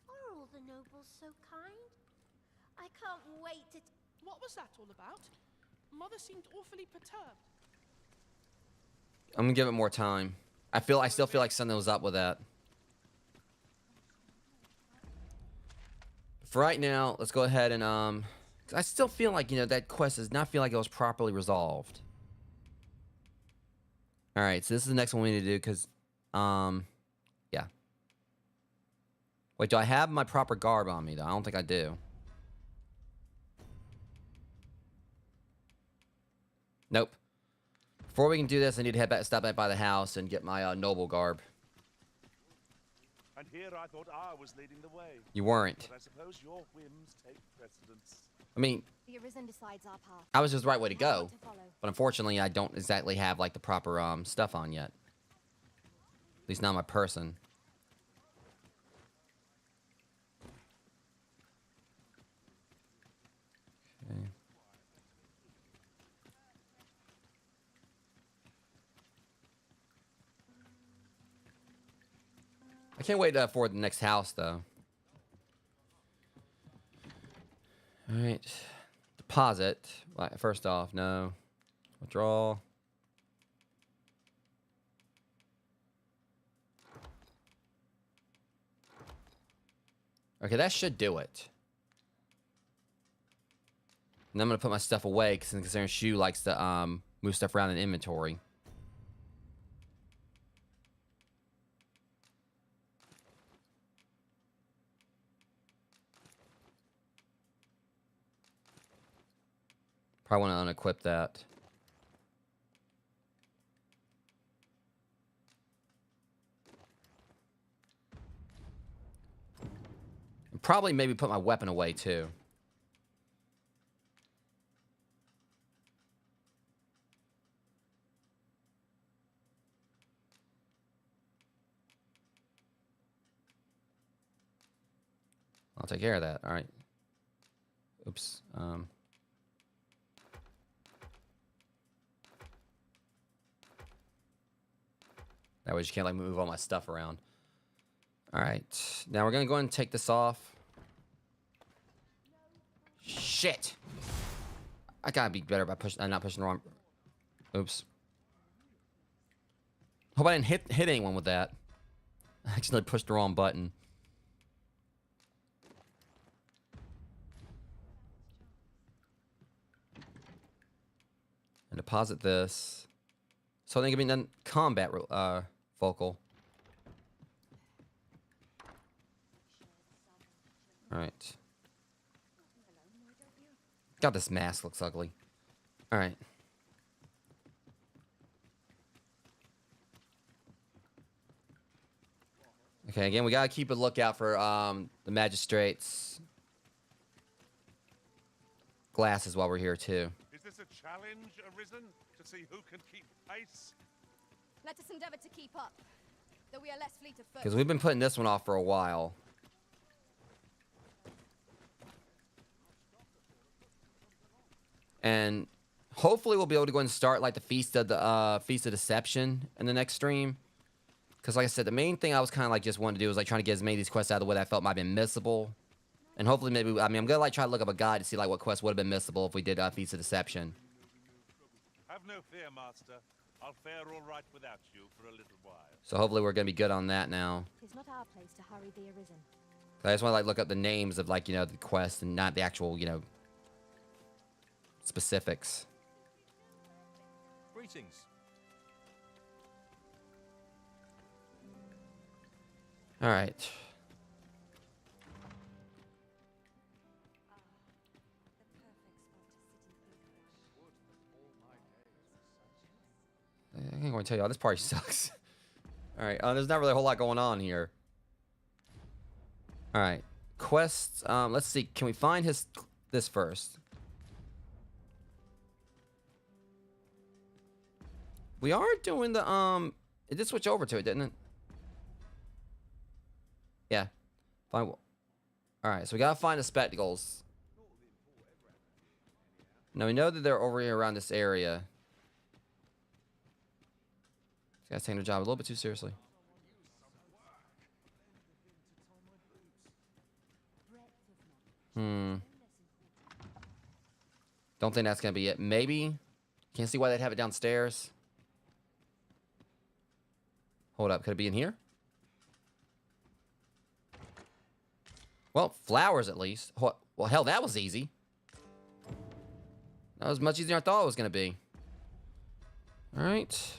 [SPEAKER 12] Are all the nobles so kind? I can't wait to...
[SPEAKER 11] What was that all about? Mother seemed awfully perturbed.
[SPEAKER 1] I'm gonna give it more time. I still feel like something was up with that. For right now, let's go ahead and I still feel like that quest does not feel like it was properly resolved. All right, so this is the next one we need to do because yeah. Wait, do I have my proper garb on me though? I don't think I do. Nope. Before we can do this, I need to stop back by the house and get my noble garb.
[SPEAKER 9] and here I thought I was leading the way.
[SPEAKER 1] You weren't.
[SPEAKER 9] But I suppose your whims take precedence.
[SPEAKER 1] I mean,
[SPEAKER 3] The Arisen decides our path.
[SPEAKER 1] I was just the right way to
[SPEAKER 3] How
[SPEAKER 1] go.
[SPEAKER 3] to follow.
[SPEAKER 1] But unfortunately, I don't exactly have like the proper stuff on yet. At least not my person. Okay. I can't wait for the next house though. All right. Deposit. First off, no. Withdraw. Okay, that should do it. And I'm gonna put my stuff away because considering Shu likes to move stuff around in inventory. Probably want to unequip that. And probably maybe put my weapon away too. I'll take care of that. All right. Oops. That way you can't like move all my stuff around. All right. Now we're gonna go ahead and take this off. Shit. I gotta be better by pushing. Not pushing the wrong. Oops. Hope I didn't hit anyone with that. I accidentally pushed the wrong button. And deposit this. So I think it'll be done combat vocal. Alright. God, this mask looks ugly. Alright. Okay, again, we gotta keep a lookout for the magistrate's glasses while we're here too.
[SPEAKER 9] Is this a challenge, Arisen, to see who can keep pace?
[SPEAKER 3] Let us endeavor to keep up, though we are less fleet of foot.
[SPEAKER 1] Because we've been putting this one off for a while. And hopefully we'll be able to go and start like the Feast of Deception in the next stream. Because like I said, the main thing I was kind of like just wanting to do was like trying to get as many of these quests out of the way that I felt might have been missable. And hopefully maybe, I mean, I'm going to like try to look up a guide to see like what quests would have been missable if we did Feast of Deception.
[SPEAKER 9] Have no fear, Master. I'll fare all right without you for a little while.
[SPEAKER 1] So hopefully we're going to be good on that now.
[SPEAKER 3] It's not our place to hurry the Arisen.
[SPEAKER 1] I just want to like look up the names of like, you know, the quests and not the actual, you know, specifics.
[SPEAKER 5] Greetings.
[SPEAKER 1] All right. I ain't going to tell y'all, this party sucks. All right, there's not really a whole lot going on here. All right, quests. Let's see. Can we find this first? We are doing the It did switch over to it, didn't it? Yeah. Fine. All right, so we gotta find the spectacles. Now we know that they're over here around this area. This guy's taking their job a little bit too seriously. Don't think that's gonna be it. Maybe. Can't see why they'd have it downstairs. Hold up, could it be in here? Well, flowers at least. Well, hell, that was easy. That was much easier than I thought it was gonna be. All right.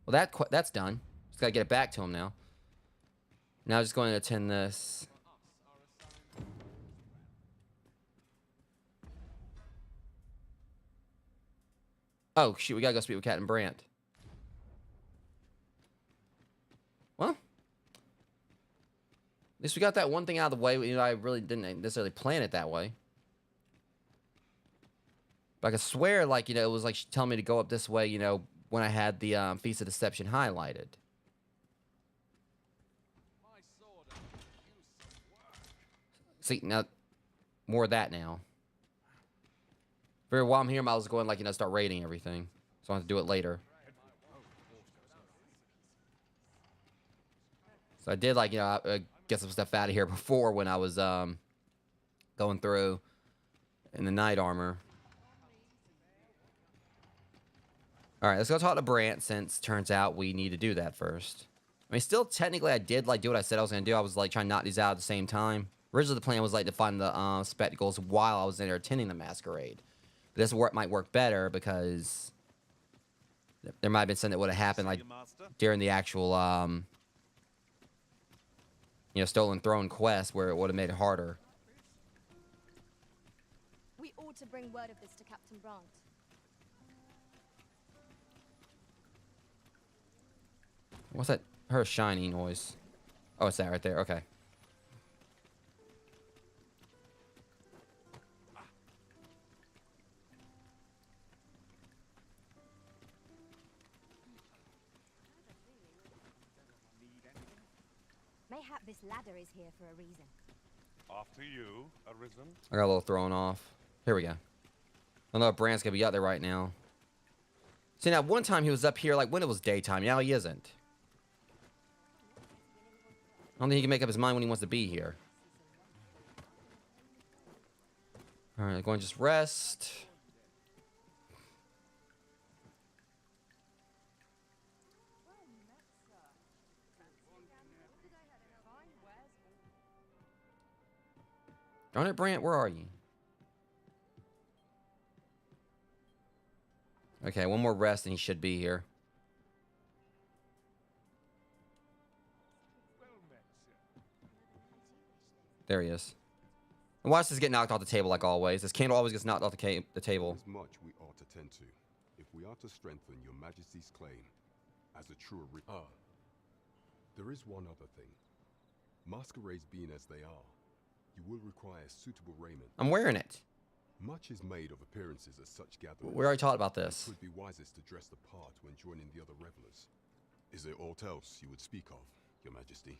[SPEAKER 1] Well, that's done. Just gotta get it back to him now. Now just going to attend this. Oh, shoot, we gotta go speak with Captain Brandt. Well. At least we got that one thing out of the way. You know, I really didn't necessarily plan it that way. But I could swear, like, you know, it was like she telling me to go up this way, you know, when I had the Feast of Deception highlighted. See, now, more of that now. While I'm here, I was going, like, you know, start raiding everything. So I have to do it later. So I did, like, you know, get some stuff out of here before when I was going through in the knight armor. All right, let's go talk to Brant, since turns out we need to do that first. I mean, still, technically, I did, like, do what I said I was going to do. I was, like, trying to knock these out at the same time. Originally, the plan was, like, to find the spectacles while I was in there attending the masquerade. But this might work better, because there might have been something that would have happened, like, during the actual, you know, Stolen Throne quest, where it would have made it harder.
[SPEAKER 3] We ought to bring word of this to Captain Brant.
[SPEAKER 1] What's that? Her shiny noise. Oh, it's that right there. Okay.
[SPEAKER 3] Mayhap this ladder is here for a reason.
[SPEAKER 9] After you, Arisen.
[SPEAKER 1] I got a little thrown off. Here we go. I don't know if Brant's gonna be up there right now. See, now, one time he was up here, like, when it was daytime. Now he isn't. I don't think he can make up his mind when he wants to be here. Alright, going to just rest. Darn it, Brant, where are you? Okay, one more rest and he should be here. There he is. And watch this get knocked off the table like always. This candle always gets knocked off the table.
[SPEAKER 15] There's much we ought to tend to, if we are to strengthen your Majesty's claim as a true there is one other thing. Masquerades being as they are, you will require suitable raiment.
[SPEAKER 1] I'm wearing it.
[SPEAKER 15] Much is made of appearances at such gatherings.
[SPEAKER 1] We already talked about this.
[SPEAKER 15] It would be wisest to dress the part when joining the other revelers. Is there aught else you would speak of, Your Majesty?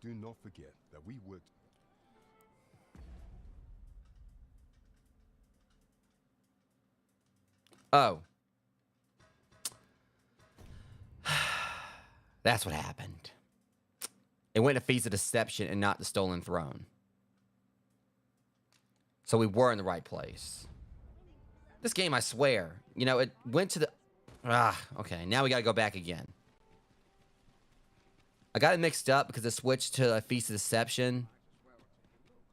[SPEAKER 15] Do not forget that we would...
[SPEAKER 1] Oh. That's what happened. It went to Feast of Deception and not the Stolen Throne. So we were in the right place. This game, I swear. You know, it went to the... okay. Now we gotta go back again. I got it mixed up because it switched to a Feast of Deception.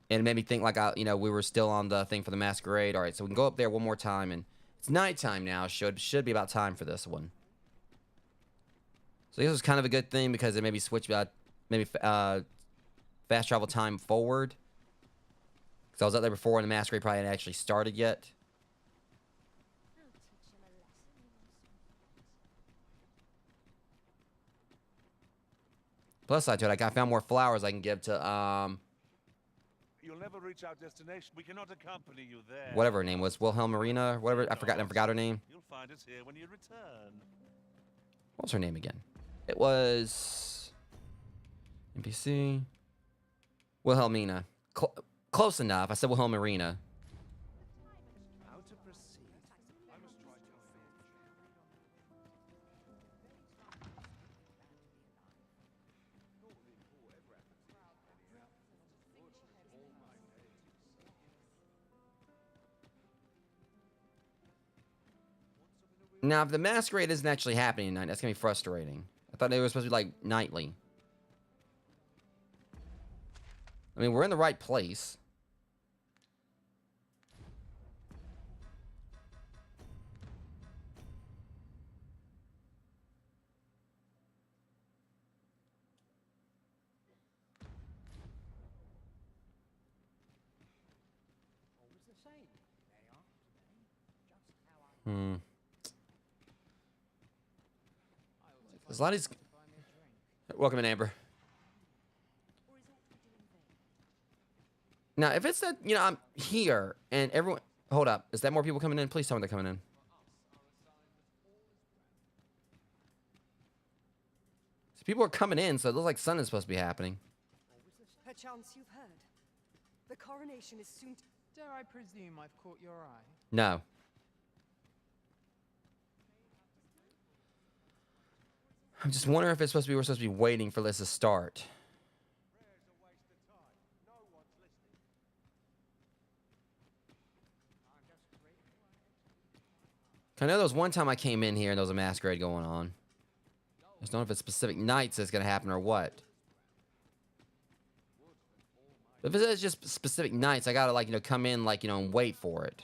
[SPEAKER 1] And it made me think like, you know, we were still on the thing for the Masquerade. All right, so we can go up there one more time. And it's nighttime now. Should be about time for this one. So this was kind of a good thing because it made me switch maybe fast travel time forward. Because I was up there before and the Masquerade probably hadn't actually started yet. Plus side to it, I found more flowers I can give to,
[SPEAKER 9] You'll never reach our destination. We cannot accompany you there.
[SPEAKER 1] whatever her name was. Wilhelmina, whatever. I forgot her name.
[SPEAKER 9] You'll find us here when you return.
[SPEAKER 1] What was her name again? It was... NPC. Wilhelmina. Close enough. I said Wilhelmina.
[SPEAKER 9] How to proceed? I must try to
[SPEAKER 1] Now, if the Masquerade isn't actually happening tonight, that's going to be frustrating. I thought they were supposed to be, like, nightly. I mean, we're in the right place. There's a lot of these... Welcome in, Amber. Now, if it's that, you know, I'm here and everyone... Hold up. Is that more people coming in? Please tell me they're coming in. So people are coming in, so it looks like something is supposed to be happening.
[SPEAKER 16] Perchance you've heard. The coronation is soon to...
[SPEAKER 7] Dare I presume I've caught your eye?
[SPEAKER 1] No. I'm just wondering if it's supposed to be... We're supposed to be waiting for this to start. I know there was one time I came in here and there was a masquerade going on. I just don't know if it's specific nights that's going to happen or what. But if it's just specific nights, I got to, like, you know, come in, like, you know, and wait for it.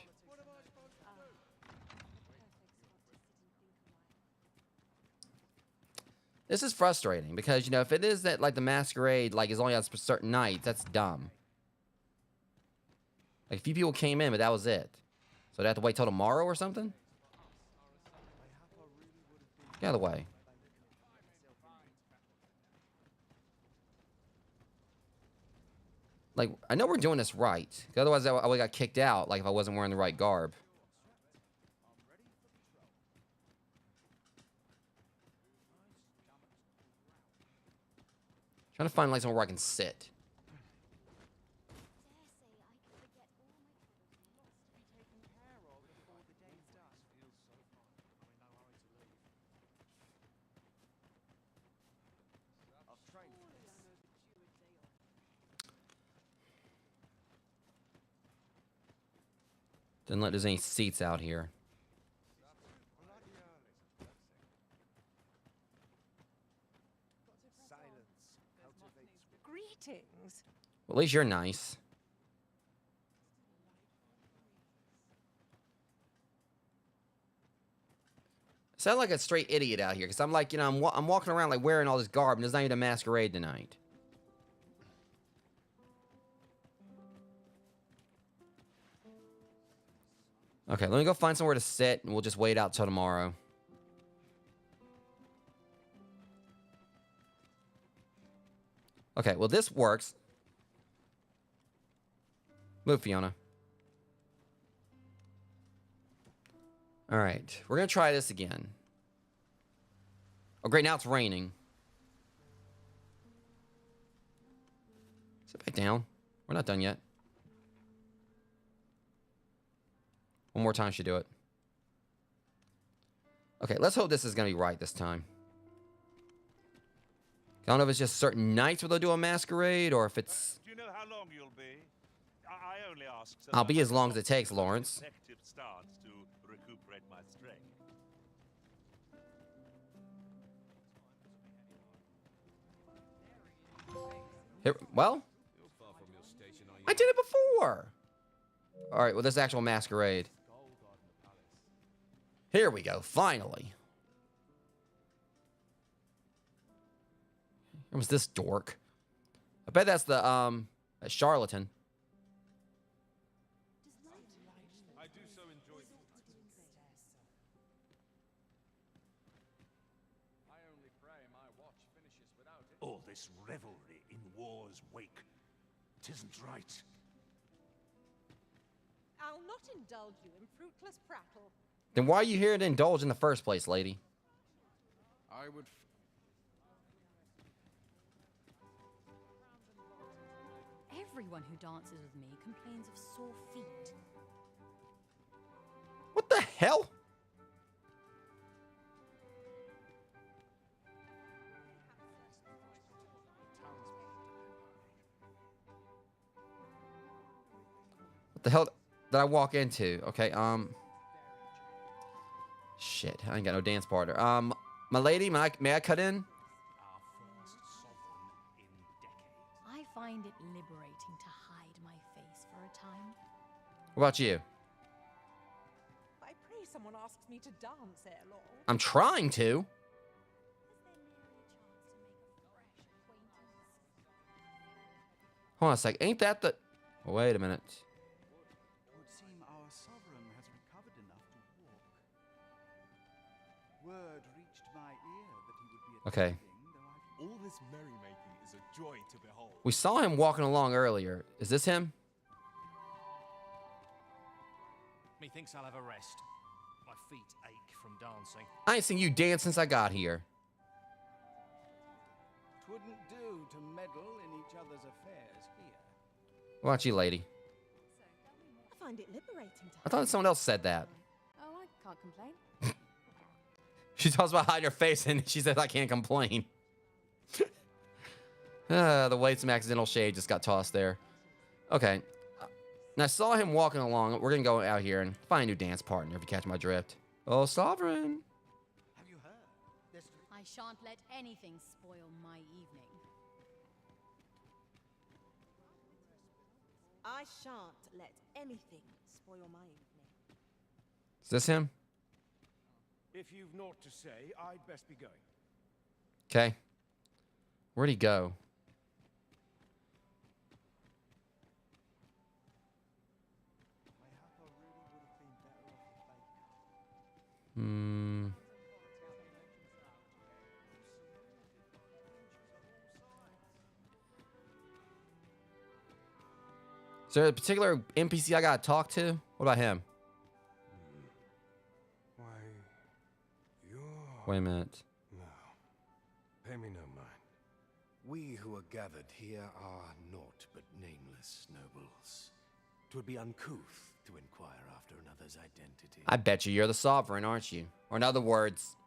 [SPEAKER 1] This is frustrating because, you know, if it is that, like, the masquerade, like, is only on certain nights, that's dumb. Like, a few people came in, but that was it. So they have to wait till tomorrow or something? Get out of the way. Like, I know we're doing this right. Otherwise, I would have got kicked out, like, if I wasn't wearing the right garb. Trying to find, like, somewhere where I can sit. Doesn't look like there's any seats out here.
[SPEAKER 16] Greetings.
[SPEAKER 1] Well, at least you're nice. I sound like a straight idiot out here because I'm like, you know, I'm walking around like wearing all this garb and there's not even a masquerade tonight. Okay, let me go find somewhere to sit and we'll just wait out till tomorrow. Okay, well, this works. Move, Fiona. All right, we're going to try this again. Oh, great, now it's raining. Sit back down. We're not done yet. One more time should do it. Okay, let's hope this is going to be right this time. I don't know if it's just certain nights where they'll do a masquerade or if it's...
[SPEAKER 9] Do you know how long you'll be? I only ask so
[SPEAKER 1] I'll be as long as it takes, Lawrence.
[SPEAKER 9] Effective stance to recuperate my strength.
[SPEAKER 1] Here, well, I did it before. All right, well, this actual masquerade. Here we go, finally. It was this dork. I bet that's the that charlatan.
[SPEAKER 14] I do so enjoy
[SPEAKER 7] I only pray my watch finishes without it.
[SPEAKER 9] All this revelry in war's wake. It isn't right.
[SPEAKER 6] I'll not indulge you in fruitless prattle.
[SPEAKER 1] Then why are you here to indulge in the first place, lady?
[SPEAKER 7] I would...
[SPEAKER 17] Everyone who dances with me complains of sore feet.
[SPEAKER 1] What the hell? What the hell did I walk into? Okay, shit, I ain't got no dance partner. My lady, may I cut in?
[SPEAKER 17] I find it liberating to hide my face for a time.
[SPEAKER 1] What about you?
[SPEAKER 6] I pray someone asks me to dance ere long.
[SPEAKER 1] I'm trying to. Hold on a sec. Ain't that the... Wait a minute.
[SPEAKER 10] It would seem our sovereign has recovered enough to walk. Word reached my ear that he would be
[SPEAKER 1] Okay.
[SPEAKER 14] All this merrymaking is a joy to behold.
[SPEAKER 1] We saw him walking along earlier. Is this him?
[SPEAKER 5] Methinks I'll have a rest. My feet ache from dancing.
[SPEAKER 1] I ain't seen you dance since I got here.
[SPEAKER 8] Twouldn't do to meddle in each other's affairs here.
[SPEAKER 1] Watch you, lady.
[SPEAKER 6] I find it liberating to
[SPEAKER 1] I thought someone else said that.
[SPEAKER 3] Oh, I can't complain.
[SPEAKER 1] She talks about hiding her face, and she says, I can't complain. The way some accidental shade just got tossed there. Okay. And I saw him walking along. We're going to go out here and find a new dance partner, if you catch my drift. Oh, Sovereign.
[SPEAKER 8] Have you heard?
[SPEAKER 17] I shan't let anything spoil my evening.
[SPEAKER 2] I shan't let anything spoil my evening.
[SPEAKER 1] Is this him?
[SPEAKER 14] If you've naught to say, I'd best be going.
[SPEAKER 1] Okay. Where'd he go? Is there a particular NPC I gotta talk to? What about him?
[SPEAKER 13] Why, you're...
[SPEAKER 1] Wait a minute.
[SPEAKER 13] No. Pay me no mind. We who are gathered here are naught but nameless nobles. 'Twould be uncouth to inquire after another's identity.
[SPEAKER 1] I bet you're the Sovereign, aren't you? Or in other words,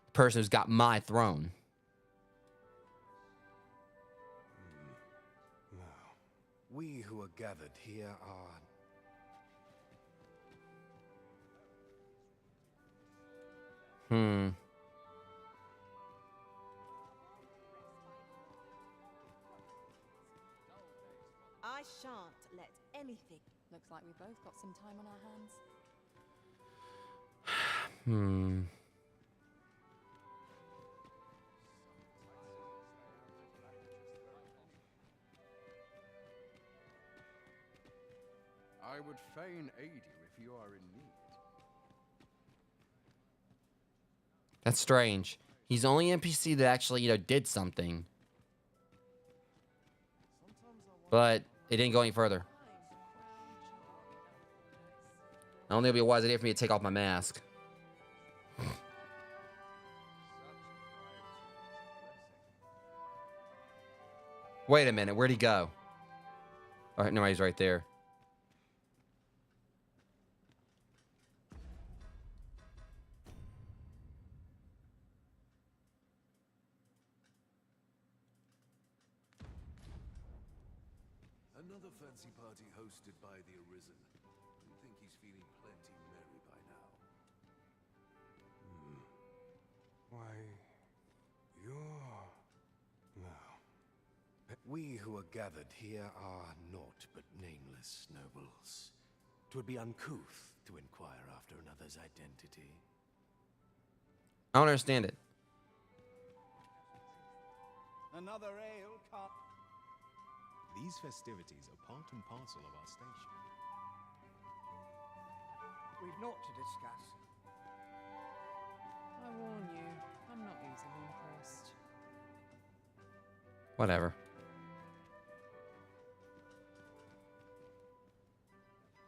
[SPEAKER 1] the person who's got my throne.
[SPEAKER 13] No. We who are gathered here are...
[SPEAKER 2] I shan't let anything.
[SPEAKER 3] Looks like we've both got some time on our hands.
[SPEAKER 7] I would fain aid you if you are in need.
[SPEAKER 1] That's strange. He's the only NPC that actually, did something. But it didn't go any further. I don't think it'll be a wise idea for me to take off my mask. Wait a minute, where'd he go? All right, no, he's right there.
[SPEAKER 15] Another fancy party hosted by the Arisen. I think he's feeling plenty merry by now.
[SPEAKER 13] Why, you're... No. We who are gathered here are naught but nameless nobles. 'Twould be uncouth to inquire after another's identity.
[SPEAKER 1] I don't understand it.
[SPEAKER 8] Another ale can't...
[SPEAKER 18] These festivities are part and parcel of our station.
[SPEAKER 16] We've naught to discuss.
[SPEAKER 17] I warn you, I'm not easily impressed.
[SPEAKER 1] Whatever.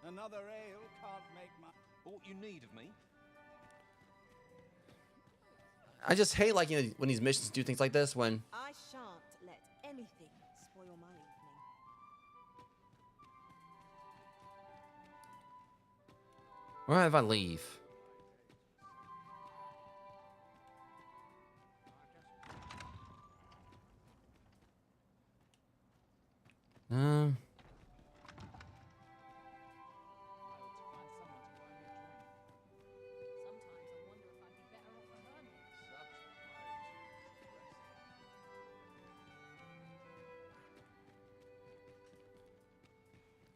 [SPEAKER 8] Another ale can't make my...
[SPEAKER 18] Aught you need of me?
[SPEAKER 1] I just hate, when these missions do things like this, when...
[SPEAKER 2] I shan't let anything spoil my evening.
[SPEAKER 1] What if I leave?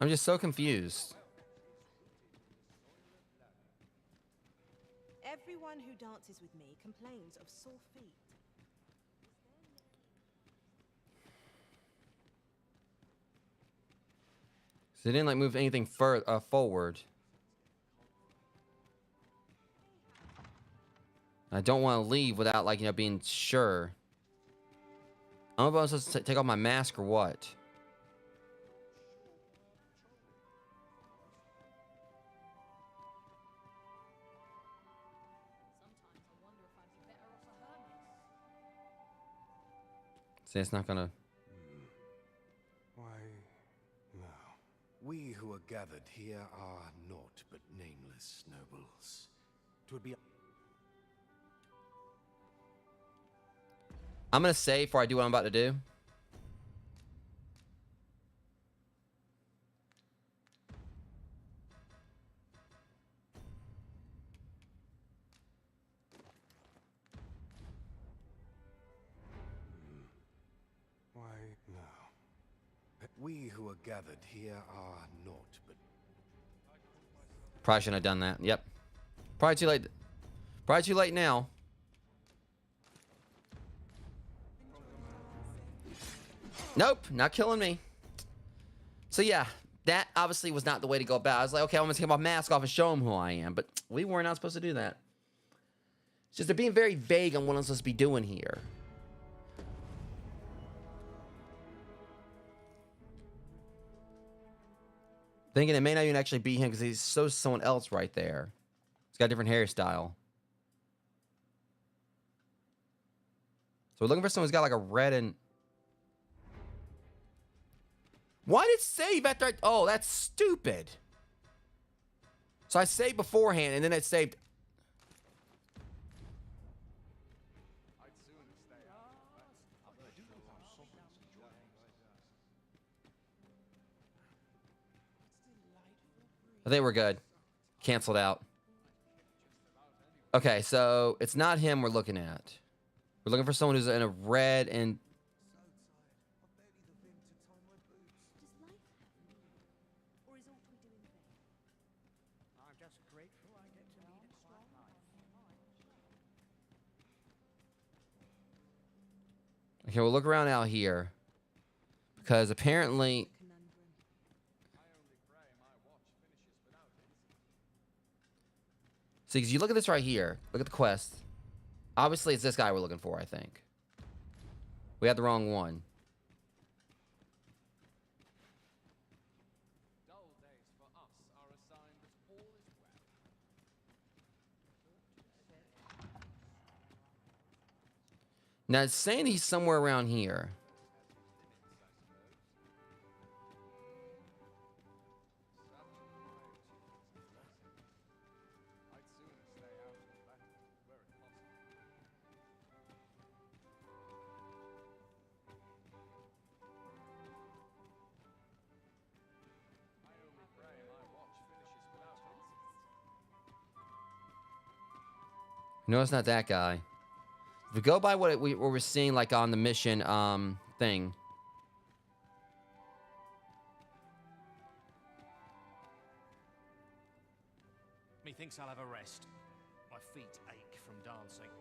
[SPEAKER 1] I'm just so confused.
[SPEAKER 2] Everyone who dances with me complains of sore feet.
[SPEAKER 1] So they didn't move anything forward. I don't want to leave without being sure. I don't know if I'm supposed to take off my mask or what. See, it's not gonna.
[SPEAKER 10] Why, no. We who are gathered here are naught but nameless nobles. 'Twould be.
[SPEAKER 1] I'm gonna save before I do what I'm about to do.
[SPEAKER 10] Why, no. We who are gathered here are naught but.
[SPEAKER 1] Probably shouldn't have done that. Yep. Probably too late. Probably too late now. Nope, not killing me. So yeah, that obviously was not the way to go about it. I was like, okay, I'm gonna take my mask off and show them who I am, but we were not supposed to do that. It's just they're being very vague on what I'm supposed to be doing here. Thinking it may not even actually be him because he's someone else right there. He's got a different hairstyle. So we're looking for someone who's got like a red and... Why did it save after I... Oh, that's stupid. So I saved beforehand and then it saved... I think we're good. Canceled out. Okay, so it's not him we're looking at. We're looking for someone who's in a red and... Okay, we'll look around out here. Because apparently... See, because you look at this right here. Look at the quest. Obviously, it's this guy we're looking for, I think. We had the wrong one. Now, it's saying he's somewhere around here. No, it's not that guy. If we go by what we're seeing, like on the mission thing.
[SPEAKER 5] Methinks I'll have a rest. My feet ache from dancing.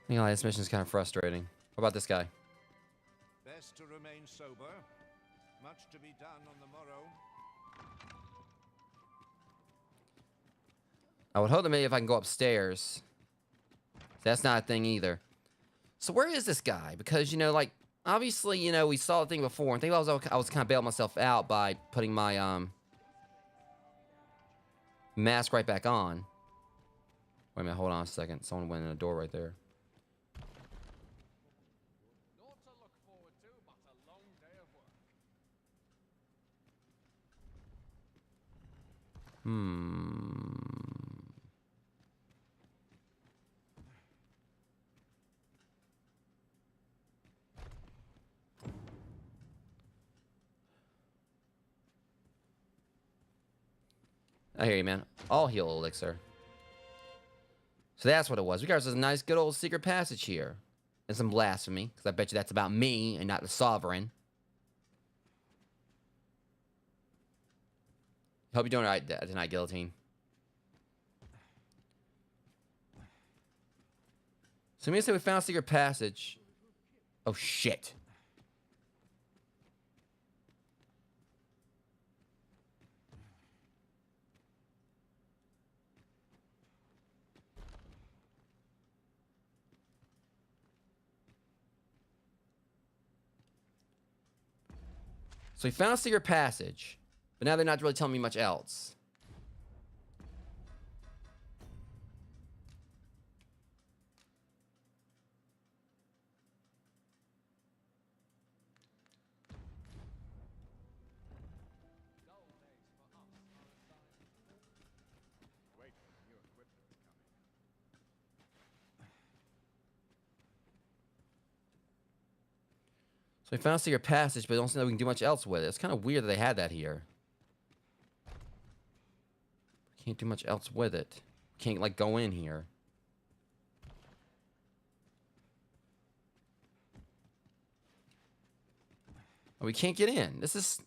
[SPEAKER 1] You know, this mission's kind of frustrating. What about this guy?
[SPEAKER 19] Best to remain sober. Much to be done on the morrow.
[SPEAKER 1] I would hope that maybe if I can go upstairs. That's not a thing either. So where is this guy? Because, you know, like, obviously, you know, we saw the thing before. And I think I was kind of bailing myself out by putting my mask right back on. Wait a minute, hold on a second. Someone went in the door right there. I hear you, man. I'll heal elixir. So that's what it was. We got a nice, good old secret passage here. And some blasphemy, because I bet you that's about me and not the sovereign. Hope you're doing all right tonight, Guillotine. So me say we found a secret passage. Oh, shit. So we found a secret passage, but now they're not really telling me much else. So we found a secret passage, but don't see that we can do much else with it. It's kind of weird that they had that here. Can't do much else with it. Can't, like, go in here. Oh, we can't get in. This is...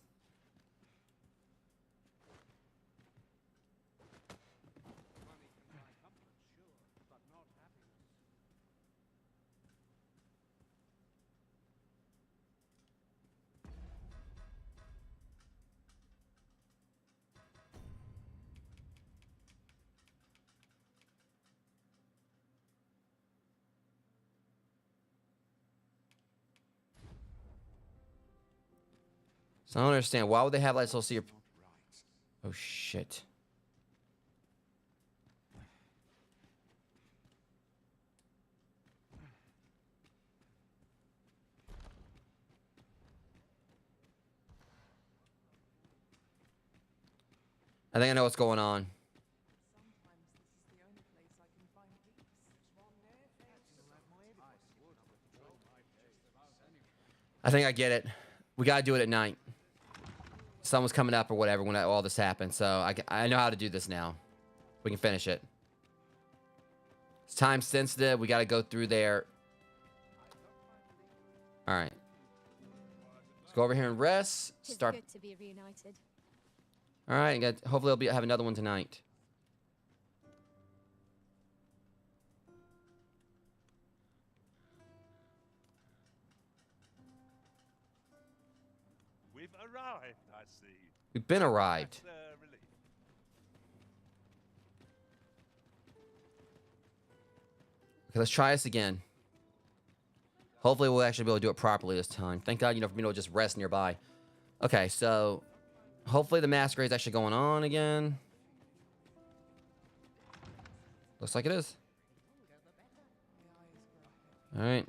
[SPEAKER 1] So I don't understand. Why would they have like secret? Oh shit. I think I know what's going on. I think I get it. We gotta do it at night. Someone's coming up or whatever when all this happens. So I know how to do this now. We can finish it. It's time sensitive. We gotta go through there. All right. Let's go over here and rest. Start.
[SPEAKER 3] Good to be reunited.
[SPEAKER 1] All right. Hopefully I'll have another one tonight.
[SPEAKER 9] We've arrived, I see.
[SPEAKER 1] We've been arrived.
[SPEAKER 9] That's a relief.
[SPEAKER 1] Okay, let's try this again. Hopefully we'll actually be able to do it properly this time. Thank God, for me to just rest nearby. Okay, so hopefully the masquerade is actually going on again. Looks like it is. All right.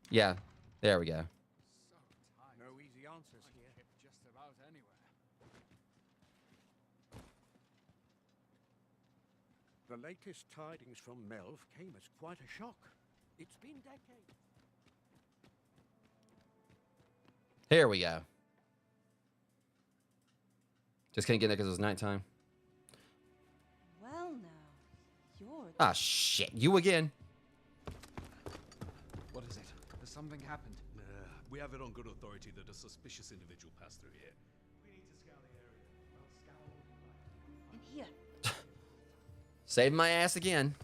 [SPEAKER 1] Yeah, there we go.
[SPEAKER 7] No easy answers here. Just about anywhere.
[SPEAKER 13] The latest tidings from Melv came as quite a shock. It's been decades.
[SPEAKER 1] Here we go. Just couldn't get there because it was nighttime.
[SPEAKER 6] Well, now, you're...
[SPEAKER 1] Ah, shit. You again.
[SPEAKER 7] What is it? Has something happened?
[SPEAKER 18] We have it on good authority that a suspicious individual passed through here. We need to scour the area. Well,
[SPEAKER 6] In here.
[SPEAKER 1] Saving my ass again.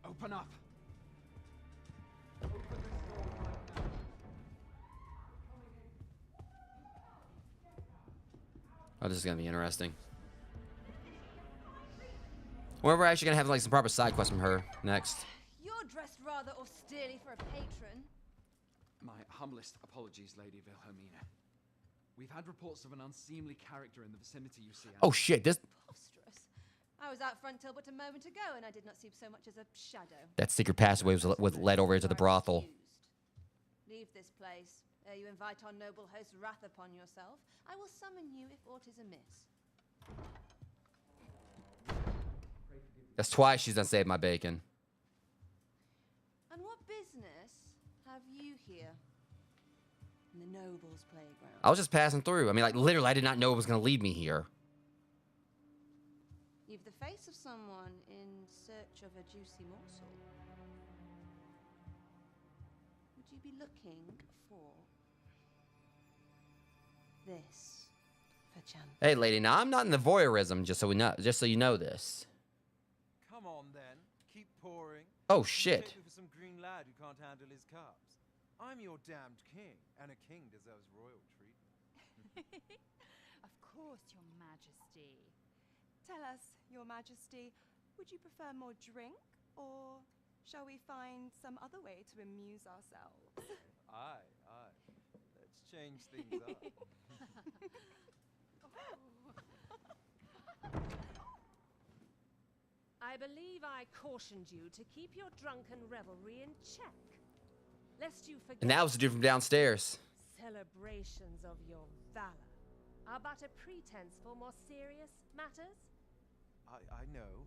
[SPEAKER 7] Open up.
[SPEAKER 1] Oh, this is gonna be interesting. Or we're actually gonna have like some proper side quests from her next.
[SPEAKER 6] You're dressed rather austerely for a patron.
[SPEAKER 7] My humblest apologies, Lady Wilhelmina. We've had reports of an unseemly character in the vicinity, you see.
[SPEAKER 1] Oh shit, this...
[SPEAKER 6] Preposterous. I was out front till but a moment ago, and I did not see so much as a shadow.
[SPEAKER 1] That secret passageway was led over into the brothel.
[SPEAKER 6] Leave this place. Ere you invite our noble host's wrath upon yourself, I will summon you if aught is amiss.
[SPEAKER 1] That's twice she's done saved my bacon.
[SPEAKER 6] And what business have you here? In the nobles' playground.
[SPEAKER 1] I was just passing through. I mean, like, literally, I did not know it was gonna lead me here.
[SPEAKER 6] You've the face of someone in search of a juicy morsel. Would you be looking for this, perchance?
[SPEAKER 1] Hey, lady, now I'm not in the voyeurism, just so you know this.
[SPEAKER 20] Come on, then. Keep pouring.
[SPEAKER 1] Oh, shit.
[SPEAKER 20] Take me for some green lad who can't handle his cups. I'm your damned king, and a king deserves royal treatment.
[SPEAKER 21] Of course, Your Majesty. Tell us, Your Majesty, would you prefer more drink, or shall we find some other way to amuse ourselves?
[SPEAKER 20] Aye, aye. Let's change things up.
[SPEAKER 22] I believe I cautioned you to keep your drunken revelry in check, lest you forget
[SPEAKER 1] And that was the dude from downstairs.
[SPEAKER 22] celebrations of your valor are but a pretense for more serious matters?
[SPEAKER 20] I know.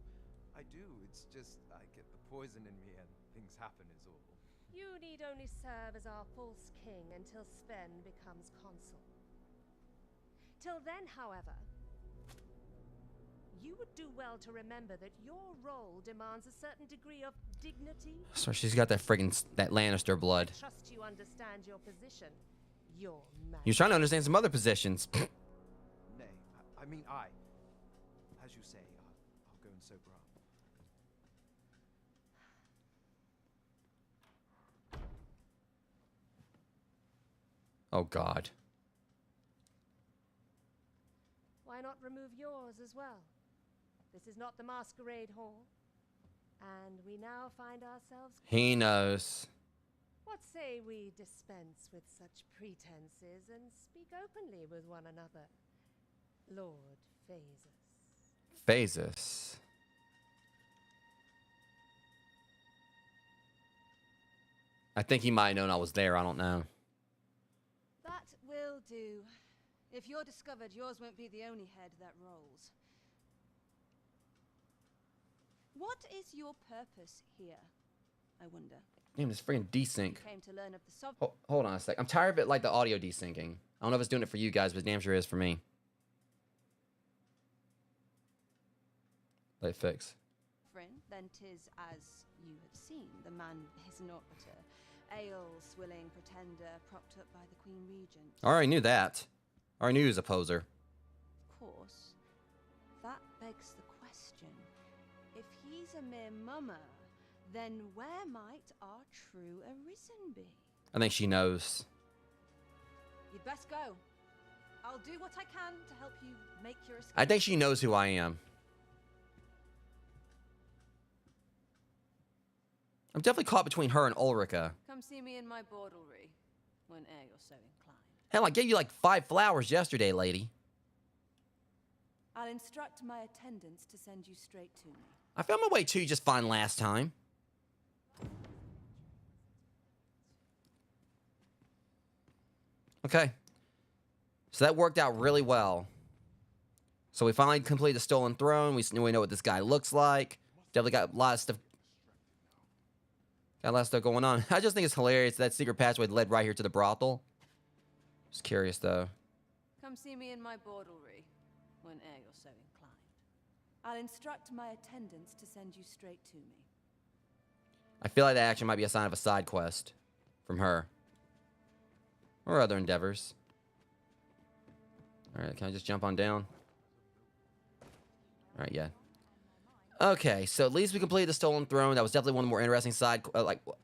[SPEAKER 20] I do. It's just I get the poison in me and things happen is all.
[SPEAKER 22] You need only serve as our false king until Sven becomes consul. Till then, however, you would do well to remember that your role demands a certain degree of dignity.
[SPEAKER 1] So she's got that friggin' that Lannister blood.
[SPEAKER 22] I trust you understand your position. Your
[SPEAKER 1] You're trying to understand some other positions.
[SPEAKER 20] Nay, I mean I. As you say, I'll go and sober up.
[SPEAKER 1] Oh God.
[SPEAKER 22] Why not remove yours as well? This is not the masquerade hall, and we now find ourselves...
[SPEAKER 1] He knows.
[SPEAKER 22] What say we dispense with such pretenses and speak openly with one another, Lord Phaesus?
[SPEAKER 1] Phaesus. I think he might have known I was there. I don't know.
[SPEAKER 4] That will do. If you're discovered, yours won't be the only head that rolls. What is your purpose here, I wonder?
[SPEAKER 1] Damn, this freaking desync.
[SPEAKER 4] You came to learn of the sovereign.
[SPEAKER 1] Hold on a sec. I'm tired of it, like the audio desyncing. I don't know if it's doing it for you guys, but it damn sure is for me. Let it fix.
[SPEAKER 4] Then 'tis as you have seen. The man is not but a ale-swilling pretender propped up by the Queen Regent.
[SPEAKER 1] I already knew that. I already knew he was a poser.
[SPEAKER 4] Of course. That begs the question. If he's a mere mummer, then where might our true arisen be?
[SPEAKER 1] I think she knows.
[SPEAKER 4] You'd best go. I'll do what I can to help you make your escape.
[SPEAKER 1] I think she knows who I am. I'm definitely caught between her and Ulrika.
[SPEAKER 4] Come see me in my bordlery, whene'er you're so inclined.
[SPEAKER 1] Hell, I gave you like 5 flowers yesterday, lady.
[SPEAKER 4] I'll instruct my attendants to send you straight to me.
[SPEAKER 1] I found my way to you just fine last time. Okay. So that worked out really well. So we finally completed the Stolen Throne. We know what this guy looks like. Definitely got a lot of stuff. Got a lot of stuff going on. I just think it's hilarious that secret passway led right here to the brothel. Just curious though.
[SPEAKER 4] Come see me in my bordlery, whene'er you're so inclined. I'll instruct my attendants to send you straight to me.
[SPEAKER 1] I feel like that actually might be a sign of a side quest from her. Or other endeavors. Alright, can I just jump on down? Alright, yeah. Okay, so at least we completed the Stolen Throne. That was definitely one of the more interesting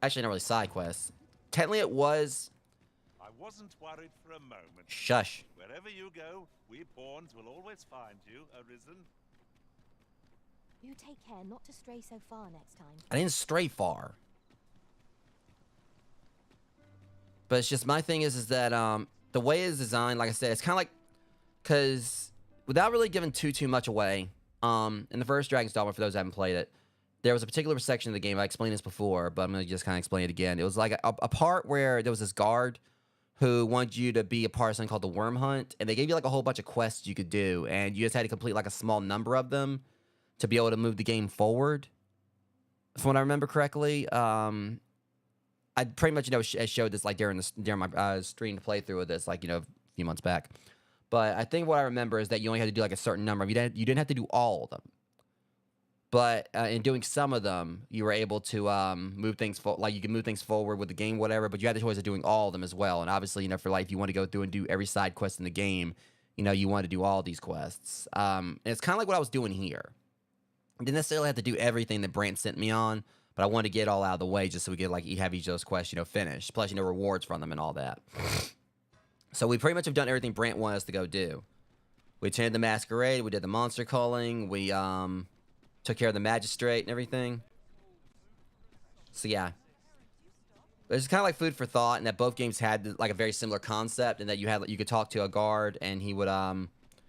[SPEAKER 1] actually not really side quests. Technically it was.
[SPEAKER 9] I wasn't worried for a moment.
[SPEAKER 1] Shush.
[SPEAKER 9] Wherever you go, we pawns will always find you, Arisen.
[SPEAKER 3] You take care not to stray so far next time.
[SPEAKER 1] I didn't stray far. But it's just, my thing is that the way it's designed, like I said, it's kind of like, because without really giving too much away, in the first Dragon's Dogma, for those who haven't played it, there was a particular section of the game, I explained this before, but I'm going to just kind of explain it again. It was like a part where there was this guard who wanted you to be a part of something called the Worm Hunt, and they gave you like a whole bunch of quests you could do, and you just had to complete like a small number of them to be able to move the game forward. From what I remember correctly, I pretty much, I showed this like during my stream playthrough of this, like, a few months back. But I think what I remember is that you only had to do like a certain number. You didn't have to do all of them. But in doing some of them, you were able to move things like you can move things forward with the game, whatever. But you had the choice of doing all of them as well. And obviously, for like if you want to go through and do every side quest in the game, you want to do all these quests. And it's kind of like what I was doing here. I didn't necessarily have to do everything that Brant sent me on, but I wanted to get it all out of the way just so we could like have each of those quests, finished. Plus, rewards from them and all that. So we pretty much have done everything Brant wanted us to go do. We attended the masquerade. We did the monster culling. We took care of the magistrate and everything. So yeah, it's kind of like food for thought, and that both games had like a very similar concept, and that you could talk to a guard, and he would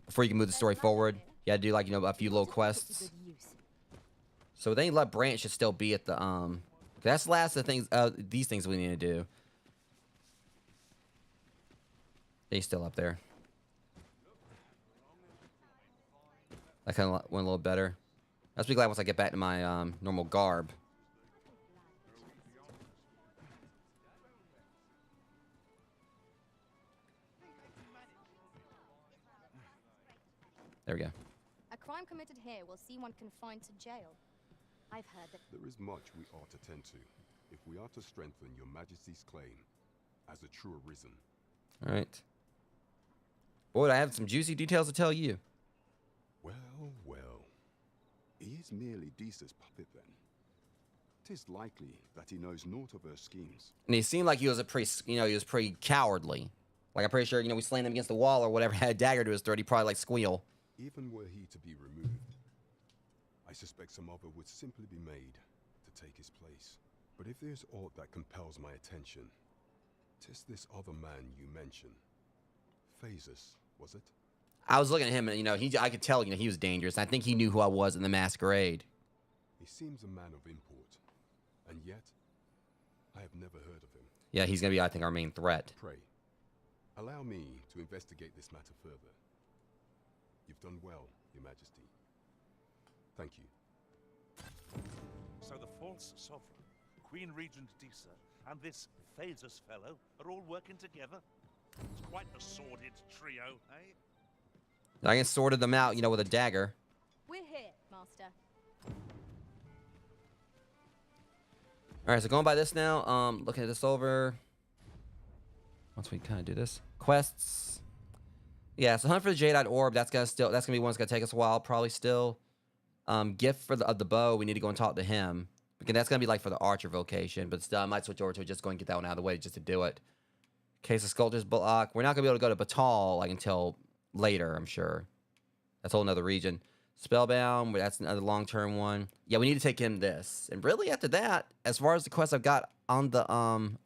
[SPEAKER 1] before you can move the story forward, you had to do like a few little quests. So they let Brant should still be at the that's the last of the things these things we need to do. He's still up there. That kind of went a little better. I'll be glad once I get back to my normal garb. There we go.
[SPEAKER 3] A crime committed here will see one confined to jail. I've heard that...
[SPEAKER 15] There is much we ought to tend to, if we are to strengthen your majesty's claim as a true arisen.
[SPEAKER 1] All right. Boy, I have some juicy details to tell you.
[SPEAKER 15] Well, well. He is merely Deesa's puppet then. 'Tis likely that he knows naught of her schemes.
[SPEAKER 1] And he seemed like he was a pretty, he was pretty cowardly. Like, I'm pretty sure, we slammed him against the wall or whatever, had a dagger to his throat, he'd probably, like, squeal.
[SPEAKER 15] Even were he to be removed, I suspect some other would simply be made to take his place. But if there's aught that compels my attention, 'tis this other man you mentioned. Phases, was it?
[SPEAKER 1] I was looking at him, and, I could tell, he was dangerous. I think he knew who I was in the masquerade.
[SPEAKER 15] He seems a man of import, and yet, I have never heard of him.
[SPEAKER 1] Yeah, he's going to be, I think, our main threat.
[SPEAKER 15] Pray, allow me to investigate this matter further. You've done well, Your Majesty. Thank you.
[SPEAKER 9] So the false sovereign, Queen Regent Disa, and this Phasus fellow are all working together? It's quite a sordid trio, eh?
[SPEAKER 1] I can sorted them out, with a dagger.
[SPEAKER 3] We're here, Master.
[SPEAKER 1] All right, so going by this now, looking at this over. Once we kind of do this, quests. Yeah, so hunt for the Jadeite orb. That's gonna be one that's gonna take us a while, probably still. Gift of the bow. We need to go and talk to him because that's gonna be like for the archer vocation. But still, I might switch over to just go and get that one out of the way just to do it. Case of Sculptor's Block. We're not gonna be able to go to Batal like until later, I'm sure. That's a whole nother region. Spellbound. That's another long-term one. Yeah, we need to take him this. And really, after that, as far as the quests I've got on the on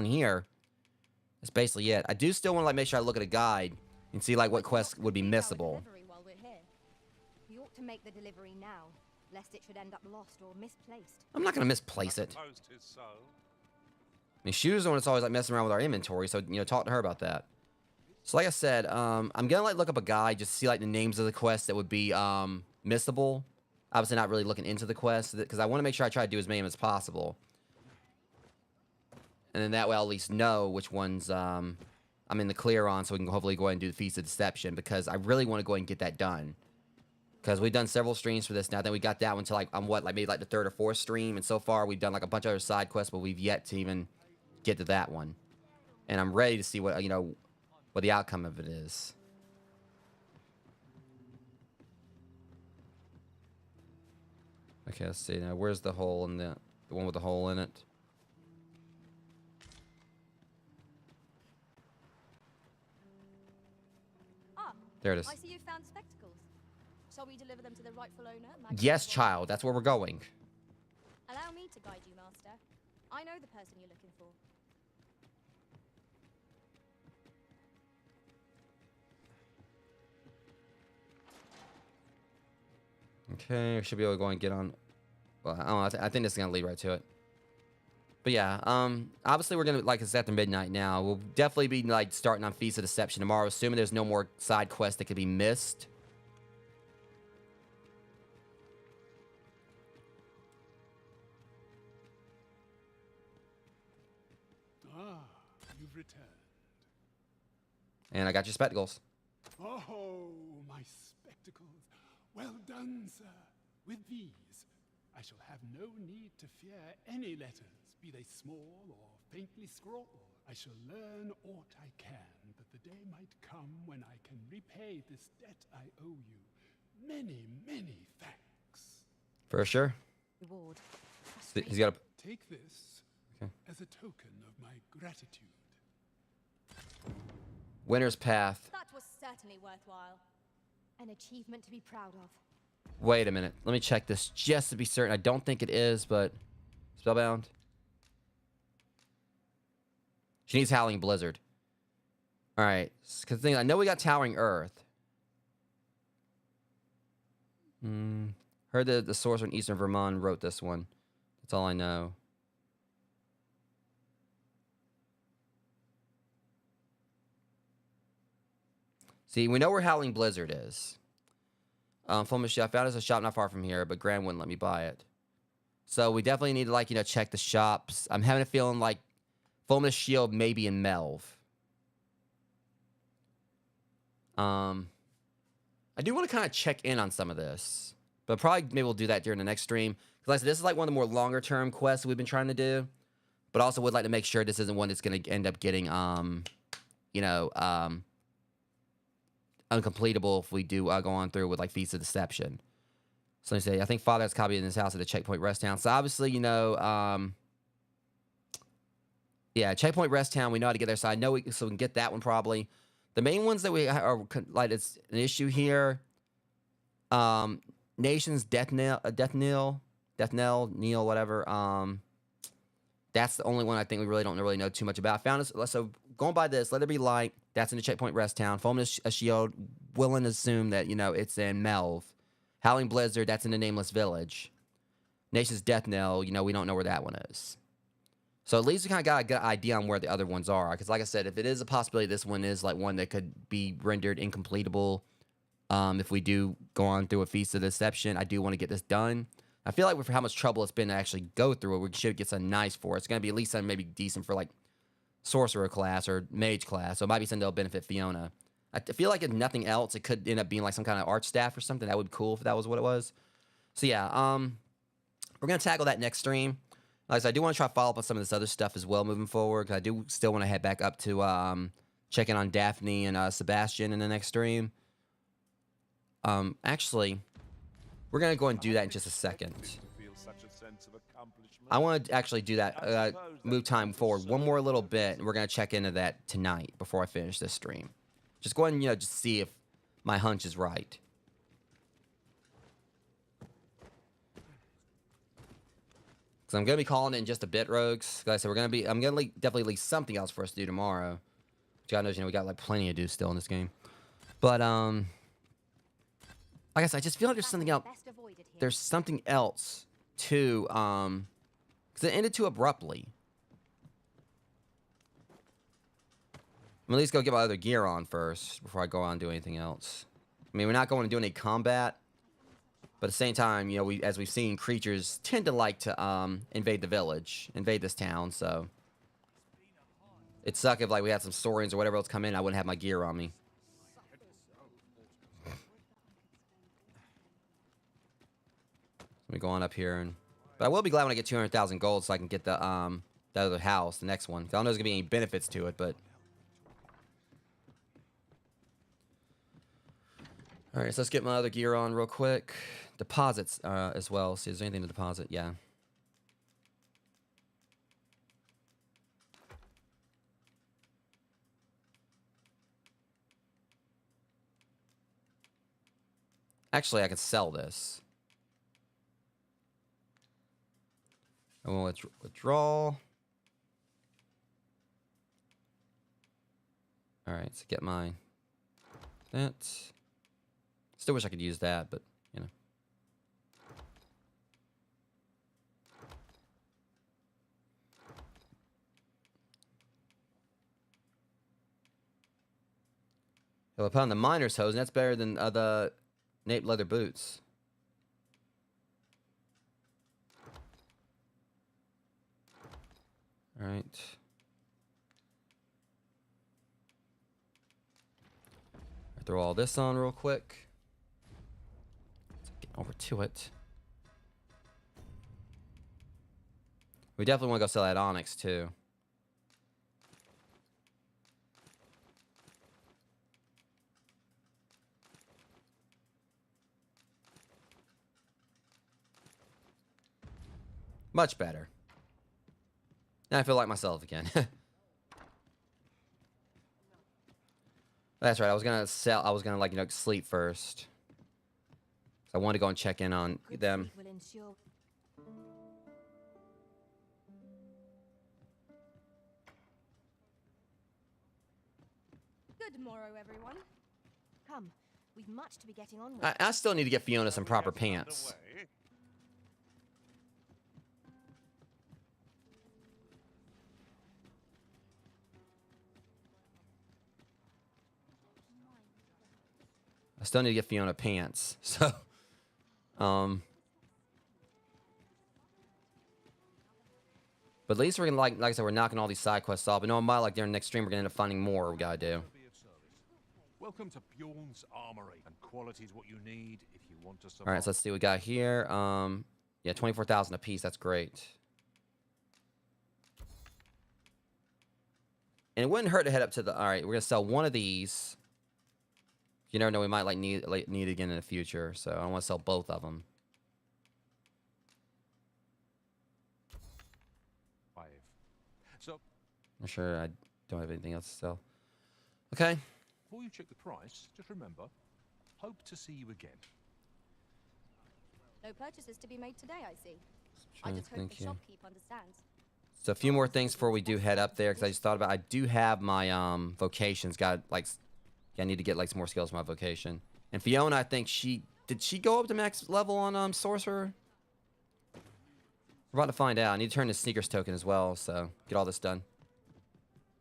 [SPEAKER 1] here, that's basically it. I do still want to make sure I look at a guide and see what quests would be missable.
[SPEAKER 3] While we're here. We ought to make the delivery now, lest it should end up lost or misplaced.
[SPEAKER 1] I'm not gonna misplace it.
[SPEAKER 9] I suppose 'tis so.
[SPEAKER 1] I mean, she was the one that's always messing around with our inventory, so talk to her about that. So like I said, I'm gonna look up a guide just to see the names of the quests that would be missable. Obviously, not really looking into the quests because I want to make sure I try to do as many as possible, and then that way I'll at least know which ones I'm in the clear on, so we can hopefully go ahead and do the Feast of Deception, because I really want to go ahead and get that done. Because we've done several streams for this now. Then we got that one to maybe the third or fourth stream, and so far we've done a bunch of other side quests, but we've yet to even get to that one. And I'm ready to see what what the outcome of it is. Okay, let's see now. Where's the hole in the one with the hole in it? There it is.
[SPEAKER 3] I see you found spectacles. Shall we deliver them to the rightful owner?
[SPEAKER 1] Yes, child. That's where we're going.
[SPEAKER 3] Allow me to guide you, Master. I know the person you're looking for.
[SPEAKER 1] Okay, we should be able to go and get on. Well, I don't know. I think this is gonna lead right to it. But yeah, obviously we're gonna it's after midnight now. We'll definitely be starting on Feast of Deception tomorrow, assuming there's no more side quests that could be missed.
[SPEAKER 13] Ah, you've returned.
[SPEAKER 1] And I got your spectacles.
[SPEAKER 13] Oh, my spectacles. Well done, sir. With these, I shall have no need to fear any letters, be they small or faintly scrawled. I shall learn aught I can, that the day might come when I can repay this debt I owe you. Many, many thanks.
[SPEAKER 1] For sure.
[SPEAKER 3] Reward.
[SPEAKER 1] He's got a...
[SPEAKER 13] Take this as a token of my gratitude.
[SPEAKER 1] Winter's Path.
[SPEAKER 3] That was certainly worthwhile. An achievement to be proud of.
[SPEAKER 1] Wait a minute. Let me check this just to be certain. I don't think it is, but... Spellbound. She needs Howling Blizzard. Alright. Because I know we got Towering Earth. Heard that the sorcerer in Eastern Vermont wrote this one. That's all I know. See, we know where Howling Blizzard is. Fulminous Shield. I found there's a shop not far from here, but Graham wouldn't let me buy it. So we definitely need to, like, check the shops. I'm having a feeling like Fulminous Shield may be in Melv. I do want to kind of check in on some of this, but probably maybe we'll do that during the next stream. Because like I said, this is like one of the more longer term quests we've been trying to do, but also would like to make sure this isn't one that's going to end up getting, uncompletable if we do go on through with like Feast of Deception. So let me say, I think Father has a copy in his house at the Checkpoint Rest Town. So obviously, yeah, Checkpoint Rest Town, we know how to get there. So I know so we can get that one probably. The main ones that we are like, it's an issue here. Nation's Death Knell, whatever. That's the only one I think we really don't really know too much about. Found us, so going by this, Let There Be Light. That's in the Checkpoint Rest Town. Fulminous Shield, willing to assume that it's in Melv. Howling Blizzard, that's in the Nameless Village. Nation's Death Knell, we don't know where that one is. So at least we kind of got a good idea on where the other ones are. Because like I said, if it is a possibility, this one is like one that could be rendered incompletable. If we do go on through a Feast of Deception, I do want to get this done. I feel like for how much trouble it's been to actually go through it, we should get something nice for it. It's going to be at least something maybe decent for like Sorcerer class or Mage class. So it might be something that'll benefit Fiona. I feel like if nothing else, it could end up being like some kind of arch staff or something. That would be cool if that was what it was. So yeah, we're going to tackle that next stream. Like I said, I do want to try to follow up on some of this other stuff as well moving forward. Because I do still want to head back up to check in on Daphne and Sebastian in the next stream. Actually, we're going to go and do that in just a second. I want to actually do that, move time forward one more little bit, and we're going to check into that tonight before I finish this stream. Just go ahead and, just see if my hunch is right. Because I'm going to be calling it in just a bit, Rogues. Like I said, I'm going to definitely leave something else for us to do tomorrow. God knows, we got like plenty to do still in this game. But, like I said, I just feel like there's something else. There's something else too, because it ended too abruptly. I'm at least go get my other gear on first before I go on and do anything else. I mean, we're not going to do any combat, but at the same time, as we've seen, creatures tend to like to invade the village, invade this town. So it'd suck if like we had some saurians or whatever else come in, I wouldn't have my gear on me. Let me go on up here, but I will be glad when I get 200,000 gold so I can get the other house, the next one. I don't know if there's gonna be any benefits to it, but all right. So let's get my other gear on real quick. Deposits as well. See, is there anything to deposit? Yeah. Actually, I could sell this. I will withdraw. All right, so get my that. Still wish I could use that, but I'll put on the miner's hose, and that's better than the nape leather boots. All right. Throw all this on real quick. Let's get over to it. We definitely want to go sell that onyx too. Much better. Now I feel like myself again. That's right. I was gonna sleep first. So I wanted to go and check in on them.
[SPEAKER 3] Good morrow, everyone. Come, we've much to be getting on with.
[SPEAKER 1] I still need to get Fiona some proper pants. I still need to get Fiona pants. So, but at least we're gonna like I said, we're knocking all these side quests off. But no, like during the next stream, we're gonna end up finding more we gotta do.
[SPEAKER 9] Welcome to Bjorn's Armory, and quality is what you need if you want to survive.
[SPEAKER 1] All right, so let's see what we got here. Yeah, 24,000 a piece. That's great. And it wouldn't hurt to head up to the. All right, we're gonna sell one of these. You never know, we might like need it again in the future. So I don't want to sell both of them.
[SPEAKER 9] 5. So,
[SPEAKER 1] I'm sure I don't have anything else to sell. Okay.
[SPEAKER 9] before you check the price, just remember, hope to see you again.
[SPEAKER 3] No purchases to be made today, I see. I just hope the shopkeep understands.
[SPEAKER 1] So a few more things before we do head up there, because I just thought about I do have my vocations. Got like, I need to get like some more skills for my vocation. And Fiona, I think did she go up to max level on sorcerer? We're about to find out. I need to turn the sneakers token as well, so get all this done.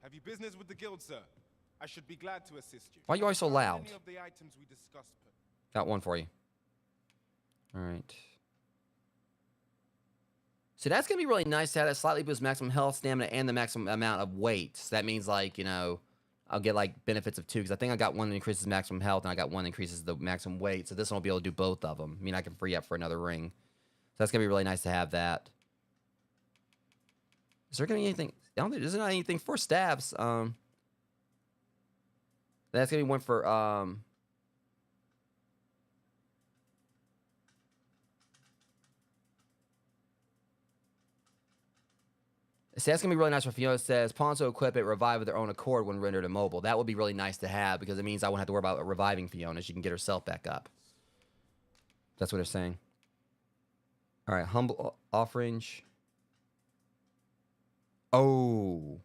[SPEAKER 11] Have you business with the guild, sir? I should be glad to assist you.
[SPEAKER 1] Why are you always so loud?
[SPEAKER 11] Any of the items we discussed.
[SPEAKER 1] Got one for you. All right. So that's going to be really nice to have that slightly boost maximum health, stamina, and the maximum amount of weight. So that means, like, you know, I'll get, like, benefits of 2. Because I think I got one that increases maximum health, and I got one that increases the maximum weight. So this one will be able to do both of them. I mean, I can free up for another ring. So that's going to be really nice to have that. Is there going to be anything? I don't think there's not anything for staffs. That's going to be one for... See, that's going to be really nice when Fiona says, pawns who equip it revive of their own accord when rendered immobile. That would be really nice to have because it means I won't have to worry about reviving Fiona. She can get herself back up. That's what they're saying. All right, humble offering. Oh.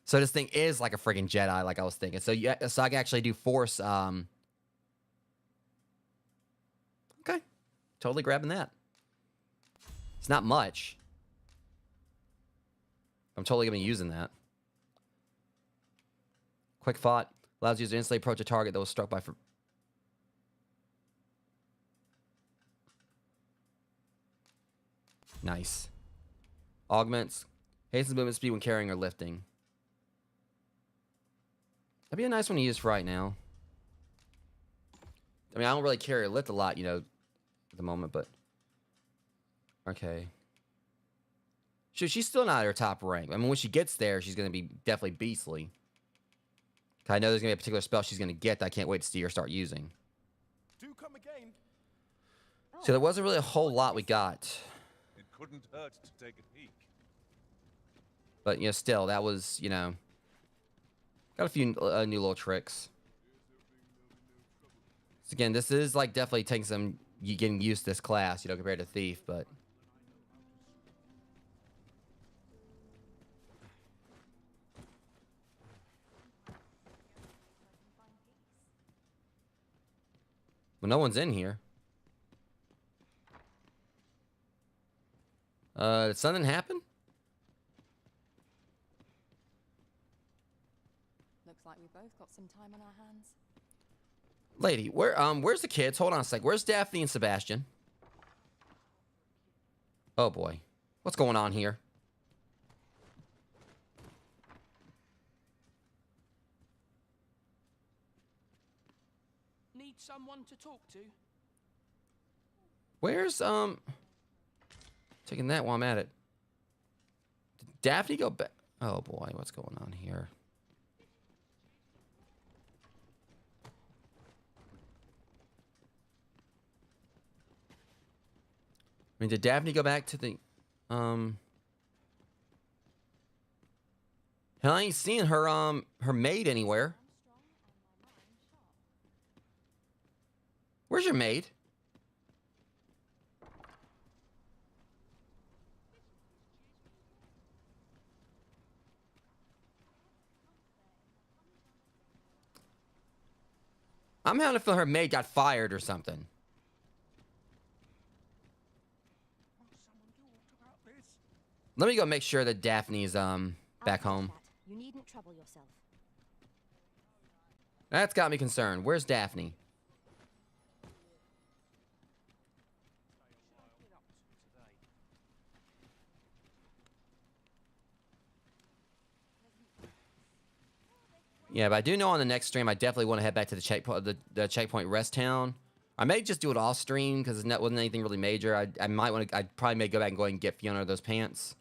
[SPEAKER 1] So this thing is like a friggin' Jedi, like I was thinking. So yeah, so I can actually do force. Okay. Totally grabbing that. It's not much. I'm totally going to be using that. Quick thought. Allows you to instantly approach a target that was struck by... Nice. Augments. Hastens movement speed when carrying or lifting. That'd be a nice one to use for right now. I mean, I don't really carry or lift a lot, you know, at the moment, but... Okay. She's still not at her top rank. I mean, when she gets there, she's going to be definitely beastly. I know there's going to be a particular spell she's going to get that I can't wait to see her start using.
[SPEAKER 11] Do come again.
[SPEAKER 1] So there wasn't really a whole lot we got.
[SPEAKER 9] It couldn't hurt to take a peek.
[SPEAKER 1] But, you know, still, that was, you know... Got a few new little tricks. So again, this is, like, definitely taking some... getting used to this class, you know, compared to Thief, but... Well, no one's in here. Did something happen?
[SPEAKER 17] Looks like we both got some time on our hands.
[SPEAKER 1] Lady, where's the kids? Hold on a sec. Where's Daphne and Sebastian? Oh boy. What's going on here?
[SPEAKER 12] Need someone to talk to.
[SPEAKER 1] Where's, taking that while I'm at it. Did Daphne go back? Oh boy, what's going on here? I mean, did Daphne go back to the, hell, I ain't seeing her, her maid anywhere. Where's your maid? I'm having a feeling her maid got fired or something. Let me go make sure that Daphne's back home.
[SPEAKER 6] You needn't trouble yourself.
[SPEAKER 1] That's got me concerned. Where's Daphne? Yeah, but I do know on the next stream I definitely want to head back to the checkpoint rest town. I may just do it off stream because it wasn't anything really major. I might want to. I probably may go back and go ahead and get Fiona those pants.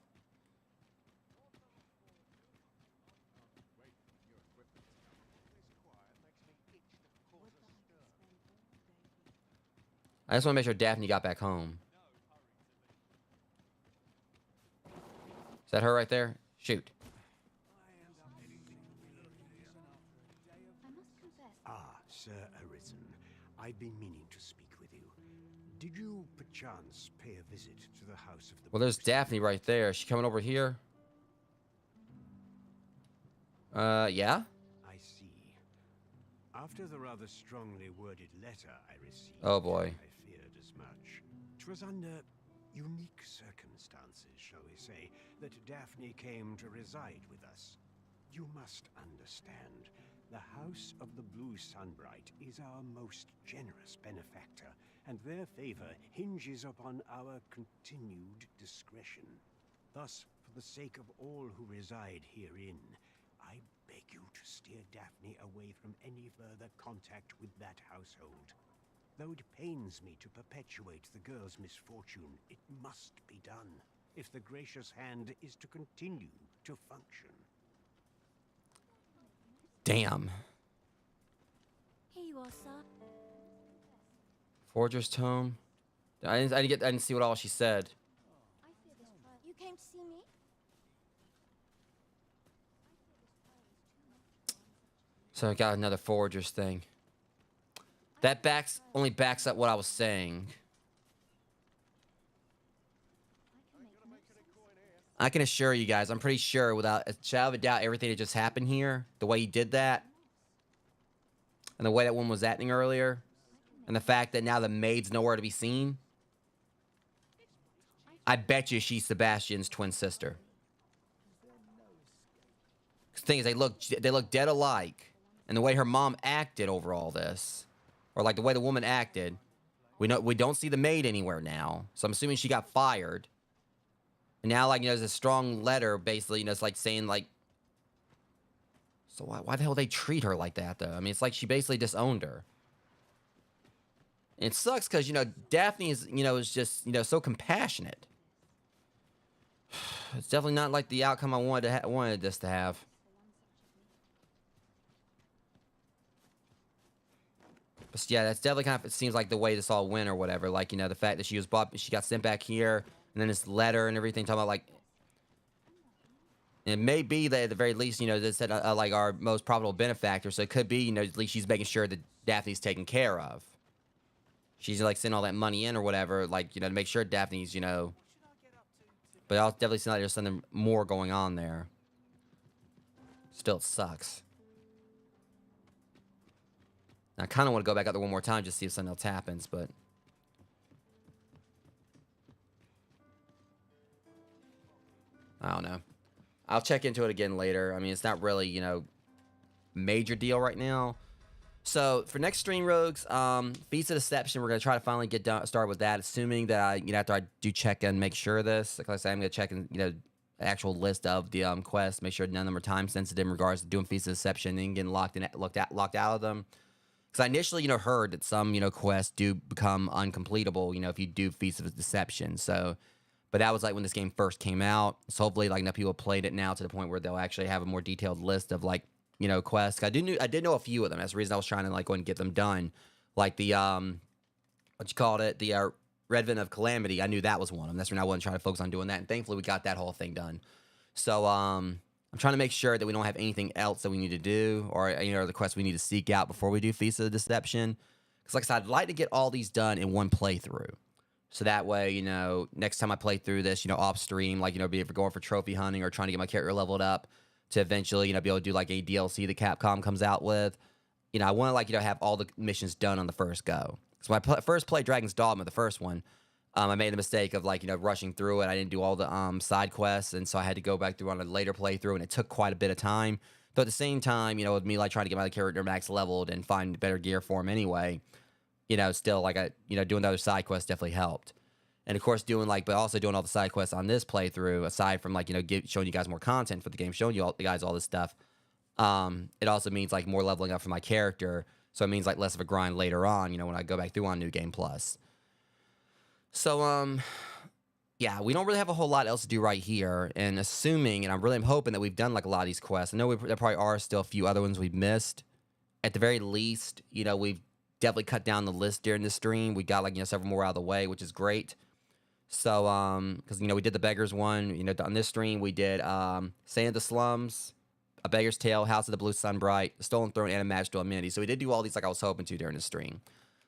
[SPEAKER 1] I just want to make sure Daphne got back home. Is that her right there? Shoot.
[SPEAKER 12] Ah, Sir Arisen. I've been meaning to speak with you. Did you, perchance, pay a visit to the house of the...
[SPEAKER 1] Well, there's Daphne right there. Is she coming over here? Yeah?
[SPEAKER 12] I see. After the rather strongly worded letter I received...
[SPEAKER 1] Oh, boy.
[SPEAKER 12] I feared as much. 'Twas under unique circumstances, shall we say, that Daphne came to reside with us. You must understand, the House of the Blue Sunbright is our most generous benefactor, and their favor hinges upon our continued discretion. Thus, for the sake of all who reside herein, I beg you to steer Daphne away from any further contact with that household. Though it pains me to perpetuate the girl's misfortune, it must be done, if the gracious hand is to continue to function.
[SPEAKER 1] Damn.
[SPEAKER 6] Here you are, sir.
[SPEAKER 1] Forger's tome. I didn't see what all she said.
[SPEAKER 6] You came to see me?
[SPEAKER 1] So I got another Forger's thing. That only backs up what I was saying. I can assure you guys, I'm pretty sure without a shadow of a doubt, everything that just happened here, the way he did that, and the way that one was acting earlier, and the fact that now the maid's nowhere to be seen, I bet you she's Sebastian's twin sister. The thing is, they look dead alike, and the way her mom acted over all this, or like the way the woman acted, we don't see the maid anywhere now, so I'm assuming she got fired. And now, like, you know, there's a strong letter, basically, you know, it's like saying, like, so why the hell they treat her like that, though? I mean, it's like she basically disowned her. And it sucks because, you know, Daphne is, you know, is just, you know, so compassionate. It's definitely not like the outcome I wanted this to have. But yeah, that's definitely kind of, it seems like the way this all went or whatever. Like, you know, the fact that she got sent back here, and then this letter and everything talking about, like, it may be that at the very least, you know, they said, like, our most probable benefactor. So it could be, you know, at least she's making sure that Daphne's taken care of. She's, like, sending all that money in or whatever, like, you know, to make sure Daphne's, you know. But I'll definitely see like there's something more going on there. Still, it sucks. I kind of want to go back out there one more time just to see if something else happens, but... I don't know. I'll check into it again later. I mean, it's not really, you know, major deal right now. So, for next stream, Rogues, Feast of Deception, we're going to try to finally get started with that, assuming that, you know, after I do check and make sure of this, like I said, I'm going to check and, you know, the actual list of the quests, make sure none of them are time-sensitive in regards to doing Feast of Deception and getting locked out of them. Because I initially, you know, heard that some, you know, quests do become uncompletable, you know, if you do Feast of Deception. So, but that was like when this game first came out. So hopefully, like, enough people played it now to the point where they'll actually have a more detailed list of, like, you know, quests. I did know a few of them. That's the reason I was trying to, like, go and get them done. Like the the Redvent of Calamity. I knew that was one of them. That's when I wasn't trying to focus on doing that. And thankfully, we got that whole thing done. So I'm trying to make sure that we don't have anything else that we need to do, or, you know, the quests we need to seek out before we do Feast of Deception. Because, like I said, I'd like to get all these done in one playthrough. So that way, you know, next time I play through this, you know, off stream, like, you know, be if we're going for trophy hunting or trying to get my character leveled up to eventually, you know, be able to do like a DLC that Capcom comes out with. You know, I want to, like, you know, have all the missions done on the first go. So when I first played Dragon's Dogma, the first one, I made the mistake of, like, you know, rushing through it. I didn't do all the side quests, and so I had to go back through on a later playthrough, and it took quite a bit of time. Though at the same time, you know, with me like trying to get my character max leveled and find better gear for him anyway, you know, still like doing the other side quests definitely helped. And of course, but also doing all the side quests on this playthrough, aside from like, you know, showing you guys more content for the game, showing you guys all this stuff. It also means like more leveling up for my character. So it means like less of a grind later on, you know, when I go back through on New Game Plus. So, yeah, we don't really have a whole lot else to do right here. And assuming, and I'm hoping that we've done like a lot of these quests. I know there probably are still a few other ones we've missed. At the very least, you know, we've definitely cut down the list during the stream. We got like, you know, several more out of the way, which is great. So, because, you know, we did the Beggars one, you know, on this stream, we did, Sand of the Slums, A Beggar's Tale, House of the Blue Sunbright, The Stolen Throne, and a Magical Amenity. So we did do all these like I was hoping to during the stream.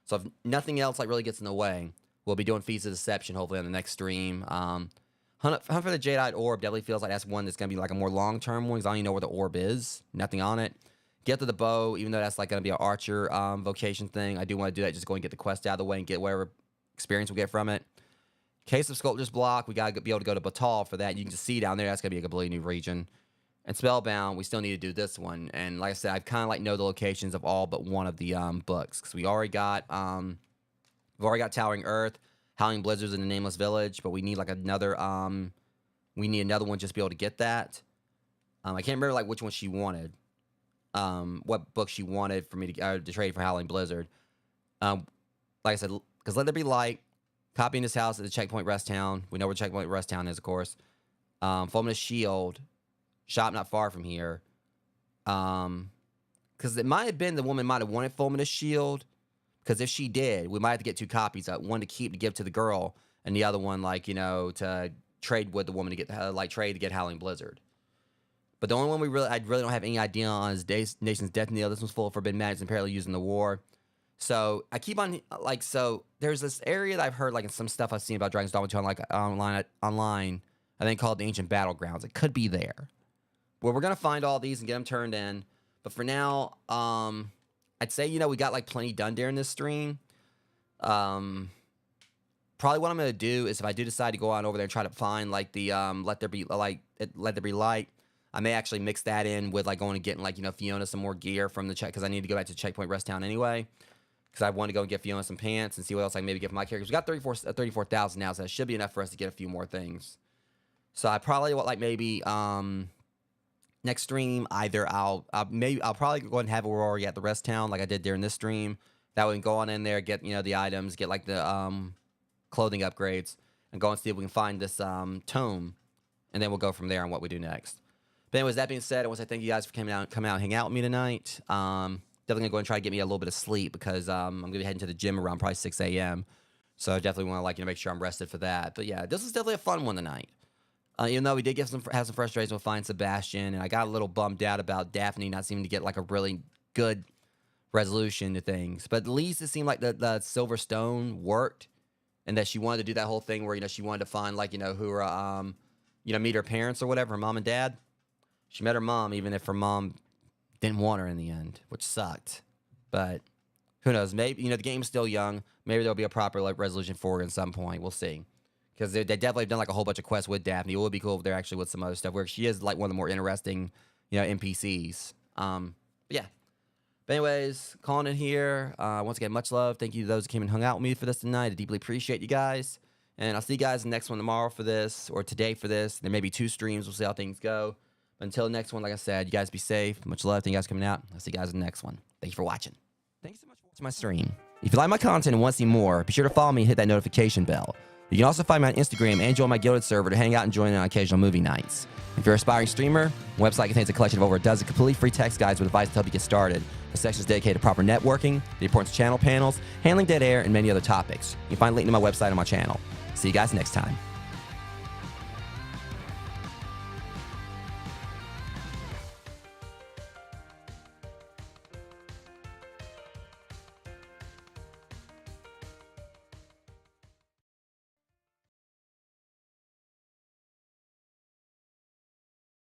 [SPEAKER 1] So if nothing else like really gets in the way, we'll be doing Feast of Deception hopefully on the next stream. Hunt for the Jadeite Orb definitely feels like that's one that's going to be like a more long-term one because I don't even know where the orb is. Nothing on it. Get to the bow, even though that's like going to be an archer vocation thing. I do want to do that, just go and get the quest out of the way and get whatever experience we get from it. Case of Sculptor's Block, we got to be able to go to Batal for that. You can just see down there, that's going to be a completely new region. And Spellbound, we still need to do this one. And like I said, I kind of like know the locations of all but one of the books. Because we already got Towering Earth, Howling Blizzards in the Nameless Village, but we need like another, we need another one just to be able to get that. I can't remember like which one she wanted. What book she wanted for me to trade for Howling Blizzard. Like I said, because Let There Be Light, Copying This House at the Checkpoint Rest Town. We know where Checkpoint Rest Town is, of course. Fulminous Shield, shop not far from here. Because it might have been the woman might have wanted Fulminous Shield. Because if she did, we might have to get 2 copies. One to keep to give to the girl, and the other one, like, you know, to trade with the woman to get, trade to get Howling Blizzard. But the only one I really don't have any idea on is Nation's Death Knell. This one's full of forbidden magic and apparently used in the war. So I keep on, like, so there's this area that I've heard, like, in some stuff I've seen about Dragon's Dogma 2 online, I think called the Ancient Battlegrounds. It could be there. Well, we're going to find all these and get them turned in. But for now, I'd say, you know, we got, like, plenty done during this stream. Probably what I'm going to do is if I do decide to go on over there and try to find, like, the Let There Be Light, I may actually mix that in with, like, going and getting, like, you know, Fiona some more gear from the check, because I need to go back to Checkpoint Rest Town anyway. Because I want to go and get Fiona some pants and see what else I can maybe get for my characters. We got 34,000 now, so that should be enough for us to get a few more things. So I probably want, like, maybe next stream, either I'll probably go and have Aurora at the Rest Town like I did during this stream. That way we can go on in there, get, you know, the items, get, like, the clothing upgrades, and go and see if we can find this tome, and then we'll go from there on what we do next. But anyways, that being said, I want to say thank you guys for coming out and hang out with me tonight. Definitely going to go and try to get me a little bit of sleep because I'm going to be heading to the gym around probably 6 a.m. So I definitely want to, like, you know, make sure I'm rested for that. But yeah, this was definitely a fun one tonight. Even though we did have some frustrations with Fine Sebastian, and I got a little bummed out about Daphne not seeming to get, like, a really good resolution to things. But at least it seemed like the Silver Stone worked, and that she wanted to do that whole thing where, you know, she wanted to find, like, you know, who her, you know, meet her parents or whatever, her mom and dad. She met her mom, even if her mom didn't want her in the end, which sucked. But who knows? Maybe, you know, the game's still young. Maybe there'll be a proper, like, resolution for it at some point. We'll see. Because they definitely have done, like, a whole bunch of quests with Daphne. It would be cool if they're actually with some other stuff where she is, like, one of the more interesting, you know, NPCs. But yeah. But anyways, calling it here. Once again, much love. Thank you to those who came and hung out with me for this tonight. I deeply appreciate you guys. And I'll see you guys in the next one tomorrow for this, or today for this. There may be 2 streams. We'll see how things go. Until next one, like I said, you guys be safe. Much love. Thank you guys for coming out. I'll see you guys in the next one. Thank you for watching. Thanks so much for watching my stream. If you like my content and want to see more, be sure to follow me and hit that notification bell. You can also find me on Instagram and join my Guilded server to hang out and join in on occasional movie nights. If you're an aspiring streamer, my website contains a collection of over a dozen completely free text guides with advice to help you get started. The section is dedicated to proper networking, the importance of channel panels, handling dead air, and many other topics. You can find a link to my website on my channel. See you guys next time.